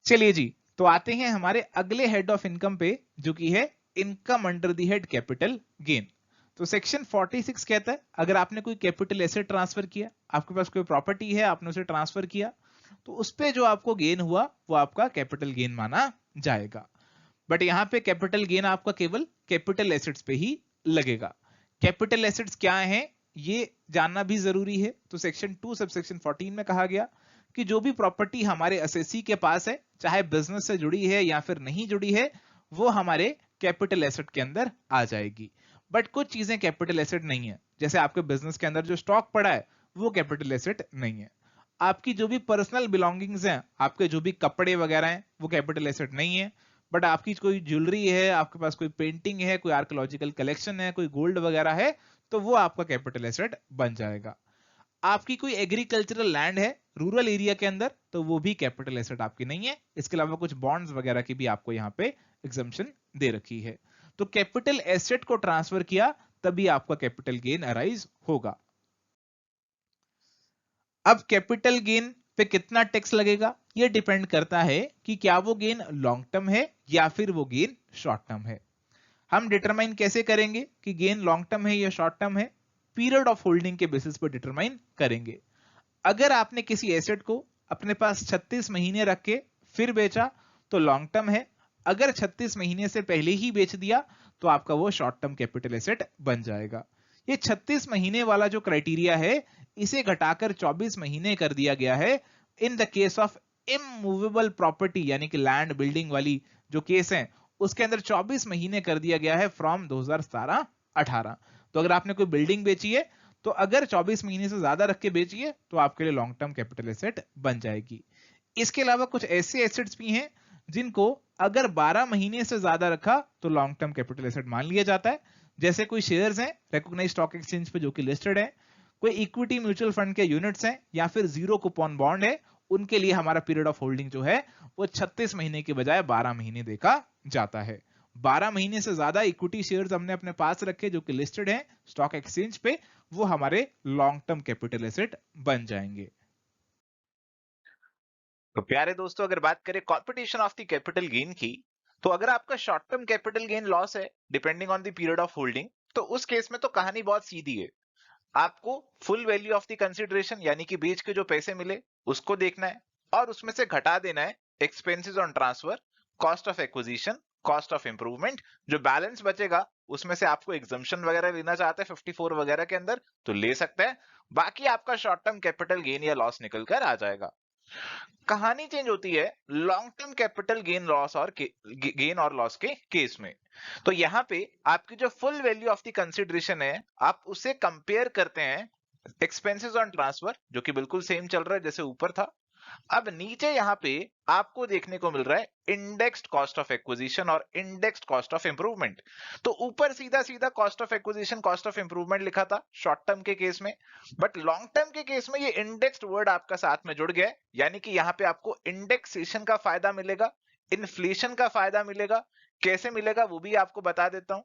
चलिए जी, तो आते हैं हमारे अगले हेड ऑफ इनकम पे, जो कि है income under the head capital gain. तो सेक्शन 46 कहता है अगर आपने कोई कैपिटल एसेट ट्रांसफर किया, आपके पास कोई प्रॉपर्टी है, आपने उसे ट्रांसफर किया, तो उस पे जो आपको गेन हुआ वो आपका कैपिटल गेन माना जाएगा। बट यहां पे कैपिटल गेन आपका केवल कैपिटल एसेट्स पे ही लगेगा। कैपिटल एसेट्स क्या है ये जानना भी जरूरी है। तो सेक्शन 2 सबसेक्शन 14 में कहा गया कि जो भी प्रॉपर्टी हमारे असेसी के पास है, चाहे बिजनेस से जुड़ी है या फिर नहीं जुड़ी है, वो हमारे कैपिटल एसेट के अंदर आ जाएगी। बट कुछ चीजें कैपिटल एसेट नहीं है, जैसे आपके बिजनेस के अंदर जो स्टॉक पड़ा है वो कैपिटल एसेट नहीं है। आपकी जो भी पर्सनल बिलोंगिंग्स हैं, आपके जो भी कपड़े वगैरह हैं, वो कैपिटल एसेट नहीं है। बट आपकी कोई ज्वेलरी है, आपके पास कोई पेंटिंग है, कोई आर्कियोलॉजिकल कलेक्शन है, कोई गोल्ड वगैरह है, तो वो आपका कैपिटल एसेट बन जाएगा। आपकी कोई एग्रीकल्चरल लैंड है रूरल एरिया के अंदर, तो वो भी कैपिटल एसेट आपकी नहीं है। इसके अलावा कुछ बॉन्ड्स वगैरह की भी आपको यहाँ पे एग्जम्पशन दे रखी है। तो कैपिटल एसेट को ट्रांसफर किया तभी आपका कैपिटल गेन अराइज होगा। अब कैपिटल गेन पे कितना टैक्स लगेगा ये डिपेंड करता है कि क्या वो गेन लॉन्ग टर्म है या फिर वो गेन शॉर्ट टर्म है। हम डिटरमाइन कैसे करेंगे कि गेन लॉन्ग टर्म है या शॉर्ट टर्म है? पीरियड ऑफ होल्डिंग के बेसिस पर डिटरमाइन करेंगे। अगर आपने किसी एसेट को अपने पास 36 महीने रख के फिर बेचा तो लॉन्ग टर्म है। अगर 36 महीने से पहले ही बेच दिया तो आपका वो शॉर्ट टर्म कैपिटल एसेट बन जाएगा। ये 36 महीने वाला जो क्राइटेरिया है इसे घटाकर 24 महीने कर दिया गया है in the case of immovable property, यानी कि लैंड बिल्डिंग वाली जो केस है उसके अंदर 24 महीने कर दिया गया है फ्रॉम 2017-18। तो अगर आपने कोई बिल्डिंग बेची है तो अगर 24 महीने से ज्यादा रख के बेचिए तो आपके लिए लॉन्ग टर्म कैपिटल एसेट बन जाएगी। इसके अलावा कुछ ऐसे एसेट्स भी हैं जिनको अगर 12 महीने से ज्यादा रखा तो लॉन्ग टर्म कैपिटल एसेट मान लिया जाता है। जैसे कोई शेयर्स हैं रिकॉग्नाइज्ड स्टॉक एक्सचेंज पे जो कि लिस्टेड है, कोई इक्विटी म्यूचुअल फंड के यूनिट्स हैं, या फिर जीरो कूपन बॉन्ड है, उनके लिए हमारा पीरियड ऑफ होल्डिंग जो है वो 36 महीने के बजाय 12 महीने देखा जाता है। 12 महीने से ज्यादा इक्विटी शेयर्स हमने अपने पास रखे जो कि लिस्टेड हैं स्टॉक एक्सचेंज पे, वो हमारे लॉन्ग टर्म कैपिटल एसेट बन जाएंगे। तो प्यारे दोस्तों, अगर बात करें competition of the capital gain की, तो अगर आपका short term capital gain loss है depending on the period of holding, तो उस केस में तो कहानी बहुत सीधी है। आपको full value of the consideration यानी कि बेच के जो पैसे मिले उसको देखना है और उसमें से घटा देना है expenses on transfer, cost of acquisition, cost of improvement. जो बैलेंस बचेगा उसमें से आपको एग्जम्पशन वगैरह लेना चाहते हैं 54 वगैरह के अंदर तो ले सकते हैं। बाकी आपका शॉर्ट टर्म कैपिटल गेन या लॉस निकल कर आ जाएगा। कहानी चेंज होती है long term capital gain loss और गेन और लॉस के केस में। तो यहां पे आपकी जो full value of the consideration है आप उसे कंपेयर करते हैं एक्सपेंसेस ऑन ट्रांसफर, जो कि बिल्कुल सेम चल रहा है जैसे ऊपर था। अब नीचे यहां पे आपको देखने को मिल रहा है इंडेक्स्ड कॉस्ट ऑफ एक्विजिशन और इंडेक्स्ड कॉस्ट ऑफ इंप्रूवमेंट। तो ऊपर सीधा सीधा cost of acquisition, cost of improvement लिखा था शॉर्ट टर्म के केस में, बट लॉन्ग टर्म के केस में ये इंडेक्स्ड वर्ड आपका साथ में जुड़ गया है, यानी कि यहां पे आपको इंडेक्सेशन का फायदा मिलेगा, इन्फ्लेशन का फायदा मिलेगा। कैसे मिलेगा वो भी आपको बता देता हूं।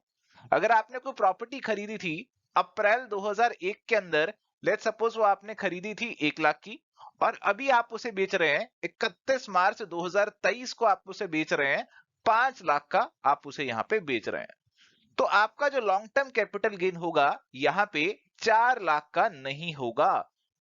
अगर आपने कोई प्रॉपर्टी खरीदी थी अप्रैल 2001 के अंदर, लेट्स सपोज वो आपने खरीदी थी 1 लाख की, और अभी आप उसे बेच रहे हैं 31 मार्च 2023 को आप उसे बेच रहे हैं 5 लाख का, आप उसे यहां पे बेच रहे हैं। तो आपका जो लॉन्ग टर्म कैपिटल गेन होगा यहाँ पे 4 लाख का नहीं होगा,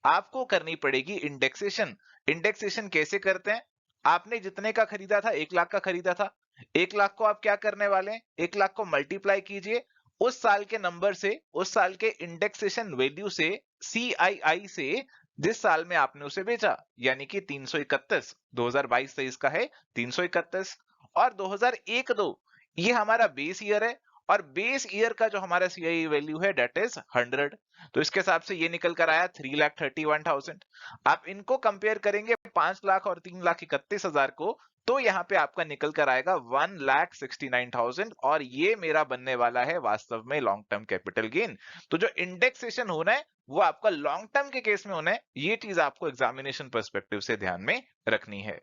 आपको करनी पड़ेगी इंडेक्सेशन। इंडेक्सेशन कैसे करते हैं? आपने जितने का खरीदा था, 1 लाख का खरीदा था, 1 लाख को आप क्या करने वाले हैं, 1 लाख को मल्टीप्लाई कीजिए उस साल के नंबर से, उस साल के इंडेक्सेशन वैल्यू से, CII से, जिस साल में आपने उसे बेचा, यानी कि 331, 2022-23 का है 331, और 2001-2 ये हमारा बेस ईयर है, और बेस ईयर का जो हमारा CII वैल्यू है डेट इज 100। तो इसके हिसाब से ये निकल कर आया 3,31,000। आप इनको कंपेयर करेंगे 5 लाख और 3,31,000 को, तो यहाँ पे आपका निकल कर आएगा 1,69,000, और ये मेरा बनने वाला है वास्तव में लॉन्ग टर्म कैपिटल गेन। तो जो इंडेक्सेशन होना है वो आपका लॉन्ग टर्म के केस में होना है, ये चीज आपको एग्जामिनेशन पर्सपेक्टिव से ध्यान में रखनी है।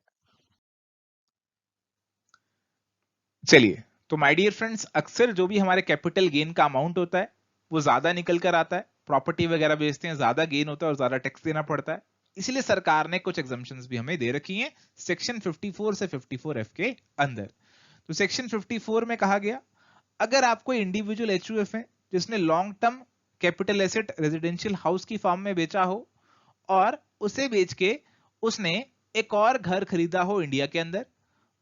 चलिए, तो माय डियर फ्रेंड्स, अक्सर जो भी हमारे कैपिटल गेन का अमाउंट होता है वो ज्यादा निकल कर आता है, प्रॉपर्टी वगैरह बेचते हैं, ज्यादा गेन होता है और ज्यादा टैक्स देना पड़ता है। इसलिए सरकार ने कुछ एग्जम्पशंस भी हमें दे रखी हैं सेक्शन 54 से 54F के अंदर। तो सेक्शन 54 में कहा गया, अगर आपको इंडिविजुअल HUF है जिसने long term capital asset residential house की फॉर्म में बेचा हो और उसे बेच के उसने एक और घर खरीदा हो इंडिया के अंदर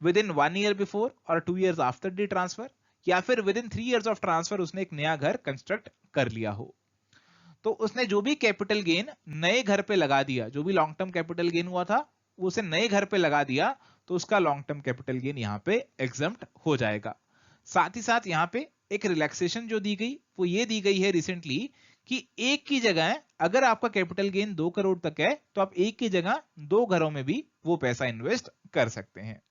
विद इन 1 ईयर बिफोर और 2 ईयर्स आफ्टर द ट्रांसफर, या फिर with in 3 years of transfer उसने एक नया घर कंस्ट्रक्ट कर लिया हो, तो उसने जो भी कैपिटल गेन नए घर पे लगा दिया, जो भी लॉन्ग टर्म कैपिटल गेन हुआ था वो उसे नए घर पे लगा दिया, तो उसका लॉन्ग टर्म कैपिटल गेन यहाँ पे एग्जम्प्ट हो जाएगा। साथ ही साथ यहाँ पे एक रिलैक्सेशन जो दी गई वो ये दी गई है रिसेंटली कि एक की जगह अगर आपका कैपिटल गेन 2 करोड़ तक है तो आप एक की जगह 2 घरों में भी वो पैसा इन्वेस्ट कर सकते हैं।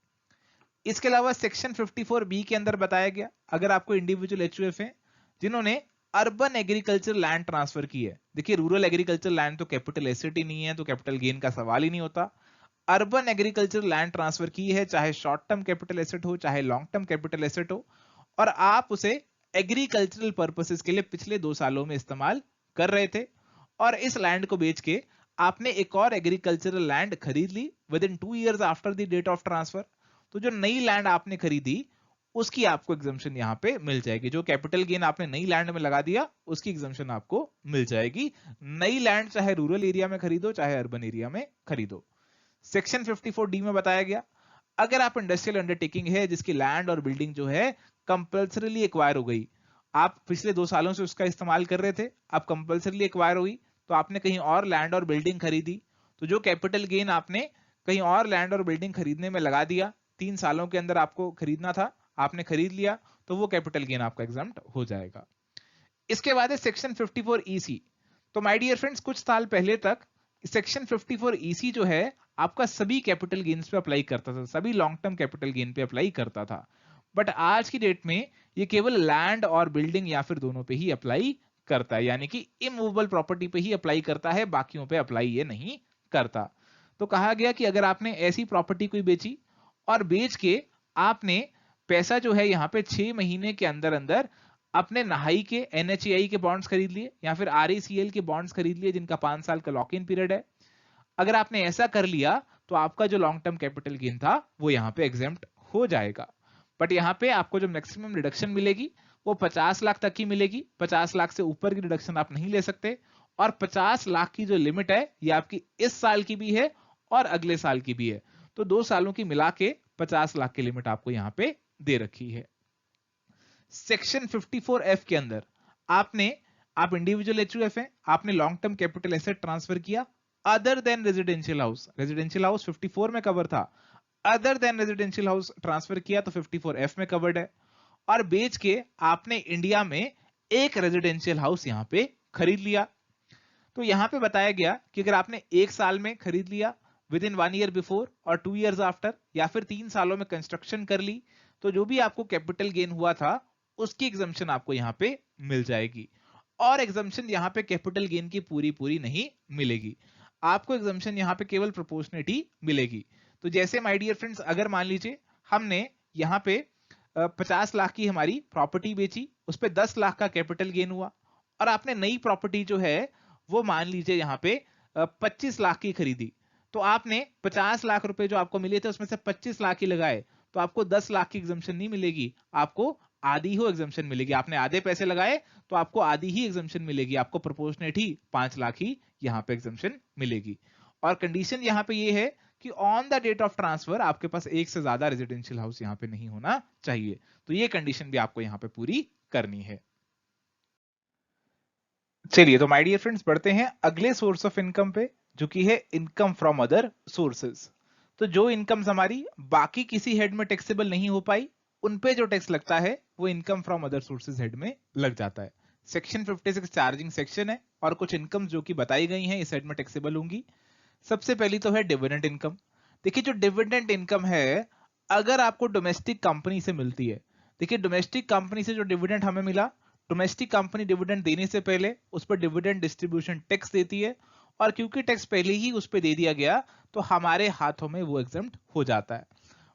इसके अलावा सेक्शन 54B के अंदर बताया गया, अगर आपको इंडिविजुअल HUF है जिन्होंने अर्बन एग्रीकल्चर लैंड ट्रांसफर की है, देखिए रूरल एग्रीकल्चर लैंड तो कैपिटल एसेट ही नहीं है, तो कैपिटल गेन का सवाल ही नहीं होता। अर्बन एग्रीकल्चर लैंड ट्रांसफर की है, चाहे शॉर्ट टर्म कैपिटल एसेट हो चाहे लॉन्ग टर्म कैपिटल एसेट हो, और आप उसे एग्रीकल्चरल पर्पसेस के लिए पिछले 2 सालों में इस्तेमाल कर रहे थे, और इस लैंड को बेच के आपने एक और एग्रीकल्चरल लैंड खरीद ली within 2 years after the date of transfer, तो जो नई लैंड आपने खरीदी उसकी आपको एग्जम्पशन यहाँ पे मिल जाएगी। जो कैपिटल गेन आपने नई लैंड में लगा दिया उसकी एग्जम्पशन आपको मिल जाएगी। नई लैंड चाहे रूरल एरिया में खरीदो चाहे अर्बन एरिया में खरीदो। सेक्शन 54D में बताया गया, अगर आप इंडस्ट्रियल अंडरटेकिंग है जिसकी लैंड और बिल्डिंग जो है कंपल्सरीली एक्वायर हो गई, आप पिछले 2 सालों से उसका इस्तेमाल कर रहे थे, आप कंपल्सरीली एक्वायर हुई तो आपने कहीं और लैंड और बिल्डिंग खरीदी, तो जो कैपिटल गेन आपने कहीं और लैंड और बिल्डिंग खरीदने में लगा दिया, 3 सालों के अंदर आपको खरीदना था, आपने खरीद लिया, तो वो कैपिटल गेन आपका एग्जम्प्ट हो जाएगा। इसके बाद है सेक्शन 54EC। तो माय डियर फ्रेंड्स, कुछ साल पहले तक सेक्शन 54EC जो है आपका सभी कैपिटल गेन्स पे अप्लाई करता था, सभी लॉन्ग टर्म कैपिटल गेन पे अप्लाई करता था, बट आज की डेट में ये केवल लैंड और बिल्डिंग या फिर दोनों पे ही अप्लाई करता है, यानी कि इमूवेबल प्रॉपर्टी पे ही अप्लाई करता है, बाकियों पे अप्लाई ये नहीं करता। तो कहा गया कि अगर आपने ऐसी प्रॉपर्टी कोई बेची और बेच के आपने पैसा जो है यहाँ पे 6 महीने के अंदर अंदर अपने नहाई के NHAI के बॉन्ड्स खरीद लिए या फिर RACL के बॉन्ड्स खरीद लिए जिनका 5 साल का लॉक इन पीरियड है, अगर आपने ऐसा कर लिया तो आपका जो लॉन्ग टर्म कैपिटल गेन था वो यहाँ पे एग्जेम्प्ट हो जाएगा। बट यहाँ पे आपको जो मैक्सिमम रिडक्शन मिलेगी वो 50 लाख तक की मिलेगी, 50 लाख से ऊपर की रिडक्शन आप नहीं ले सकते, और 50 लाख की जो लिमिट है ये आपकी इस साल की भी है और अगले साल की भी है, तो 2 सालों की मिला के 50 लाख की लिमिट आपको यहाँ पे दे रखी है। सेक्शन 54F के अंदर आप इंडिविजुअल HUF है, आपने long term capital asset transfer किया other than residential house, residential house 54 में कवर था, other than residential house transfer किया तो 54F में कवर्ड है, और बेच के आपने इंडिया में एक रेजिडेंशियल हाउस यहाँ पे खरीद लिया। तो यहाँ पे बताया गया कि अगर आपने 1 साल में खरीद लिया विद इन 1 ईयर बिफोर और 2 ईयर्स आफ्टर, या फिर 3 सालों में कंस्ट्रक्शन कर ली, तो जो भी आपको कैपिटल गेन हुआ था उसकी एग्जम्पशन आपको यहाँ पे मिल जाएगी। और एग्जम्पशन यहाँ पे कैपिटल गेन की पूरी नहीं मिलेगी, आपको एग्जम्पशन यहाँ पे केवल प्रोपोर्शनेट ही मिलेगी। तो जैसे माय डियर फ्रेंड्स, अगर मान लीजिए हमने यहाँ पे 50 लाख की हमारी प्रॉपर्टी बेची, उस पे 10 लाख का कैपिटल गेन हुआ, और आपने नई प्रॉपर्टी जो है वो मान लीजिए यहाँ पे 25 लाख की खरीदी, तो आपने 50 लाख रुपए जो आपको मिले थे उसमें से 25 लाख ही लगाए, तो आपको 10 लाख की एग्जम्पशन नहीं मिलेगी, आपको आधी ही एग्जम्पशन मिलेगी। आपने आधे पैसे लगाए तो आपको आधी ही एग्जम्पशन मिलेगी, आपको प्रोपोर्शनेट ही 5 लाख ही यहाँ पे एग्जम्पशन मिलेगी। और कंडीशन यहाँ पे ये है कि on the date of transfer आपके पास एक से ज्यादा रेजिडेंशियल हाउस यहाँ पे नहीं होना चाहिए। तो ये कंडीशन भी आपको यहाँ पे पूरी करनी है। चलिए तो माय डियर फ्रेंड्स बढ़ते हैं अगले सोर्स ऑफ इनकम पे, जो कि है इनकम फ्रॉम अदर सोर्सेज। तो जो इनकम्स हमारी बाकी किसी हेड में टैक्सेबल नहीं हो पाई, उन पे जो टैक्स लगता है वो income from other sources head में लग जाता है। सेक्शन 56 चार्जिंग सेक्शन है और कुछ इनकम जो कि बताई गई हैं इस हेड में टैक्सेबल होंगी। सबसे पहली तो है डिविडेंड इनकम। देखिए जो डिविडेंड इनकम है अगर आपको डोमेस्टिक कंपनी से मिलती है, देखिए डोमेस्टिक कंपनी से जो डिविडेंड हमें मिला, डोमेस्टिक कंपनी डिविडेंड देने से पहले उस पर डिविडेंड डिस्ट्रीब्यूशन टैक्स देती है, और क्योंकि टैक्स पहले ही उस पर दे दिया गया तो हमारे हाथों में वो एग्जम्प्ट हो जाता है।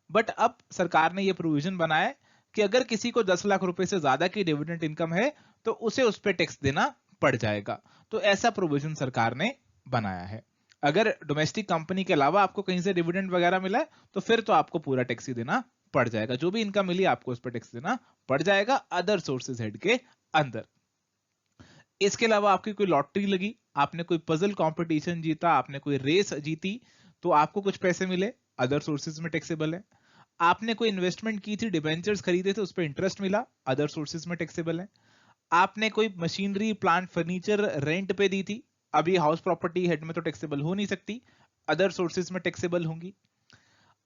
बट अब सरकार ने ये प्रोविजन बनाया कि अगर किसी को 10 लाख रुपए से ज्यादा की डिविडेंड इनकम है तो उसे उस पर टैक्स देना पड़ जाएगा। तो ऐसा प्रोविजन सरकार ने बनाया है। अगर डोमेस्टिक कंपनी के अलावा आपको कहीं से डिविडेंड वगैरह मिला है तो फिर तो आपको पूरा टैक्स ही देना पड़ जाएगा, जो भी इनकम मिली आपको उस पर टैक्स देना पड़ जाएगा अदर सोर्सेज हेड के अंदर। इसके अलावा आपकी कोई लॉटरी लगी, आपने कोई पजल कंपटीशन जीता, आपने कोई रेस जीती, तो आपको कुछ पैसे मिले, अदर सोर्सेज में टैक्सेबल है। आपने कोई इन्वेस्टमेंट की थी, डिबेंचर्स खरीदे थे, उस पर इंटरेस्ट मिला, अदर सोर्सेज में टैक्सेबल है। आपने कोई मशीनरी प्लांट फर्नीचर रेंट पे दी थी, अभी हाउस प्रॉपर्टी हेड में तो टैक्सेबल हो नहीं सकती, अदर सोर्सेज में टैक्सेबल होंगी।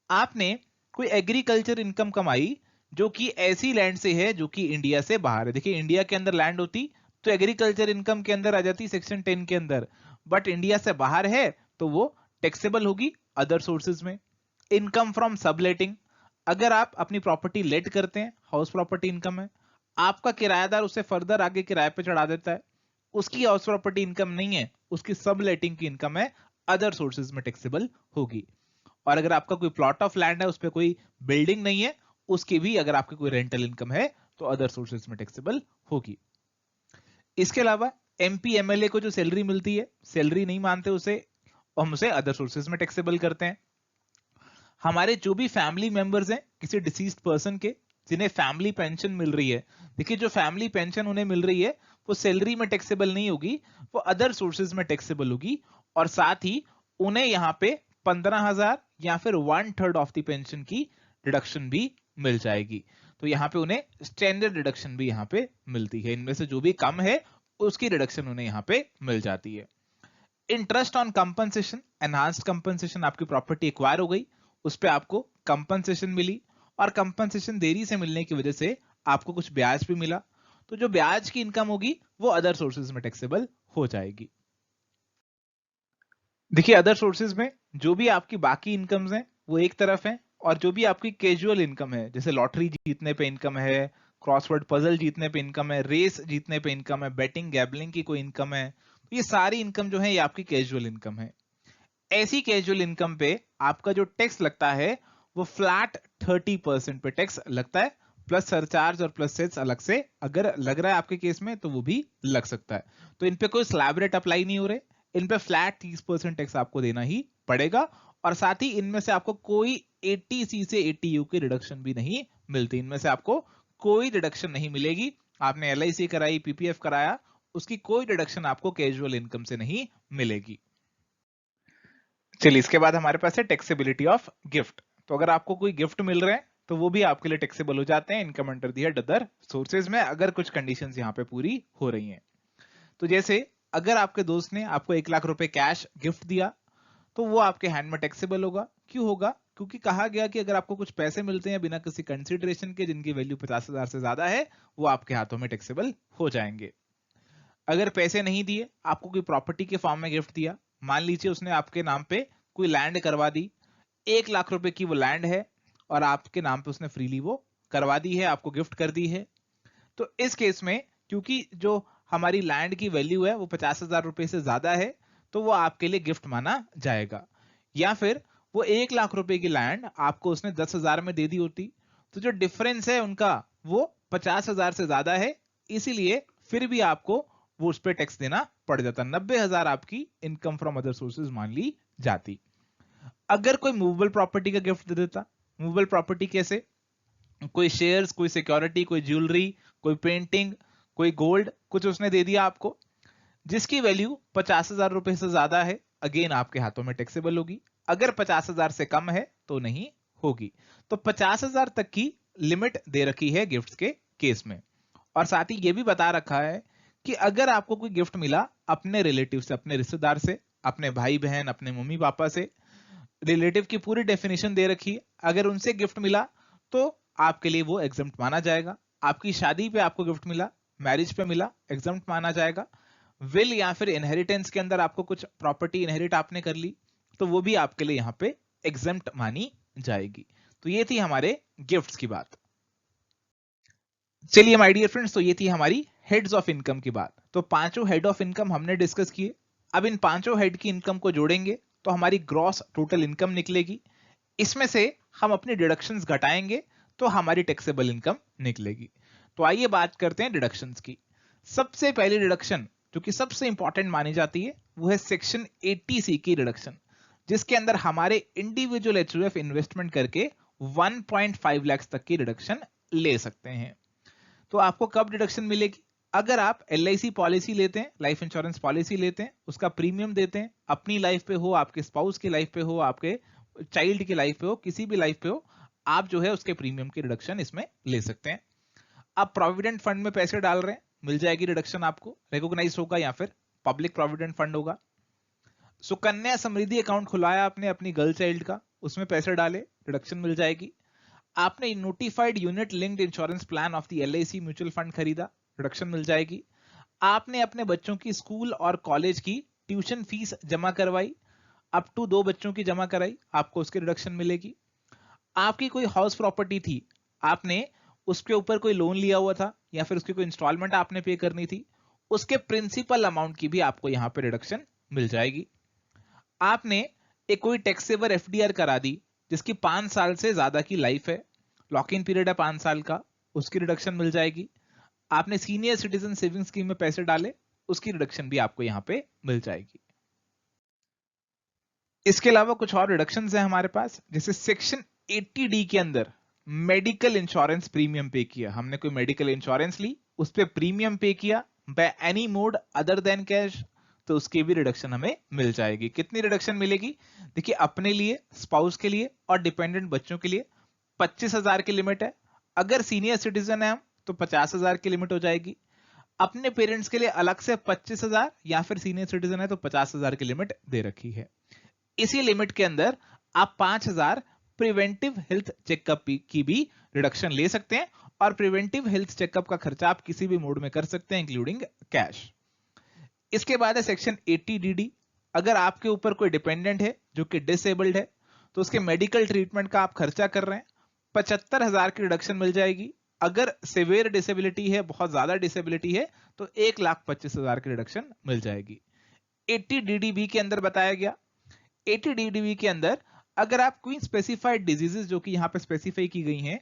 आपने कोई एग्रीकल्चर इनकम कमाई जो कि ऐसी लैंड से है जो कि इंडिया से बाहर है। देखिए इंडिया के अंदर लैंड होती तो एग्रीकल्चर इनकम के अंदर आ जाती सेक्शन 10 के अंदर, बट इंडिया से बाहर है तो वो टैक्सेबल होगी अदर सोर्सेज में। इनकम फ्रॉम सबलेटिंग, अगर आप अपनी प्रॉपर्टी लेट करते हैं, हाउस प्रॉपर्टी इनकम है, आपका किराएदार उसे फर्दर आगे किराए पे चढ़ा देता है, उसकी हाउस प्रॉपर्टी इनकम नहीं है, उसकी सबलेटिंग की इनकम है, अदर सोर्सेज में टैक्सेबल होगी। और अगर आपका कोई प्लॉट ऑफ लैंड है, उस पर कोई बिल्डिंग नहीं है, उसकी भी अगर आपकी कोई रेंटल इनकम है तो अदर सोर्सेज में टैक्सेबल होगी। इसके अलावा एमपी एमएलए को जो सैलरी मिलती है, सैलरी नहीं मानते उसे, हम उसे अदर सोर्सेज में टैक्सेबल करते हैं। हमारे जो भी फैमिली मेंबर्स हैं किसी डिसीज्ड पर्सन के, जिन्हें फैमिली पेंशन मिल रही है, देखिए जो फैमिली पेंशन उन्हें मिल रही है वो सैलरी में टैक्सेबल नहीं होगी, वो अदर सोर्सेज में टैक्सेबल होगी। और साथ ही उन्हें यहाँ पे 15,000 या फिर 1/3 ऑफ द पेंशन की डिडक्शन भी मिल जाएगी। तो यहाँ पे उन्हें स्टैंडर्ड डिडक्शन भी यहाँ पे मिलती है, इनमें से जो भी कम है उसकी डिडक्शन उन्हें यहाँ पे मिल जाती है। Interest on compensation, enhanced compensation, आपकी प्रॉपर्टी एक्वायर हो गई, उस पर आपको कंपनसेशन मिली, और कंपनसेशन देरी से मिलने की वजह से आपको कुछ ब्याज भी मिला, तो जो ब्याज की इनकम होगी वो अदर सोर्सेज में टैक्सेबल हो जाएगी। देखिए अदर सोर्सेज में जो भी आपकी बाकी इनकम्स हैं वो एक तरफ हैं, और जो भी आपकी कैजुअल इनकम है, जैसे लॉटरी जीतने पे इनकम है, क्रॉसवर्ड पजल जीतने पे इनकम है, रेस जीतने पे इनकम है, बेटिंग गैम्बलिंग की कोई इनकम है, तो ये सारी इनकम जो है ये आपकी कैजुअल इनकम है। ऐसी कैजुअल इनकम पे आपका जो टैक्स लगता है वो फ्लैट 30% पे टैक्स लगता है, प्लस सरचार्ज और प्लस सेस अलग से अगर लग रहा है आपके केस में तो वो भी लग सकता है। तो इन पे कोई स्लैब रेट अप्लाई नहीं हो रहे, इन पे फ्लैट 30% टैक्स आपको देना ही पड़ेगा। और साथ ही इनमें से आपको कोई 80C से 80U की रिडक्शन भी नहीं मिलती, इनमें से आपको कोई रिडक्शन नहीं मिलेगी। आपने LIC कराई, PPF कराया, उसकी कोई रिडक्शन आपको कैजुअल इनकम से नहीं मिलेगी। चलिए इसके बाद हमारे पास है टैक्सेबिलिटी ऑफ गिफ्ट। तो अगर आपको कोई गिफ्ट मिल रहे हैं तो वो भी आपके लिए टैक्सेबल हो जाते हैं income under the other sources में, अगर कुछ कंडीशंस यहाँ पे पूरी हो रही हैं। तो जैसे अगर आपके दोस्त ने आपको 1 लाख रुपए कैश गिफ्ट दिया तो वो आपके हैंड में टैक्सेबल होगा। क्यों होगा? क्योंकि कहा गया कि अगर आपको कुछ पैसे मिलते हैं बिना किसी कंसिडरेशन के जिनकी वैल्यू 50,000 से ज्यादा है, वो आपके हाथों में टैक्सेबल हो जाएंगे। अगर पैसे नहीं दिए, आपको कोई प्रॉपर्टी के फॉर्म में गिफ्ट दिया, मान लीजिए उसने आपके नाम पे कोई लैंड करवा दी, 1 लाख रुपए की वो लैंड है और आपके नाम पे उसने फ्रीली वो करवा दी है, आपको गिफ्ट कर दी है, तो इस केस में क्योंकि जो हमारी लैंड की वैल्यू है वो 50,000 रुपए से ज्यादा है तो वो आपके लिए गिफ्ट माना जाएगा। या फिर वो 1 लाख रुपए की लैंड आपको उसने 10,000 में दे दी होती, तो जो डिफरेंस है उनका वो 50,000 से ज्यादा है, इसीलिए फिर भी आपको वो उस पर टैक्स देना पड़ जाता। 90,000 आपकी इनकम फ्रॉम अदर सोर्सेज मान ली जाती। अगर कोई मूवेबल प्रॉपर्टी का गिफ्ट दे देता, मूवेबल प्रॉपर्टी कैसे? कोई शेयर्स, कोई सिक्योरिटी, कोई ज्वेलरी, कोई पेंटिंग, कोई गोल्ड, कुछ उसने दे दिया आपको, जिसकी वैल्यू 50,000 रुपए से ज्यादा है, अगेन आपके हाथों में टैक्सेबल होगी। अगर 50,000 से कम है तो नहीं होगी। तो 50,000 तक की लिमिट दे रखी है गिफ्ट्स के केस में। और साथ ही ये भी बता रखा है कि अगर आपको कोई गिफ्ट मिला अपने रिलेटिव से, अपने रिश्तेदार से, अपने भाई बहन, अपने मम्मी पापा से, रिलेटिव की पूरी डेफिनेशन दे रखी है, अगर उनसे गिफ्ट मिला तो आपके लिए वो एग्जम्प्ट माना जाएगा। आपकी शादी पे आपको गिफ्ट मिला, मैरिज पे मिला, एग्जम्प्ट माना जाएगा। विल या फिर इनहेरिटेंस के अंदर आपको कुछ प्रॉपर्टी इनहेरिट आपने कर ली, तो वो भी आपके लिए यहाँ पे एग्जम्प्ट मानी जाएगी। तो ये थी हमारे गिफ्ट्स की बात। चलिए माय डियर फ्रेंड्स, तो ये थी हमारी हेड्स ऑफ इनकम की बात। तो पांचों हेड ऑफ इनकम हमने डिस्कस किए। अब इन पांचों हेड की इनकम को जोड़ेंगे तो हमारी ग्रॉस टोटल इनकम निकलेगी। इसमें से हम अपनी डिडक्शंस घटाएंगे तो हमारी टैक्सेबल इनकम निकलेगी। तो आइए बात करते हैं डिडक्शंस की। सबसे पहली डिडक्शन जो कि सबसे इंपॉर्टेंट मानी जाती है वो है सेक्शन 80C की डिडक्शन, जिसके अंदर हमारे इंडिविजुअल एचयूएफ इन्वेस्टमेंट करके 1.5 लाख तक की डिडक्शन ले सकते हैं। तो आपको कब डिडक्शन मिलेगी? अगर आप LIC पॉलिसी लेते हैं, लाइफ इंश्योरेंस पॉलिसी लेते हैं, उसका प्रीमियम देते हैं, अपनी लाइफ पे हो, आपके स्पाउस की लाइफ पे हो, आपके चाइल्ड की लाइफ पे हो, किसी भी लाइफ पे हो, आप जो है उसके प्रीमियम की रिडक्शन इसमें ले सकते हैं। आप प्रोविडेंट फंड में पैसे डाल रहे हैं, मिल जाएगी रिडक्शन, आपको रिकॉग्नाइज होगा, या फिर पब्लिक प्रोविडेंट फंड होगा। सुकन्या समृद्धि अकाउंट खुलाया आपने अपनी गर्ल चाइल्ड का, उसमें पैसे डाले, रिडक्शन मिल जाएगी। आपने notified unit linked insurance plan of the LIC mutual fund खरीदा, रिडक्शन मिल जाएगी। आपने अपने बच्चों की स्कूल और कॉलेज की ट्यूशन फीस जमा करवाई, अप टू 2 बच्चों की जमा कराई, आपको उसकी रिडक्शन मिलेगी। आपकी कोई हाउस प्रॉपर्टी थी, आपने उसके ऊपर कोई लोन लिया हुआ था या फिर उसकी कोई इंस्टॉलमेंट आपने पे करनी थी, उसके प्रिंसिपल अमाउंट की भी आपको यहां पे रिडक्शन मिल जाएगी। आपने एक कोई टैक्स सेवर FDR करा दी जिसकी 5 साल से ज्यादा की लाइफ है, लॉक इन पीरियड है 5 साल का, उसकी रिडक्शन मिल जाएगी। आपने सीनियर सिटीजन सेविंग स्कीम में पैसे डाले, उसकी रिडक्शन भी आपको यहां पे मिल जाएगी। इसके अलावा कुछ और रिडक्शंस है हमारे पास, जैसे सेक्शन 80D के अंदर मेडिकल इंश्योरेंस प्रीमियम पे किया, हमने कोई मेडिकल इंश्योरेंस ली, उस पे प्रीमियम पे किया by any mode other than cash, तो उसकी भी रिडक्शन हमें मिल जाएगी। कितनी रिडक्शन मिलेगी? देखिए, अपने लिए, स्पाउस के लिए और डिपेंडेंट बच्चों के लिए 25,000 की लिमिट है। अगर सीनियर सिटीजन है हम तो 50,000 की लिमिट हो जाएगी। अपने पेरेंट्स के लिए अलग से 25,000 या फिर सीनियर सिटीजन है तो 50,000 की लिमिट दे रखी है। इसी लिमिट के अंदर आप 5,000 प्रिवेंटिव हेल्थ चेकअप की भी रिडक्शन ले सकते हैं, और प्रिवेंटिव हेल्थ चेकअप का खर्चा आप किसी भी मोड में कर सकते हैं इंक्लूडिंग कैश। इसके बाद है सेक्शन 80DD। अगर आपके ऊपर कोई डिपेंडेंट है जो कि डिसेबल्ड है तो उसके मेडिकल ट्रीटमेंट का आप खर्चा कर रहे हैं, 75,000 की रिडक्शन मिल जाएगी। अगर सिवियर डिसेबिलिटी है, बहुत ज्यादा डिसेबिलिटी है, तो 1,25,000 की रिडक्शन मिल जाएगी। 80DDB के अंदर बताया गया, 80DDB के अंदर अगर आप कोई स्पेसिफाइड डिजीजेस जो कि यहां पे स्पेसिफाई की गई हैं,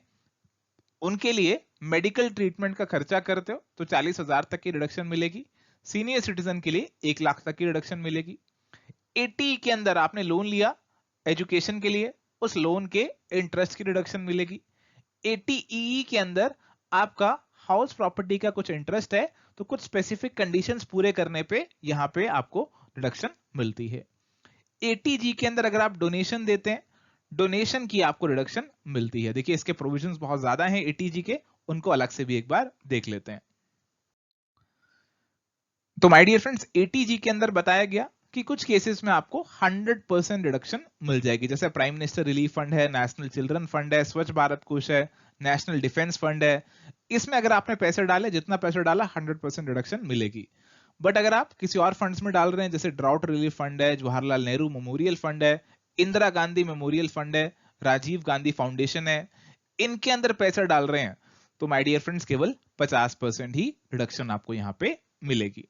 उनके लिए मेडिकल ट्रीटमेंट का खर्चा करते हो तो 40,000 तक की रिडक्शन मिलेगी। सीनियर सिटीजन के लिए 1 लाख तक की रिडक्शन मिलेगी। 80 के अंदर आपने लोन लिया एजुकेशन के लिए, उस लोन के इंटरेस्ट की रिडक्शन मिलेगी। 80EE के अंदर आपका हाउस प्रॉपर्टी का कुछ इंटरेस्ट है तो कुछ स्पेसिफिक कंडीशंस पूरे करने पे यहां पे आपको रिडक्शन मिलती है। 80G के अंदर अगर आप डोनेशन देते हैं, डोनेशन की आपको रिडक्शन मिलती है। देखिए, इसके प्रोविजंस बहुत ज्यादा हैं 80G के, उनको अलग से भी एक बार देख लेते हैं। तो माय डियर फ्रेंड्स, 80G के अंदर बताया गया कि कुछ केसेस में आपको 100% रिडक्शन मिल जाएगी, जैसे प्राइम मिनिस्टर रिलीफ फंड है, नेशनल चिल्ड्रन फंड है, स्वच्छ भारत कोष है, नेशनल डिफेंस फंड है। इसमें अगर आपने पैसे डाले, जितना पैसा डाला 100% रिडक्शन मिलेगी। बट अगर आप किसी और फंड्स में डाल रहे हैं, जैसे ड्राउट रिलीफ फंड है, जवाहरलाल नेहरू मेमोरियल फंड है, इंदिरा गांधी मेमोरियल फंड है, राजीव गांधी फाउंडेशन है, इनके अंदर पैसा डाल रहे हैं, तो माय डियर फ्रेंड्स केवल 50% ही रिडक्शन आपको यहां पे मिलेगी।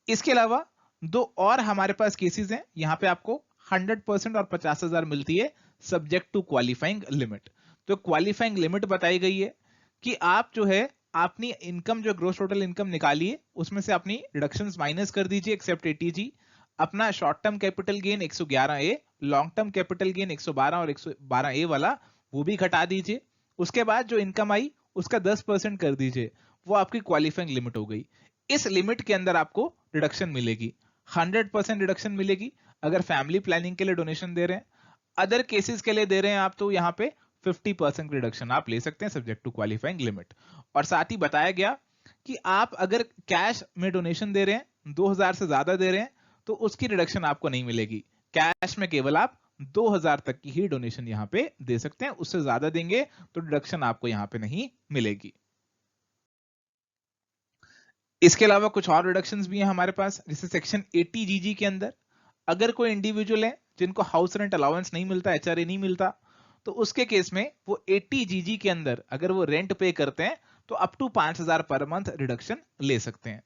इसके अलावा दो और हमारे पास केसेस हैं, यहां पे आपको 100% और 50,000 मिलती है सब्जेक्ट टू क्वालिफाइंग लिमिट। तो क्वालिफाइंग लिमिट बताई गई है कि आप जो है अपनी इनकम, जो ग्रोस टोटल इनकम निकालिए, उसमें से अपनी रिडक्शंस माइनस कर दीजिए एक्सेप्ट 80G। अपना short term capital gain 111A, long term capital gain 112 और 112A वाला वो भी घटा दीजिए, उसके बाद जो इनकम आई उसका 10% कर दीजिए, वो आपकी क्वालिफाइंग लिमिट हो गई। इस लिमिट के अंदर आपको रिडक्शन मिलेगी, 100% रिडक्शन मिलेगी अगर फैमिली प्लानिंग के लिए डोनेशन दे रहे हैं। अदर केसेस के लिए दे रहे हैं आप तो यहाँ पे 50% रिडक्शन आप ले सकते हैं सब्जेक्ट टू क्वालिफाइंग लिमिट। और साथ ही बताया गया कि आप अगर कैश में डोनेशन दे रहे हैं 2000 से ज्यादा दे रहे हैं तो उसकी रिडक्शन आपको नहीं मिलेगी। कैश में केवल आप 2000 तक की ही डोनेशन यहाँ पे दे सकते हैं, उससे ज्यादा देंगे तो डिडक्शन आपको यहाँ पे नहीं मिलेगी। इसके अलावा कुछ और रिडक्शंस भी हैं हमारे पास, जैसे सेक्शन 80 जीजी के अंदर अगर कोई इंडिविजुअल है जिनको हाउस रेंट अलाउंस नहीं मिलता, एचआरए नहीं मिलता, तो उसके केस में वो 80 जीजी के अंदर अगर वो रेंट पे करते हैं तो up to 5000 per month reduction ले सकते हैं।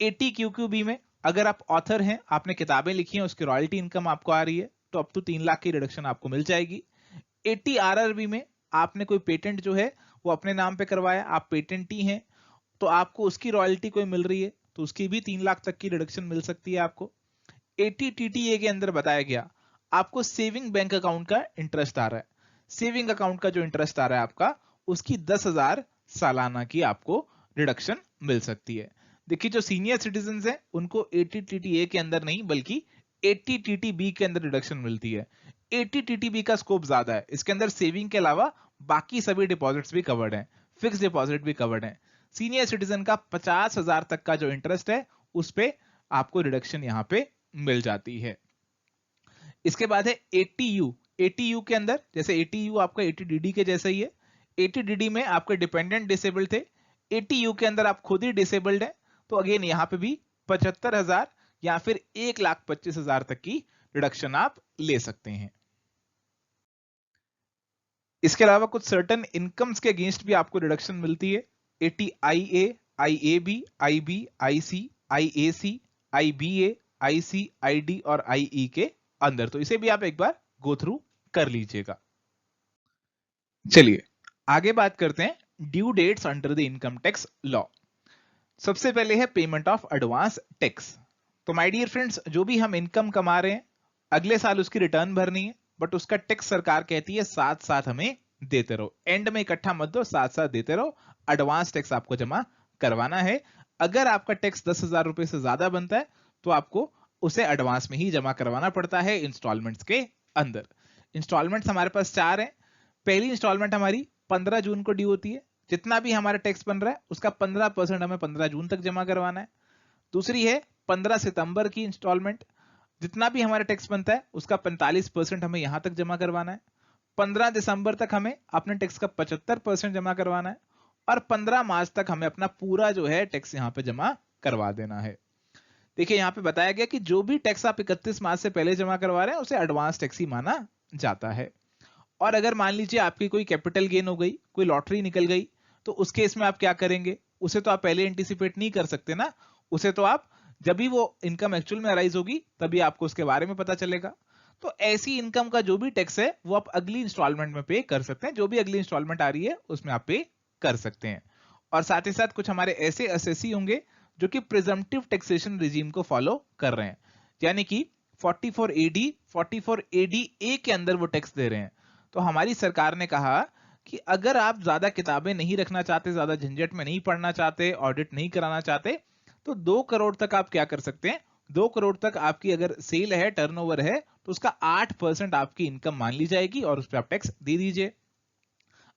80 क्यूक्यूबी में अगर आप ऑथर हैं, आपने किताबें लिखी हैं, उसकी रॉयल्टी इनकम आपको आ रही है तो अप टू 3 लाख की रिडक्शन आपको मिल जाएगी। 80 आरआरबी में आपने कोई पेटेंट जो है वो अपने नाम पे करवाया, आप पेटेंटी हैं, तो आपको उसकी रॉयल्टी कोई मिल रही है तो उसकी भी 3 लाख तक की रिडक्शन मिल सकती है आपको। 80 टीटीए के अंदर बताया गया आपको सेविंग बैंक अकाउंट का इंटरेस्ट आ रहा है, सेविंग अकाउंट का जो इंटरेस्ट आ रहा है आपका उसकी 10,000 सालाना की आपको रिडक्शन मिल सकती है। देखिए जो सीनियर सिटीजन हैं उनको 80 टीटीए के अंदर नहीं बल्कि 80 टीटीबी के अंदर रिडक्शन मिलती है। 80 टीटीबी का स्कोप ज्यादा है, इसके अंदर सेविंग के अलावा बाकी सभी डिपॉजिट्स भी कवर्ड हैं, फिक्स डिपॉजिट भी कवर्ड है। सीनियर सिटीजन का 50,000 तक का जो इंटरेस्ट है उस पे आपको रिडक्शन यहाँ पे मिल जाती है। इसके बाद है 80U। 80U के अंदर जैसे 80U आपका 80DD के जैसा ही है, 80DD में आपके डिपेंडेंट डिसेबल्ड थे, 80U के अंदर आप खुद ही डिसेबल्ड है तो अगेन यहाँ पे भी 75,000 या फिर 1,25,000 तक की रिडक्शन आप ले सकते हैं। इसके अलावा कुछ सर्टन इनकम्स के अगेंस्ट भी आपको रिडक्शन मिलती है। 80IA, IAB, IB, IC, IAC, IBA, IC, ID और IE के अंदर, तो इसे भी आप एक बार गो थ्रू कर लीजिएगा। चलिए आगे बात करते हैं due dates under the income tax law. सबसे पहले है पेमेंट ऑफ एडवांस टैक्स। तो माय डियर फ्रेंड्स, जो भी हम इनकम कमा रहे हैं अगले साल उसकी रिटर्न भरनी है, बट उसका टैक्स सरकार कहती है साथ साथ हमें देते रहो, एंड में इकट्ठा मत दो, साथ साथ देते रहो। एडवांस टैक्स आपको जमा करवाना है। अगर आपका टैक्स 10,000 रुपए से ज्यादा बनता है तो आपको उसे एडवांस में ही जमा करवाना पड़ता है इंस्टॉलमेंट्स के अंदर। इंस्टॉलमेंट्स हमारे पास 4 हैं। पहली इंस्टॉलमेंट हमारी 15 जून को ड्यू होती है, जितना भी हमारा टैक्स बन रहा है उसका 15% हमें 15 जून तक जमा करवाना है। दूसरी है 15 सितंबर की इंस्टॉलमेंट, जितना भी हमारा टैक्स बनता है उसका 45% हमें यहां तक जमा करवाना है। 15 दिसंबर तक हमें अपने टैक्स का 75% जमा करवाना है और 15 मार्च तक हमें अपना पूरा जो है टैक्स यहां पे जमा करवा देना है। देखिए यहां पे बताया गया कि जो भी टैक्स आप 31 मार्च से पहले जमा करवा रहे हैं उसे एडवांस टैक्स ही माना जाता है। और अगर मान लीजिए आपकी कोई कैपिटल गेन हो गई, कोई लॉटरी निकल गई, तो उस केस में आप क्या करेंगे, उसे तो आप पहले एंटीसिपेट नहीं कर सकते ना, उसे तो आप जब भी वो इनकम एक्चुअल में अराइज होगी तभी आपको उसके बारे में पता चलेगा। तो ऐसी इनकम का जो भी टैक्स है वो आप अगली इंस्टॉलमेंट में पे कर सकते हैं, जो भी अगली इंस्टॉलमेंट आ रही है उसमें आप पे कर सकते हैं। और साथ ही साथ कुछ हमारे ऐसे असेसी होंगे जो कि प्रिजम्पटिव टैक्सेशन रिजीम को फॉलो कर रहे हैं, यानी कि 44AD 44ADA के अंदर वो टैक्स दे रहे हैं। तो हमारी सरकार ने कहा कि अगर आप ज्यादा किताबें नहीं रखना चाहते, ज्यादा झंझट में नहीं पढ़ना चाहते, ऑडिट नहीं कराना चाहते, तो 2 करोड़ तक आप क्या कर सकते हैं, 2 करोड़ तक आपकी अगर सेल है, टर्नओवर है, तो उसका 8% आपकी इनकम मान ली जाएगी और उस पर आप टैक्स दे दीजिए।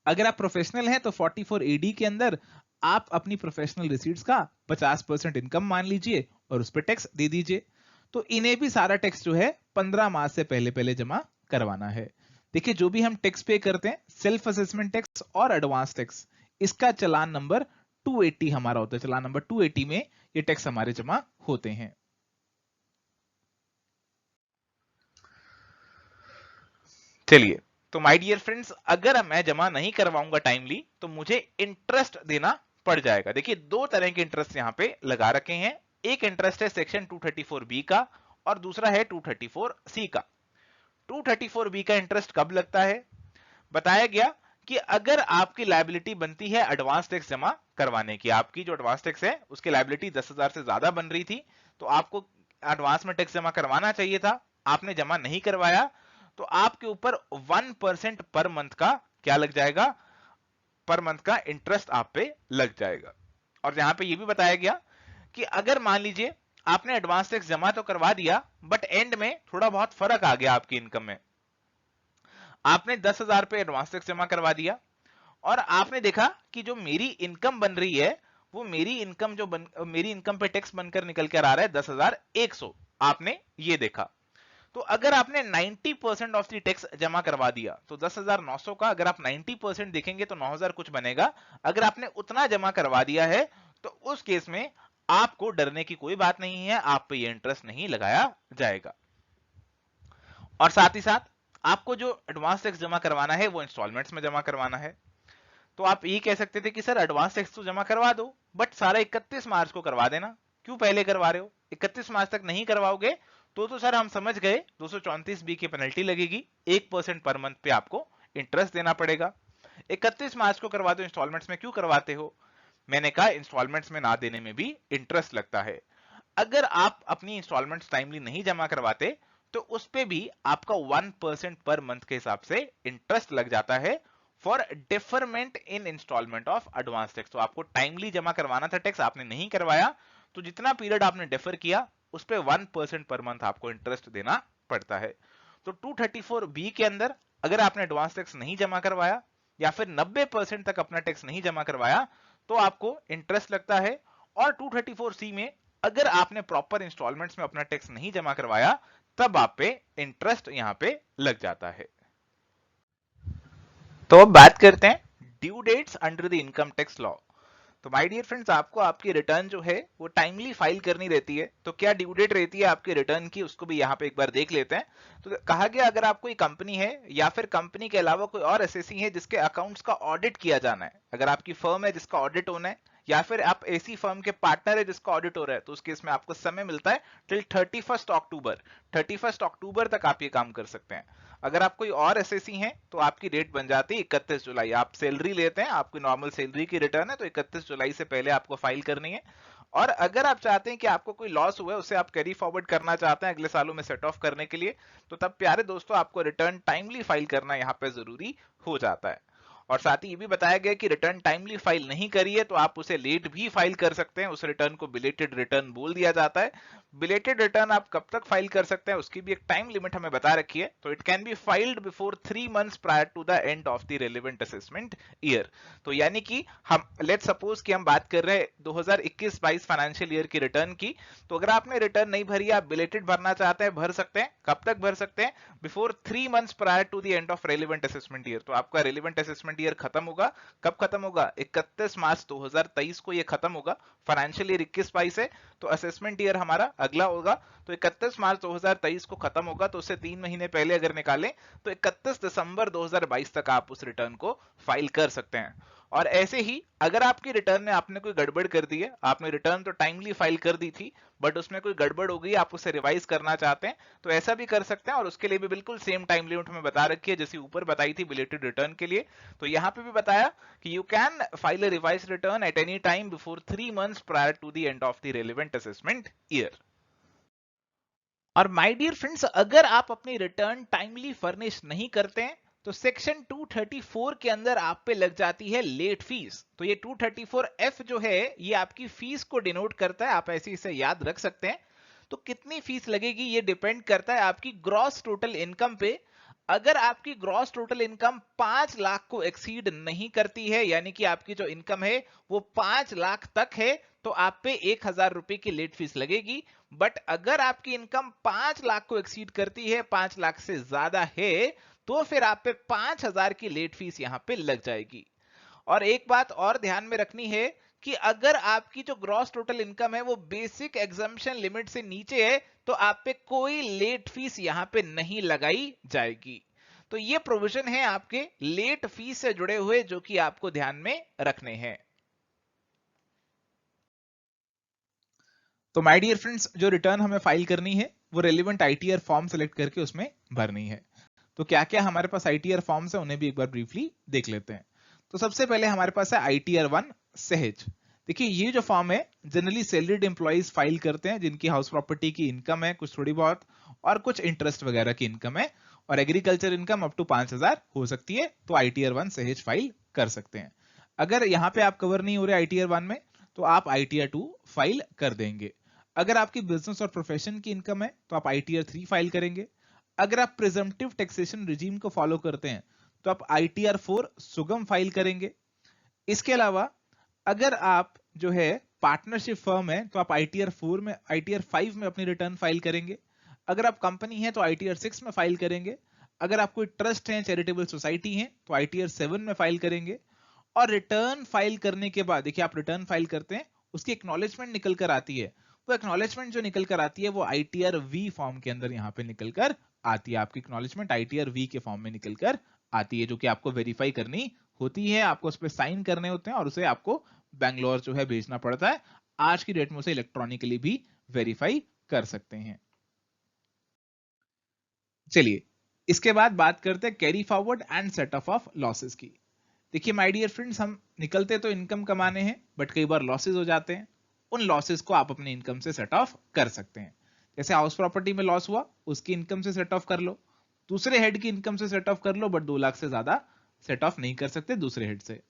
अगर आप प्रोफेशनल हैं तो 44AD के अंदर आप अपनी प्रोफेशनल रिसीट्स का 50% इनकम मान लीजिए और उस पर टैक्स दे दीजिए। तो इन्हें भी सारा टैक्स जो है 15 मार्च से पहले पहले जमा करवाना है। देखिए जो भी हम टैक्स पे करते हैं, सेल्फ असेसमेंट टैक्स और एडवांस टैक्स, इसका चालान नंबर 280 हमारा होता है। चालान नंबर 280 में ये टैक्स हमारे जमा होते हैं। चलिए, तो माय डियर फ्रेंड्स, अगर मैं जमा नहीं करवाऊंगा टाइमली तो मुझे इंटरेस्ट देना पड़ जाएगा। देखिए 2 तरह के इंटरेस्ट यहां पे लगा रखे हैं, एक इंटरेस्ट है सेक्शन 234B का और दूसरा है 234C का। 234B का इंटरेस्ट कब लगता है, बताया गया कि अगर आपकी लायबिलिटी बनती है एडवांस टैक्स जमा करवाने की, आपकी जो एडवांस टैक्स है उसकी लायबिलिटी 10,000 से ज्यादा बन रही थी तो आपको एडवांस में टैक्स जमा करवाना चाहिए था, आपने जमा नहीं करवाया, तो आपके ऊपर 1% पर मंथ का क्या लग जाएगा, पर मंथ का इंटरेस्ट आप पे लग जाएगा। और यहाँ पे ये भी बताया गया कि अगर मान लीजिए आपने एडवांस टैक्स जमा तो करवा दिया, बट एंड में थोड़ा बहुत फर्क आ गया आपकी इनकम में, आपने 10,000 रुपए एडवांस टैक्स जमा करवा दिया और आपने देखा कि जो मेरी इनकम बन रही है वो मेरी इनकम पे टैक्स बनकर निकल कर आ रहा है 10,100, आपने ये देखा। तो अगर आपने 90% ऑफ दी टैक्स जमा करवा दिया तो 10,900 का अगर आप 90% देखेंगे तो 9,000 कुछ बनेगा। अगर आपने उतना जमा करवा दिया है तो उस केस में आपको डरने की कोई बात नहीं है, आप पे ये इंटरेस्ट नहीं लगाया जाएगा। और साथ ही साथ आपको जो एडवांस टैक्स जमा करवाना है वो इंस्टॉलमेंट्स में जमा करवाना है। तो आप ये कह सकते थे कि सर एडवांस टैक्स तो जमा करवा दो, बट सारा 31 मार्च को करवा देना, क्यों पहले करवा रहे हो? 31 मार्च तक नहीं करवाओगे तो सर हम समझ गए 234B की पेनल्टी लगेगी, 1% पर मंथ पे आपको इंटरेस्ट देना पड़ेगा। 31 मार्च को करवा दो, इंस्टॉलमेंट्स में क्यों करवाते हो? मैंने कहा इंस्टॉलमेंट्स में ना देने में भी इंटरेस्ट लगता है। अगर आप अपनी इंस्टॉलमेंट्स टाइमली नहीं जमा करवाते तो उस पे भी आपका 1% पर मंथ के हिसाब से इंटरेस्ट लग जाता है for deferment in installment of advance tax. तो आपको टाइमली जमा करवाना था टैक्स, आपने नहीं करवाया तो जितना पीरियड आपने डिफर किया उस पे 1% पर मंथ आपको इंटरेस्ट देना पड़ता है। तो 234B के अंदर अगर आपने एडवांस टैक्स नहीं जमा करवाया या फिर 90% तक अपना टैक्स नहीं जमा करवाया तो आपको इंटरेस्ट लगता है। और 234C में अगर आपने प्रॉपर इंस्टॉलमेंट्स में अपना टैक्स नहीं जमा करवाया तब आप पे इंटरेस्ट यहां पे लग जाता है। तो अब बात करते हैं due dates under the income tax law. तो माय डियर फ्रेंड्स, आपको आपकी रिटर्न जो है वो टाइमली फाइल करनी रहती है। तो क्या ड्यू डेट रहती है आपके रिटर्न की, उसको भी यहाँ पे एक बार देख लेते हैं। तो कहा गया अगर आप कोई कंपनी है या फिर कंपनी के अलावा कोई और एसएससी है जिसके अकाउंट्स का ऑडिट किया जाना है, अगर आपकी फर्म है जिसका ऑडिट होना है या फिर आप ऐसी फर्म के पार्टनर है जिसका ऑडिट हो रहा है, तो उस केस में आपको समय मिलता है टिल 31 अक्टूबर तक आप ये काम कर सकते हैं। अगर आप कोई और एसएससी हैं तो आपकी डेट बन जाती है 31 जुलाई। आप सैलरी लेते हैं, आपकी नॉर्मल सैलरी की रिटर्न है तो 31 जुलाई से पहले आपको फाइल करनी है। और अगर आप चाहते हैं कि आपको कोई लॉस हुआ है उसे आप कैरी फॉरवर्ड करना चाहते हैं अगले सालों में सेट ऑफ करने के लिए, तो तब प्यारे दोस्तों आपको रिटर्न टाइमली फाइल करना यहाँ पे जरूरी हो जाता है। और साथ ही ये भी बताया गया कि रिटर्न टाइमली फाइल नहीं करी है तो आप उसे लेट भी फाइल कर सकते हैं, उस रिटर्न को बिलेटेड रिटर्न बोल दिया जाता है। बिलेटेड रिटर्न आप कब तक फाइल कर सकते हैं उसकी भी एक टाइम लिमिट हमें बता रखी है। तो it can be filed before 3 months prior to the end of the relevant assessment year. तो यानी कि हम लेट्स सपोज कि हम बात कर रहे हैं 2021-22 फाइनेंशियल ईयर की रिटर्न की, तो अगर आपने रिटर्न नहीं भरी, आप बिलेटेड भरना चाहते हैं, भर सकते हैं। कब तक भर सकते हैं? Before 3 months prior to the end of relevant assessment year. तो आपका रेलेवेंट असेसमेंट ईयर खत्म होगा, कब खत्म होगा? 31 मार्च 2023 को ये खत्म होगा। फाइनेंशियल ईयर 21-22 है तो असेसमेंट ईयर हमारा अगला होगा, तो 31 मार्च 2023 को खत्म होगा। तो उससे 3 महीने पहले अगर निकालें तो 31 दिसंबर 2022 तक आप उस रिटर्न को फाइल कर सकते हैं। और ऐसे ही अगर आपकी रिटर्न में आपने कोई गड़बड़ कर दी है, आपने रिटर्न तो टाइमली फाइल कर दी थी बट उसमें कोई गड़बड़ हो गई, आप उसे रिवाइज करना चाहते हैं तो ऐसा भी कर सकते हैं। और उसके लिए भी बिल्कुल सेम टाइम लिमिट में बता रखी है जैसे ऊपर बताई थी बिलेटेड रिटर्न के लिए। तो यहाँ पे भी बताया कि you can file a revise return at any time before 3 months prior to the end of the relevant assessment year. और माय डियर फ्रेंड्स, अगर आप अपनी रिटर्न टाइमली फर्निश नहीं करते हैं तो सेक्शन 234 के अंदर आप पे लग जाती है लेट फीस। तो ये 234F जो है ये आपकी फीस को डिनोट करता है, आप ऐसे इसे याद रख सकते हैं। तो कितनी फीस लगेगी ये डिपेंड करता है आपकी ग्रॉस टोटल इनकम पे। अगर आपकी ग्रॉस टोटल इनकम 5 लाख को एक्सीड नहीं करती है, यानी कि आपकी जो इनकम है वो 5 लाख तक है, तो आप पे 1,000 रुपए की लेट फीस लगेगी। बट अगर आपकी इनकम 5 लाख को एक्सीड करती है, 5 लाख से ज्यादा है, तो फिर आप पे 5,000 की लेट फीस यहां पे लग जाएगी। और एक बात और ध्यान में रखनी है कि अगर आपकी जो ग्रॉस टोटल इनकम है वो बेसिक एग्जम्पशन लिमिट से नीचे है तो आप पे कोई लेट फीस यहां पे नहीं लगाई जाएगी। तो ये प्रोविजन है आपके लेट फीस से जुड़े हुए जो कि आपको ध्यान में रखने हैं। तो माय डियर फ्रेंड्स, जो रिटर्न हमें फाइल करनी है वो रेलिवेंट आईटीआर फॉर्म सेलेक्ट करके उसमें भरनी है। तो क्या क्या हमारे पास आईटीआर फॉर्म्स है उन्हें भी एक बार ब्रीफली देख लेते हैं। तो सबसे पहले हमारे पास है आईटीआर 1 सहज। देखिए ये जो फॉर्म है जनरली सैलरीड एम्प्लॉइज फाइल करते हैं जिनकी हाउस प्रॉपर्टी की इनकम है कुछ थोड़ी बहुत और कुछ इंटरेस्ट वगैरह की इनकम है और एग्रीकल्चर इनकम अप टू 5,000 हो सकती है, तो आईटीआर 1 सहज फाइल कर सकते हैं। अगर यहाँ पे आप कवर नहीं हो रहे ITR 1 में, तो आप ITR 2 फाइल कर देंगे। अगर आपकी बिजनेस और प्रोफेशन की इनकम है तो आप ITR 3 फाइल करेंगे। अगर आप प्रिजम्पटिव टैक्सेशन रिजीम को फॉलो करते हैं तो आप ITR 4 सुगम फाइल करेंगे। इसके अलावा अगर आप जो है पार्टनरशिप फर्म है तो आप ITR 4 में, ITR 5 में अपनी रिटर्न फाइल करेंगे। अगर आप कंपनी है तो ITR 6 में फाइल करेंगे। अगर आप कोई ट्रस्ट है, चैरिटेबल सोसाइटी है तो ITR 7 में फाइल करेंगे। और रिटर्न फाइल करने के बाद देखिए, आप रिटर्न फाइल करते हैं, उसकी एक्नॉलेजमेंट निकल कर आती है। वो एक्नॉलेजमेंट जो निकल कर आती है वो ITR V फॉर्म के अंदर यहाँ पे निकल कर आती है। आपकी एक्नॉलेजमेंट ITR V के फॉर्म में निकल कर आती है, जो कि आपको वेरीफाई करनी होती है, आपको उस पर साइन करने होते हैं और उसे आपको बैंगलोर जो है भेजना पड़ता है। आज की डेट में उसे इलेक्ट्रॉनिकली भी वेरीफाई कर सकते हैं। चलिए इसके बाद बात करते हैं carry forward and set of losses की। देखिए माय डियर फ्रेंड्स, हम निकलते तो इनकम कमाने हैं, बट कई बार लॉसेस हो जाते हैं। उन लॉसेस को आप अपने इनकम से सेट ऑफ कर सकते हैं। जैसे हाउस प्रॉपर्टी में लॉस हुआ, उसकी इनकम से सेट ऑफ कर लो। दूसरे हेड की इनकम से सेट ऑफ कर लो, बट 2 लाख से ज्यादा सेट ऑफ नहीं कर सकते दूसरे हेड से।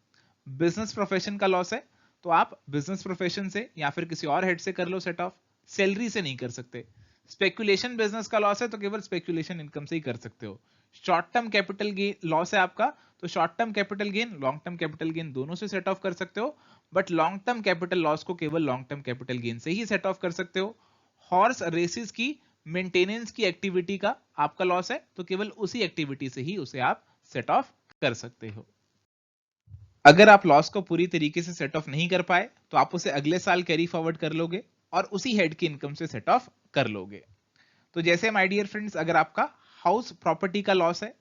बिजनेस प्रोफेशन का लॉस है तो आप बिजनेस प्रोफेशन से या फिर किसी और हेड से कर लो सेट ऑफ, सैलरी से नहीं कर सकते। स्पेकुलेशन बिजनेस का लॉस है तो केवल स्पेकुलेशन इनकम से ही कर सकते हो। Short term capital gain loss है आपका, तो short term capital gain, long term capital gain दोनों से सेट ऑफ कर सकते हो, but long term capital loss को केवल लॉन्ग टर्म कैपिटल गेन से ही सेट ऑफ कर सकते हो। हॉर्स रेसिस की मेंटेनेंस की एक्टिविटी का आपका लॉस है तो केवल उसी एक्टिविटी से ही उसे आप सेट ऑफ कर सकते हो। अगर आप लॉस को पूरी तरीके से सेट ऑफ नहीं कर पाए तो आप उसे अगले साल कैरी फॉरवर्ड कर लोगे और उसी हेड की इनकम से सेट ऑफ कर लोगे। तो जैसे माय डियर फ्रेंड्स, अगर आपका हाउस प्रॉपर्टी का लॉस है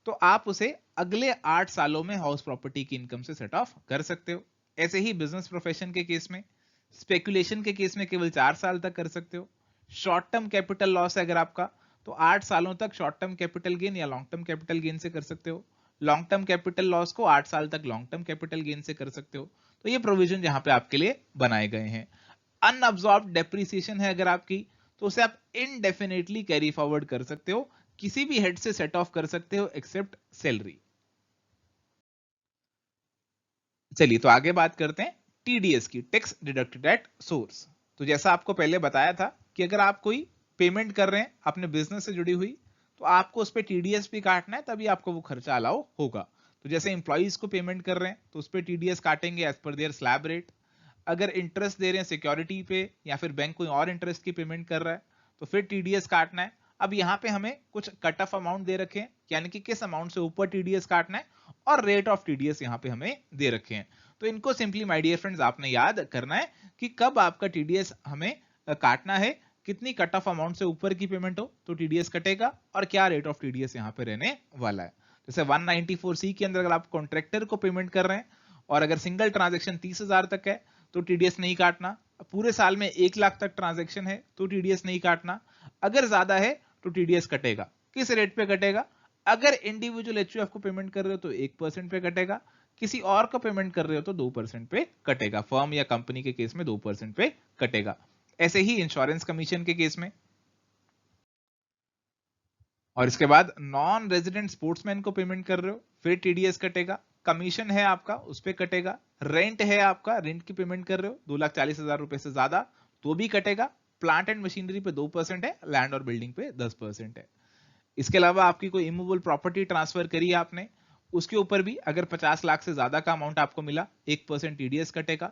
तो आप उसे अगले 8 सालों में हाउस प्रॉपर्टी की इनकम से सेट ऑफ कर सकते हो। ऐसे ही बिजनेस प्रोफेशन के केस में, स्पेकुलेशन के केस में केवल 4 साल तक कर सकते हो। शॉर्ट टर्म कैपिटल लॉस है अगर आपका, तो 8 सालों तक शॉर्ट टर्म कैपिटल गेन या लॉन्ग टर्म कैपिटल गेन से कर सकते हो। लॉन्ग टर्म कैपिटल लॉस को 8 साल तक लॉन्ग टर्म कैपिटल गेन से कर सकते हो। तो ये प्रोविजन यहां पे आपके लिए बनाए गए हैं। अनअब्सॉर्ब्ड डेप्रिसिएशन है अगर आपकी, तो उसे आप इनडेफिनेटली कैरी फॉरवर्ड कर सकते हो, किसी भी हेड से सेट ऑफ कर सकते हो एक्सेप्ट सैलरी। चलिए तो आगे बात करते हैं TDS की, टैक्स डिडक्टेड एट सोर्स। तो जैसा आपको पहले बताया था कि अगर आप कोई पेमेंट कर रहे हैं अपने बिजनेस से जुड़ी हुई, तो आपको उस पर TDS भी काटना है, तभी आपको वो खर्चा अलाउ होगा। तो जैसे इंप्लॉइज को पेमेंट कर रहे हैं तो उस पर TDS काटेंगे as per their slab rate. अगर इंटरेस्ट दे रहे हैं सिक्योरिटी पे या फिर बैंक कोई और इंटरेस्ट की पेमेंट कर रहा है तो फिर TDS काटना है। अब यहाँ पे हमें कुछ कट ऑफ अमाउंट दे रखे हैं, यानी कि किस अमाउंट से ऊपर TDS काटना है, और रेट ऑफ TDS यहाँ पे हमें दे रखे हैं। तो इनको सिंपली माय डियर फ्रेंड्स आपने याद करना है कि कब आपका TDS हमें काटना है, कितनी कट ऑफ अमाउंट से ऊपर की पेमेंट हो तो TDS कटेगा, और क्या रेट ऑफ TDS यहाँ पे रहने वाला है। जैसे 194C के अंदर अगर आप कॉन्ट्रैक्टर को पेमेंट कर रहे हैं और अगर सिंगल ट्रांजेक्शन 30,000 तक है तो TDS नहीं काटना। पूरे साल में 1 लाख तक ट्रांजैक्शन है तो TDS नहीं काटना। अगर ज्यादा है तो TDS कटेगा। किस रेट पे कटेगा? अगर इंडिविजुअल HUF को पेमेंट कर रहे हो तो 1% पे कटेगा, किसी और को पेमेंट कर रहे हो तो 2% पे कटेगा। फर्म या कंपनी के केस में 2% पे कटेगा। ऐसे ही इंश्योरेंस कमीशन के केस में। और इसके बाद नॉन रेजिडेंट स्पोर्ट्समैन को पेमेंट कर रहे हो फिर TDS कटेगा। कमीशन है आपका उस पर कटेगा। रेंट है आपका, रेंट की पेमेंट कर रहे हो 2,40,000 रुपए से ज्यादा तो भी कटेगा। प्लांट एंड मशीनरी पे 2% है, लैंड और बिल्डिंग पे 10% है। इसके अलावा आपकी कोई इमूवेबल प्रॉपर्टी ट्रांसफर करी है आपने, उसके ऊपर भी अगर 50 लाख से ज्यादा का अमाउंट आपको मिला 1% TDS कटेगा।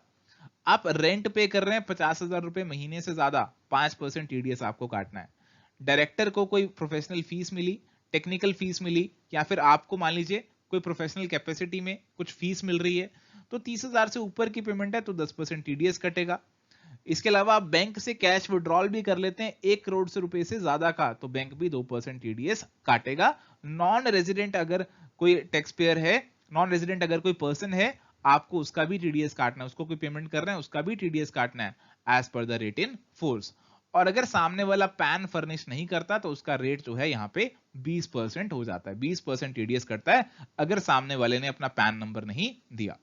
आप रेंट पे कर रहे हैं 50,000 रुपए महीने से ज्यादा, 5% TDS आपको काटना है। डायरेक्टर को कोई प्रोफेशनल फीस मिली, टेक्निकल फीस मिली, या फिर आपको मान लीजिए कोई प्रोफेशनल कैपेसिटी में कुछ फीस मिल रही है तो 30,000 से ऊपर की पेमेंट है तो 10% TDS कटेगा। इसके अलावा आप बैंक से कैश विड्रॉल भी कर लेते हैं 1 करोड़ से रुपए से ज्यादा का तो बैंक भी 2% TDS काटेगा। नॉन रेजिडेंट अगर कोई टैक्स पेयर है, नॉन रेजिडेंट अगर कोई पर्सन है, आपको उसका भी TDS काटना है। उसको कोई पेमेंट कर रहे हैं उसका भी TDS काटना है as per the rate in force. और अगर सामने वाला पैन फर्निश नहीं करता तो उसका रेट जो है यहाँ पे 20% हो जाता है। 20% TDS कटता है अगर सामने वाले ने अपना पैन नंबर नहीं दिया।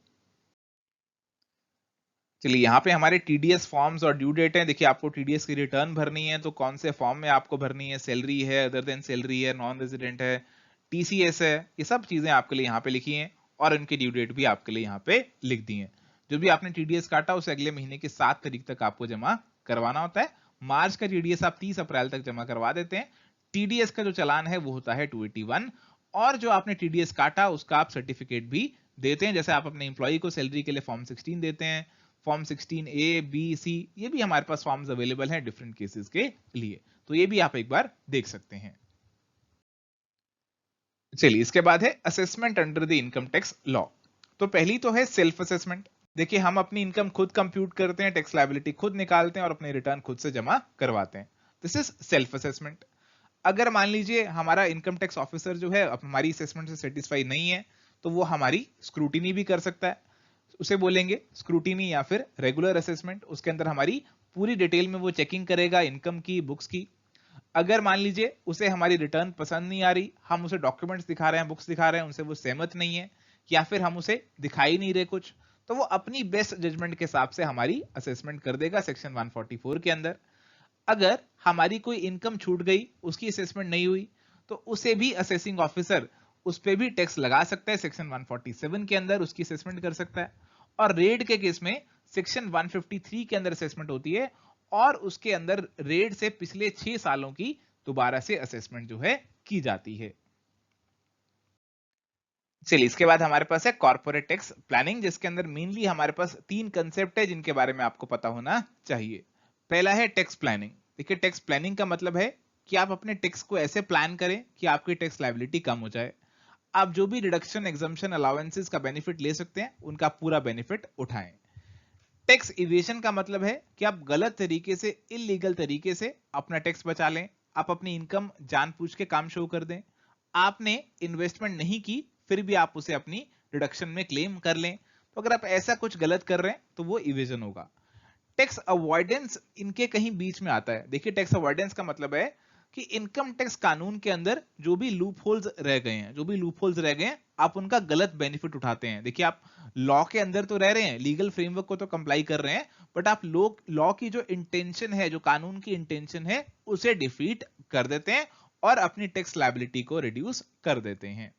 चलिए यहाँ पे हमारे TDS फॉर्म्स और ड्यू डेट है। देखिए आपको TDS की रिटर्न भरनी है तो कौन से फॉर्म में आपको भरनी है, सैलरी है, अदर देन सैलरी है, नॉन रेजिडेंट है, TCS है, ये सब चीजें आपके लिए यहाँ पे लिखी हैं। और उनकी ड्यू डेट भी आपके लिए यहाँ पे लिख दी है। जो भी आपने टीडीएस काटा उसे अगले महीने की 7 तारीख तक आपको जमा करवाना होता है। मार्च का टीडीएस आप 30 अप्रैल तक जमा करवा देते हैं। टीडीएस का जो चालान है वो होता है 281, और जो आपने टीडीएस काटा उसका आप सर्टिफिकेट भी देते हैं। जैसे आप अपने एम्प्लॉय को सैलरी के लिए फॉर्म 16 देते हैं, फॉर्म 16A, B, C, ये भी हमारे पास फॉर्म्स अवेलेबल हैं डिफरेंट केसेस के लिए, तो ये भी आप एक बार देख सकते हैं। चलिए, इसके बाद है assessment under the income tax law. तो पहली तो है सेल्फ असेसमेंट। देखिए, हम अपनी इनकम खुद कंप्यूट करते हैं, टैक्स लायबिलिटी खुद निकालते हैं और अपने रिटर्न खुद से जमा करवाते हैं। This is self assessment. अगर मान लीजिए हमारा इनकम टैक्स ऑफिसर जो है हमारी असेसमेंट से सेटिस्फाई नहीं है, तो वो हमारी स्क्रूटिनी भी कर सकता है। उसे बोलेंगे स्क्रूटिनी या फिर रेगुलर असेसमेंट। उसके अंदर हमारी पूरी डिटेल में वो चेकिंग करेगा इनकम की, बुक्स की। अगर मान लीजिए उसे हमारी रिटर्न पसंद नहीं आ रही, हम उसे डॉक्यूमेंट्स दिखा रहे हैं, बुक्स दिखा रहे हैं, उनसे वो सहमत नहीं है, या फिर हम उसे दिखाई नहीं रहे कुछ, तो वो अपनी बेस्ट जजमेंट के हिसाब से हमारी असेसमेंट कर देगा सेक्शन 144 के अंदर। अगर हमारी कोई इनकम छूट गई, उसकी असेसमेंट नहीं हुई, तो उसे भी असेसिंग ऑफिसर उस पे भी टैक्स लगा सकता है। सेक्शन 147 के अंदर उसकी असेसमेंट कर सकता है। और रेड के केस में सेक्शन 153 के अंदर असेसमेंट होती है, और उसके अंदर रेड से पिछले 6 सालों की दोबारा से असेसमेंट जो है की जाती है। चलिए, इसके बाद हमारे पास है कॉर्पोरेट टैक्स प्लानिंग, जिसके अंदर मेनली हमारे पास 3 कंसेप्ट है जिनके बारे में आपको पता होना चाहिए। पहला है टैक्स प्लानिंग। देखिए, टैक्स प्लानिंग का मतलब है कि आप अपने टैक्स को ऐसे प्लान करें कि आपकी टैक्स लायबिलिटी कम हो जाए। आप जो भी रिडक्शन, एग्जम्पशन, अलाउंसेस का बेनिफिट ले सकते हैं, उनका पूरा बेनिफिट उठाएं। टैक्स इवेशन का मतलब है कि आप गलत तरीके से, इलीगल तरीके से अपना टैक्स बचा लें। आप अपनी इनकम जानबूझ के काम शो कर दें। आपने इन्वेस्टमेंट नहीं की, फिर भी आप उसे अपनी रिडक्शन में क्लेम कर लें। तो अगर आप ऐसा कुछ गलत कर रहे हैं तो वो इवेजन होगा। टैक्स अवॉइडेंस इनके कहीं बीच में आता है। देखिए, टैक्स अवॉइडेंस का मतलब है कि इनकम टैक्स कानून के अंदर जो भी लूप होल्स रह गए हैं, आप उनका गलत बेनिफिट उठाते हैं। देखिए, आप लॉ के अंदर तो रह रहे हैं, लीगल फ्रेमवर्क को तो कंप्लाई कर रहे हैं, बट आप लॉ की जो इंटेंशन है, जो कानून की इंटेंशन है, उसे डिफीट कर देते हैं और अपनी टैक्स लायबिलिटी को रिड्यूस कर देते हैं।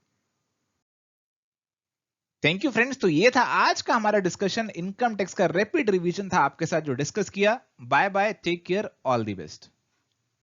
Thank you friends. तो ये था आज का हमारा डिस्कशन, इनकम टैक्स का रैपिड रिवीजन था आपके साथ जो डिस्कस किया। Bye bye, take care, all the best.